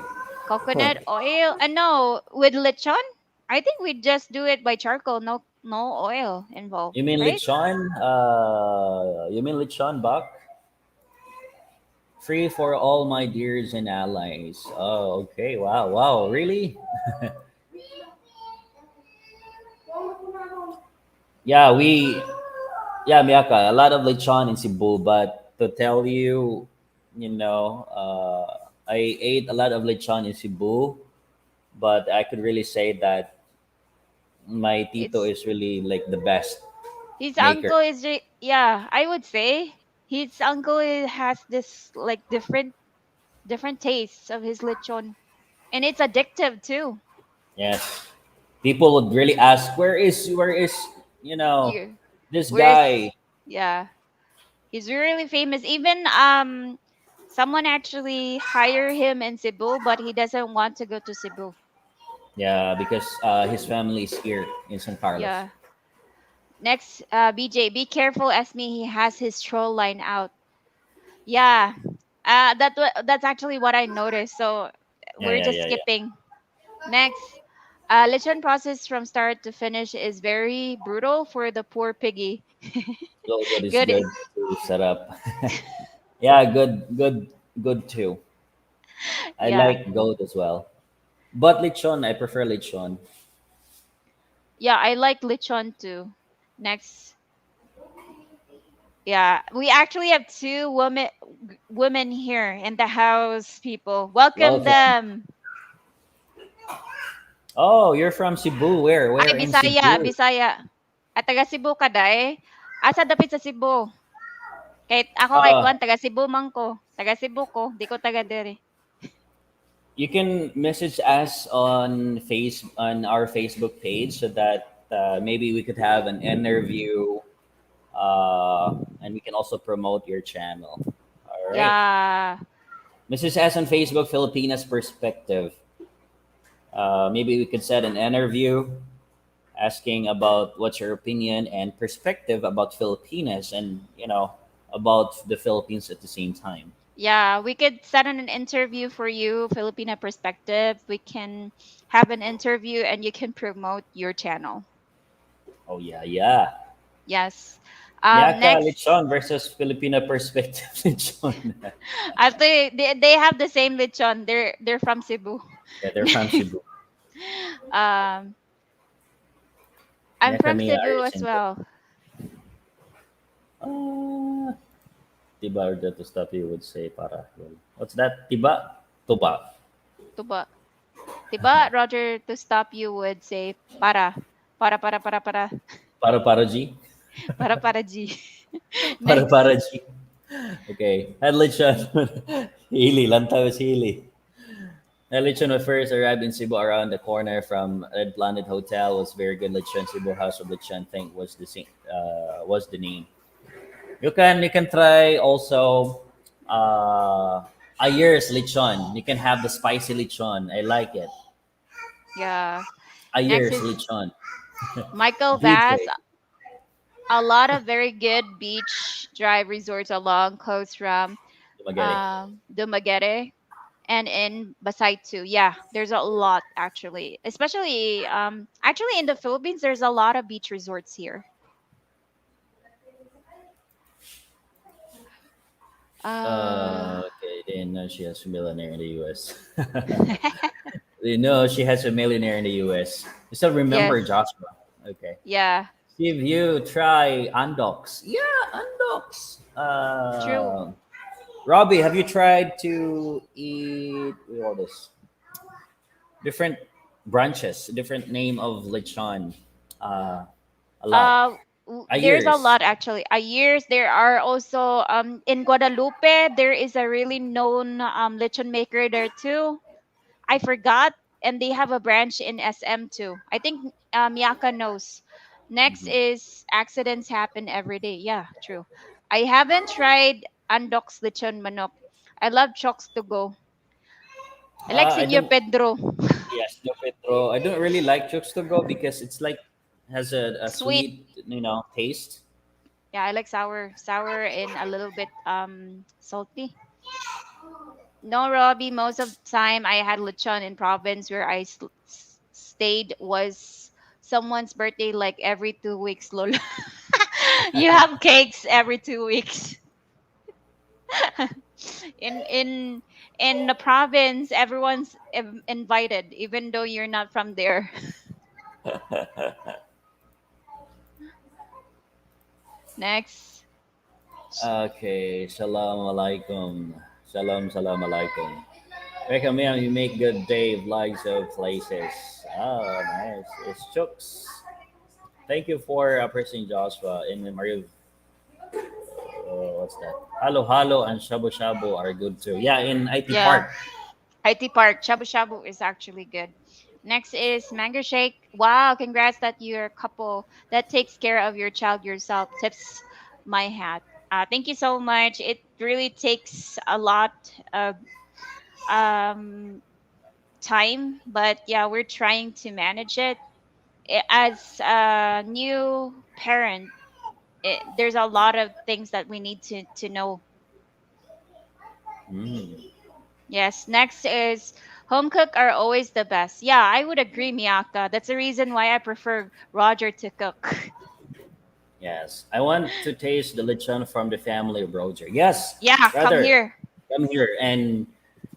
Coconut oil? No, with lechon? I think we just do it by charcoal. No, no oil involved, You mean right? lechon? You mean lechon, Buck? Free for all my dears and allies. Oh, okay. Wow, wow. Really? Yeah, yeah, Miyaka, a lot of lechon in Cebu, but to tell you, I ate a lot of lechon in Cebu, but I could really say that my tito It's is really like the best his maker. uncle is yeah, I would say his uncle has this like different tastes of his lechon, and it's addictive too. Yes. People would really ask, where is, you know, You, this where's guy? yeah, he's really famous. Even someone actually hire him in Cebu, but he doesn't want to go to Cebu. Yeah, because his family is here in San Carlos. Yeah. Next, BJ, be careful, Esme. He has his troll line out. Yeah. That's actually what I noticed. So Yeah, we're yeah, just yeah, yeah. skipping. Next, lechon process from start to finish is very brutal for the poor piggy. So good is Good. good to set up. Yeah, good too. I Yeah. like goat as well, but lechon, I prefer lechon. Yeah, I like lechon too. Next, yeah, we actually have two women here in the house. People, welcome Welcome. them. Oh, you're from Cebu. Where? Ay, Where in Bisaya, Cebu? Bisaya. At taga Cebu ka day. Asa dapit sa Cebu? Kahit ako kay Uh, Kwan, taga Cebu man ko. Taga Cebu ko, di ko taga dere. you can message us on our Facebook page so that maybe we could have an interview, and we can also promote your channel. All right. Yeah. Mrs. S on Facebook, Filipinas Perspective. Maybe we could set an interview asking about what's your opinion and perspective about Filipinas and, about the Philippines at the same time. Yeah, we could set on an interview for you, Filipina perspective. We can have an interview and you can promote your channel. Oh, yeah, yeah. Yes. Miyaka Next, Lechon versus Filipina Perspective Lechon. actually, they have the same lechon. They're from Cebu. Yeah, they're from Cebu. um, I'm Miyaka from Mia, are Cebu you as single? well. Tiba or to stop you would say para. What's that? Tiba? Tuba. Tuba. Diba, Roger, to stop you would say para, Para G? para G. Para Next. G. Okay. Had lechon. Hili. Lantaw is Hili. Lechon when first arrived in Cebu around the corner from Red Planet Hotel was very good. Lechon Cebu House of Lechon think was the name. You can try also Ayers lechon. You can have the spicy lechon. I like it. Yeah. Next Ayers is lechon. Michael Vass. BJ. A lot of very good beach drive resorts along coast from Magari. Dumaguete and in Basay too. Yeah, there's a lot actually. Especially actually in the Philippines there's a lot of beach resorts here. Uh Okay, didn't know she has a millionaire in the U.S. Didn't know she has a millionaire in the U.S. You still remember yes. Joshua? Okay. Yeah. See if you try Undox. Yeah, Undox. True. Robbie, have you tried to eat all this different branches, different name of lechon? Uh, a lot. Uh, there's a Ayers. lot actually. Years there are also in Guadalupe there is a really known lechon maker there too. I forgot, and they have a branch in SM too. I think Miyaka knows. Next Mhm. is accidents happen every day. Yeah, true. I haven't tried Andox lechon manok. I love chokes to go. I like I Senor don't. Pedro. Yes, no Petro. I don't really like chooks to go because it's like has a Sweet. sweet, taste. Yeah, I like sour and a little bit salty. No, Robbie. Most of the time I had lechon in province where stayed was someone's birthday like every 2 weeks. Lol. You have cakes every 2 weeks. in in in the province, everyone's invited, even though you're not from there. Next. Okay, shalom alaikum. Shalom alaikum. Welcome in, you make good day vlogs of places. Oh, nice. It's chooks. Thank you for pressing Joshua. And Mario, what's that? Halo Halo and Shabu Shabu are good too. Yeah, in IT Yeah, Park. IT Park shabu shabu is actually good. Next is mango shake. Wow, congrats that you're a couple that takes care of your child yourself. Tips my hat. Thank you so much. It really takes a lot of um, time, but yeah, we're trying to manage it. As a new parent, there's a lot of things that we need to know. Mm. Yes, next is home cook are always the best. Yeah, I would agree, Miyaka. That's the reason why I prefer Roger to cook. Yes, I want to taste the lechon from the family of Roger. Yes, Yeah, come brother, here. come here. And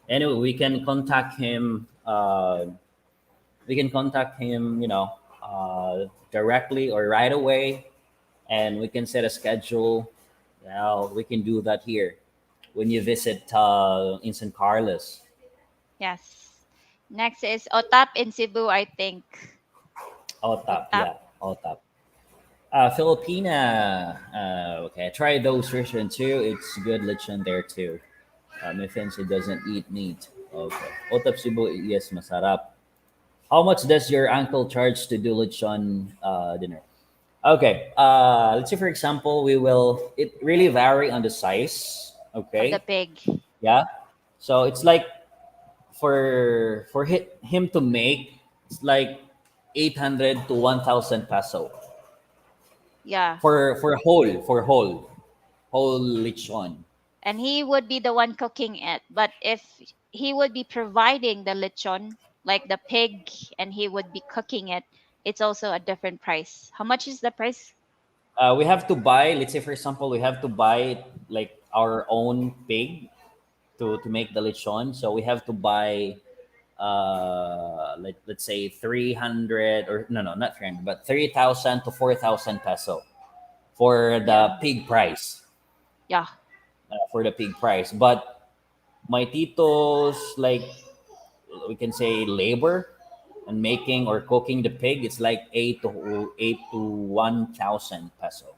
anyway, we can contact him. Directly or right away, and we can set a schedule. Now we can do that here when you visit in San Carlos. Yes. Next is Otap in Cebu, I think. Otap, Otap. yeah, Otap. Filipina. Okay, I tried those version too. It's good lechon there too. My fiancé doesn't eat meat. Okay. Otap Cebu, yes, masarap. How much does your uncle charge to do lechon dinner? Okay. Let's say for example, it really vary on the size. Of the Okay. pig. Yeah. So it's like him to make, it's like 800 to 1,000 peso Yeah. for whole lechon. And he would be the one cooking it. But if he would be providing the lechon, like the pig, and he would be cooking it, it's also a different price. How much is the price? We have to buy. Let's say for example, we have to buy like our own pig to make the lechon. So we have to buy let's say 300, or no, not 300, but 3,000 to 4,000 peso for the Yeah. pig price. Yeah. But my tito's, like, we can say labor and making or cooking the pig, it's like 8 to 1,000 peso.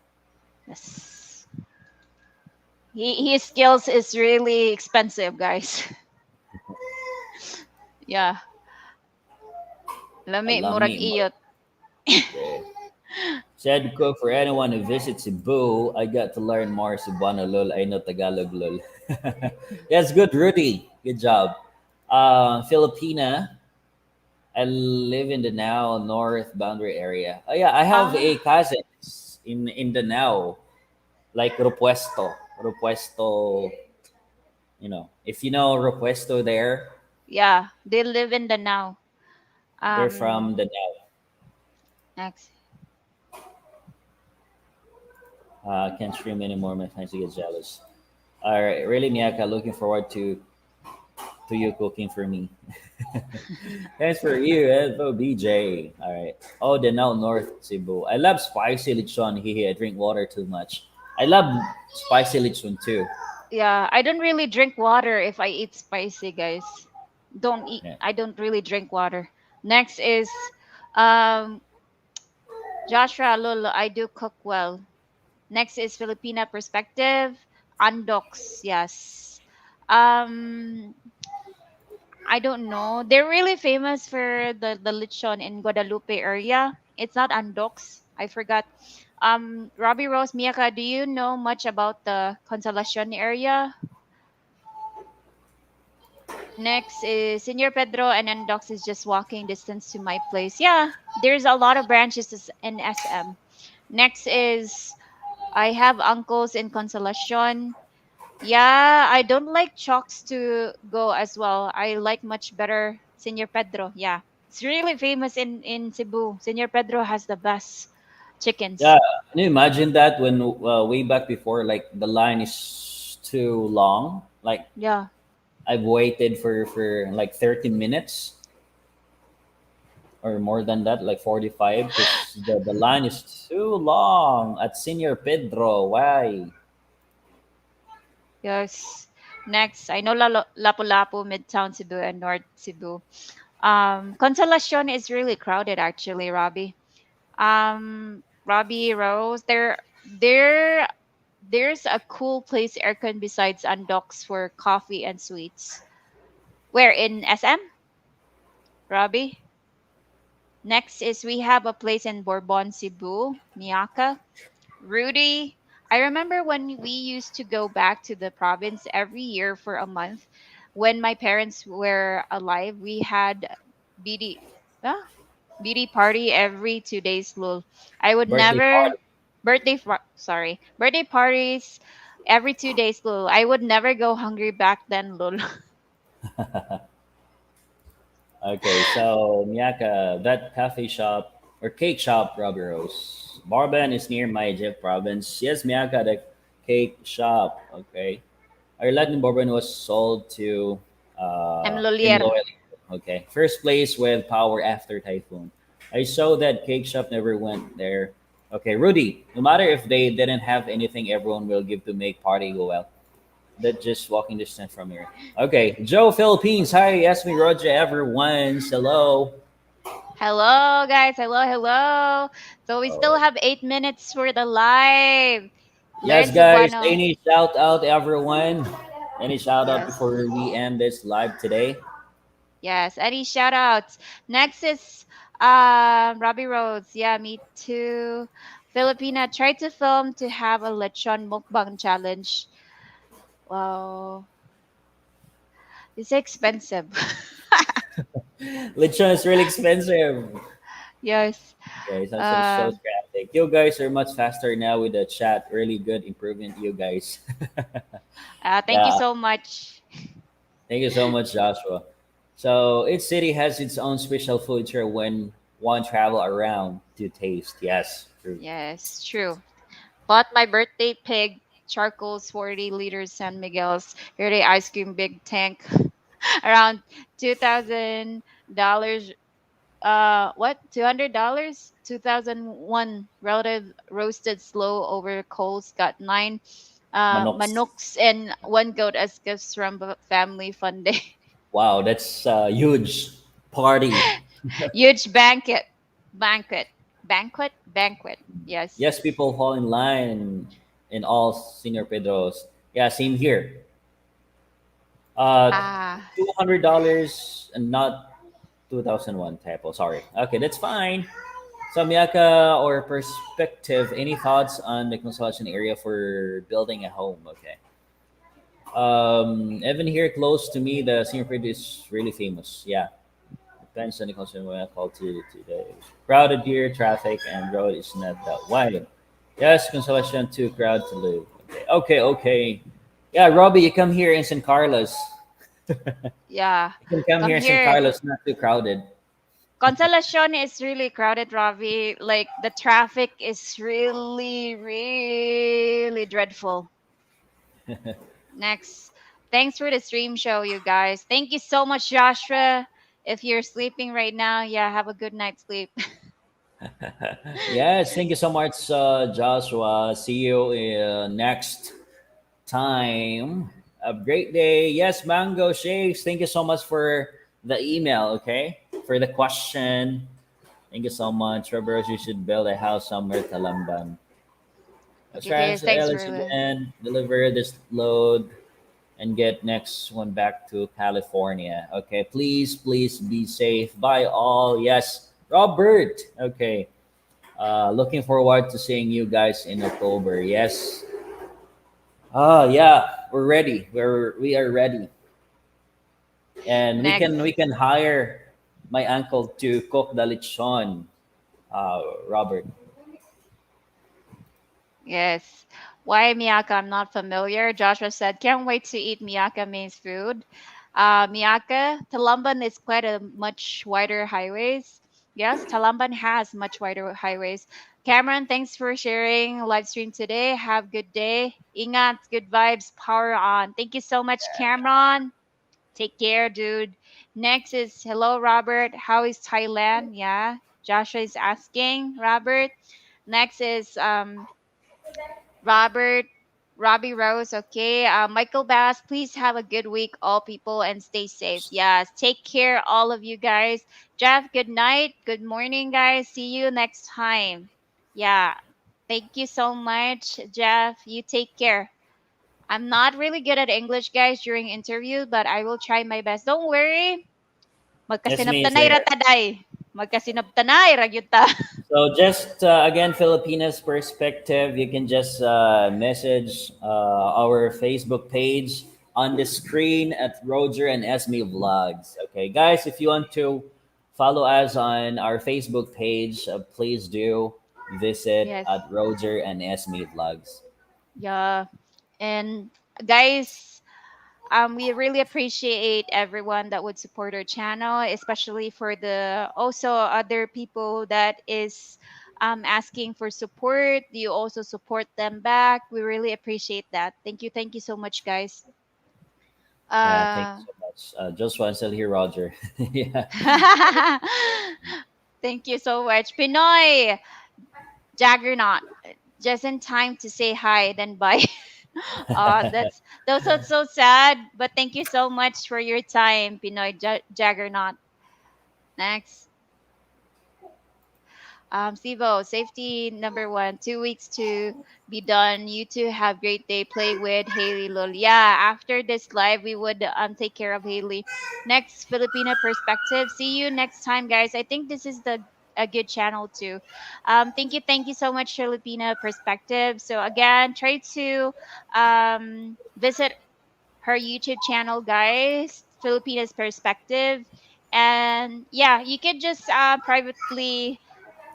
Yes. His skills is really expensive, guys. Yeah. Lami murag Alami. iyot. Okay. Said cook for anyone who visits Cebu. I got to learn more Cebuano lol. I know Tagalog lol. Yes, good, Rudy. Good job. Filipina. I live in the now north boundary area. Oh yeah, I have a Ah, cousin in the now, like Repuesto. If you know Repuesto there, yeah. They live in the now. they're from the Um, now. next. Can't stream anymore. My fans get jealous. All right, really, Miyaka, looking forward to you cooking for me. Thanks for you, Evo BJ. All right. Oh, the now North Cebu. I love spicy lechon. Hehe, I drink water too much. I love spicy lechon too. Yeah, I don't really drink water if I eat spicy, guys. Don't eat. Yeah. I don't really drink water. Next is um Joshua Lolo. I do cook well. Next is Filipina perspective. Andox, yes. Um, I don't know. They're really famous for the lechon in Guadalupe area. It's not Andox. I forgot. Robbie Rose Miyaka, do you know much about the Consolacion area? Next is Senor Pedro, and Andox is just walking distance to my place. Yeah, there's a lot of branches in SM. Next is I have uncles in Consolacion. Yeah, I don't like chalks to go as well. I like much better Senor Pedro. Yeah. It's really famous in Cebu. Senor Pedro has the best Yeah, chickens. can you imagine that when way back before, like the line is too long? Like Yeah. I've waited for like 30 minutes or more than that, like 45, because the line is too long at Senior Pedro. Why? Yes. Next, I know Lapu-Lapu, Midtown Cebu, and North Cebu. Consolacion is really crowded actually, Robbie. Robbie Rose, there's a cool place aircon besides Undocs for coffee and sweets. Where in SM, Robbie? Next is we have a place in Bourbon, Cebu, Miyaka. Rudy, I remember when we used to go back to the province every year for a month. When my parents were alive, we had BD, ah, BD party every 2 days, lol. I would Birthday never party. birthday parties every 2 days, lol. I would never go hungry back then, lol. Okay, so Miyaka, that cafe shop or cake shop, Robbie Rose. Barban is near my Jeff province. Yes, Miyaka, the cake shop. Okay. Our Latin Bourbon was sold to I'm in lolier. Loyal. Okay. First place with Power after Typhoon. I saw that cake shop never went there. Okay, Rudy, no matter if they didn't have anything, everyone will give to make party go well. That just walking distance from here. Okay, Joe Philippines. Hi, Esme Roger, everyone. Hello. Hello, guys. Hello, hello. So we still Oh. have 8 minutes for the live. Yes, Learn guys. Cebuano. Any shout out, everyone? Any shout out Yes. before we end this live today? Yes. Any shout outs? Next is Robbie Rhodes. Yeah, me too. Filipina tried to film to have a lechon mukbang challenge. Wow. It's expensive. Lechon is really expensive. Yes. Okay, so Uh, traffic. You guys are much faster now with the chat. Really good improvement, you guys. thank you Yeah, so much. thank you so much, Joshua. So each city has its own special food here when one travel around to taste. Yes, true. Yes, true. Bought my birthday pig, charcoal's 40 liters San Miguel's birthday ice cream big tank, around $2,000. What? $200? 2001 relative roasted slow over coals. Got nine Manoks. manooks and one goat as gifts from family fun day. Wow, that's a huge party. Huge banquet. Yes. Yes, people fall in line in all Senior Pedros. Yeah, same here. Uh, Ah, $200 and not 2001 typo. Sorry. Okay, that's fine. So Miyaka or perspective, any thoughts on the construction area for building a home? Okay. Even here close to me, the senior Pred is really famous. Yeah. Depends on the construction when I call to the crowded here, traffic and road is not that wide. Yes, construction too crowd to live. Okay, okay, okay. Yeah, Robbie, you come here in San Carlos. You yeah. can come Come here in San here. Carlos, not too crowded. Consolacion is really crowded, Ravi. Like the traffic is really, really dreadful. Next. Thanks for the stream show, you guys. Thank you so much, Joshua. If you're sleeping right now, yeah, have a good night's sleep. Yes, thank you so much, Joshua. See you next. time. A great day. Yes, Mango Shakes. Thank you so much for the email, okay? For the question. Thank you so much. Roberts, you should build a house somewhere, Talamban. Let's Okay, try guys. answer the Thanks Alex for again. Deliver this load and get next one back to California. Okay, please, please be safe. Bye all. Yes, Robert. Okay, looking forward to seeing you guys in October. Yes. Yeah, we're ready. We are ready, and next. we can hire my uncle to cook the lechon. Robert. Yes. Why miyaka? I'm not familiar. Joshua said, can't wait to eat miyaka means food. Miyaka, Talamban is quite a much wider highways. Yes, Talamban has much wider highways. Cameron, thanks for sharing live stream today. Have good day. Ingat, good vibes, power on. Thank you so much, Cameron. Take care, dude. Next is hello, Robert. How is Thailand? Yeah, Joshua is asking. Robert. Next is Robert, Robbie Rose, okay. Michael Bass, please have a good week, all people, and stay safe. Yes, take care, all of you guys. Jeff, good night. Good morning, guys. See you next time. Yeah, thank you so much, Jeff. You take care. I'm not really good at English, guys, during interview, but I will try my best. Don't worry. Yes, me is Magkasinabtanay there. rataday. Magkasinabtanay ragyuta. So just again, Filipinas perspective. You can just message our Facebook page on the screen at Roger&Ismi Vlogs. Okay, guys, if you want to follow us on our Facebook page, please do visit Yes. at Roger&Ismi Vlogs. Yeah. And guys, we really appreciate everyone that would support our channel, especially for the also other people that is asking for support. You also support them back. We really appreciate that. Thank you so much, guys. Yeah, thank you Uh, so much. Just one still here, Roger. Yeah. thank you so much, Pinoy Jaggernaut. Just in time to say hi, then bye. That's so sad. But thank you so much for your time, Pinoy Jaggernaut. Next. Sivo, safety number one, 2 weeks to be done. You two have great day. Play with Haley Lul. Yeah, after this live, we would take care of Haley. Next, Filipina perspective. See you next time, guys. I think this is the a good channel too. Thank you so much, Filipina perspective. So again, try to visit her YouTube channel, guys. Filipinas perspective, and yeah, you could just privately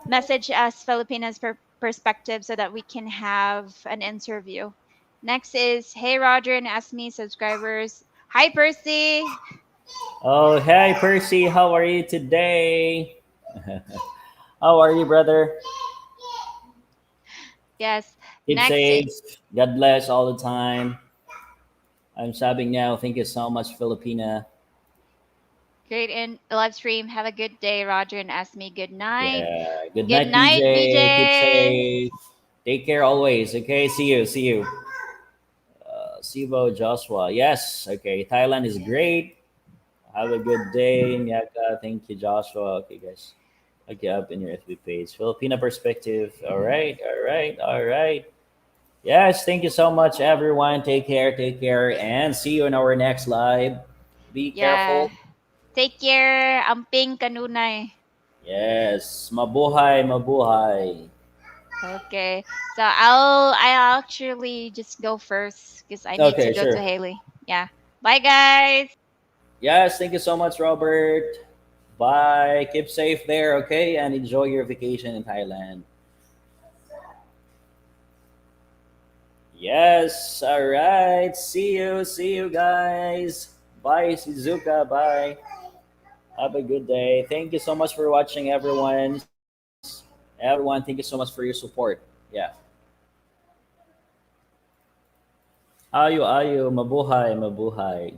message us Filipinas perspective so that we can have an interview. Next is Hey Roger and Ask Me subscribers. Hi Percy. Oh, hey, Percy. How are you today? How are you, brother? Yes. Keep Next, safe. God bless all the time. I'm subbing now. Thank you so much, Filipina. great in live stream. Have a good day, Roger and Ask Me. Good night. Yeah. Good Good night, night, BJ. Keep BJ. safe. Take care always. Okay. See you. See you. Sibo Joshua. Yes. Okay. Thailand is great. Have a good day, Nyaka. Thank you, Joshua. Okay, guys. Look you up in your FB page. Filipina perspective. All right. All right. All right. Yes. Thank you so much, everyone. Take care. Take care. And see you in our next live. Be Yeah. careful. Take care. Amping kanunay. Yes, mabuhay, mabuhay. Okay. So I'll actually just go first because I need to Okay, go to sure. Haley. Yeah. Bye guys. Yes, thank you so much, Robert. Bye. Keep safe there, okay? And enjoy your vacation in Thailand. Yes, all right. See you guys. Bye, Shizuka. Bye. Have a good day. Thank you so much for watching, everyone. Everyone, thank you so much for your support. Yeah. Ayo, ayo, mabuhay, mabuhay.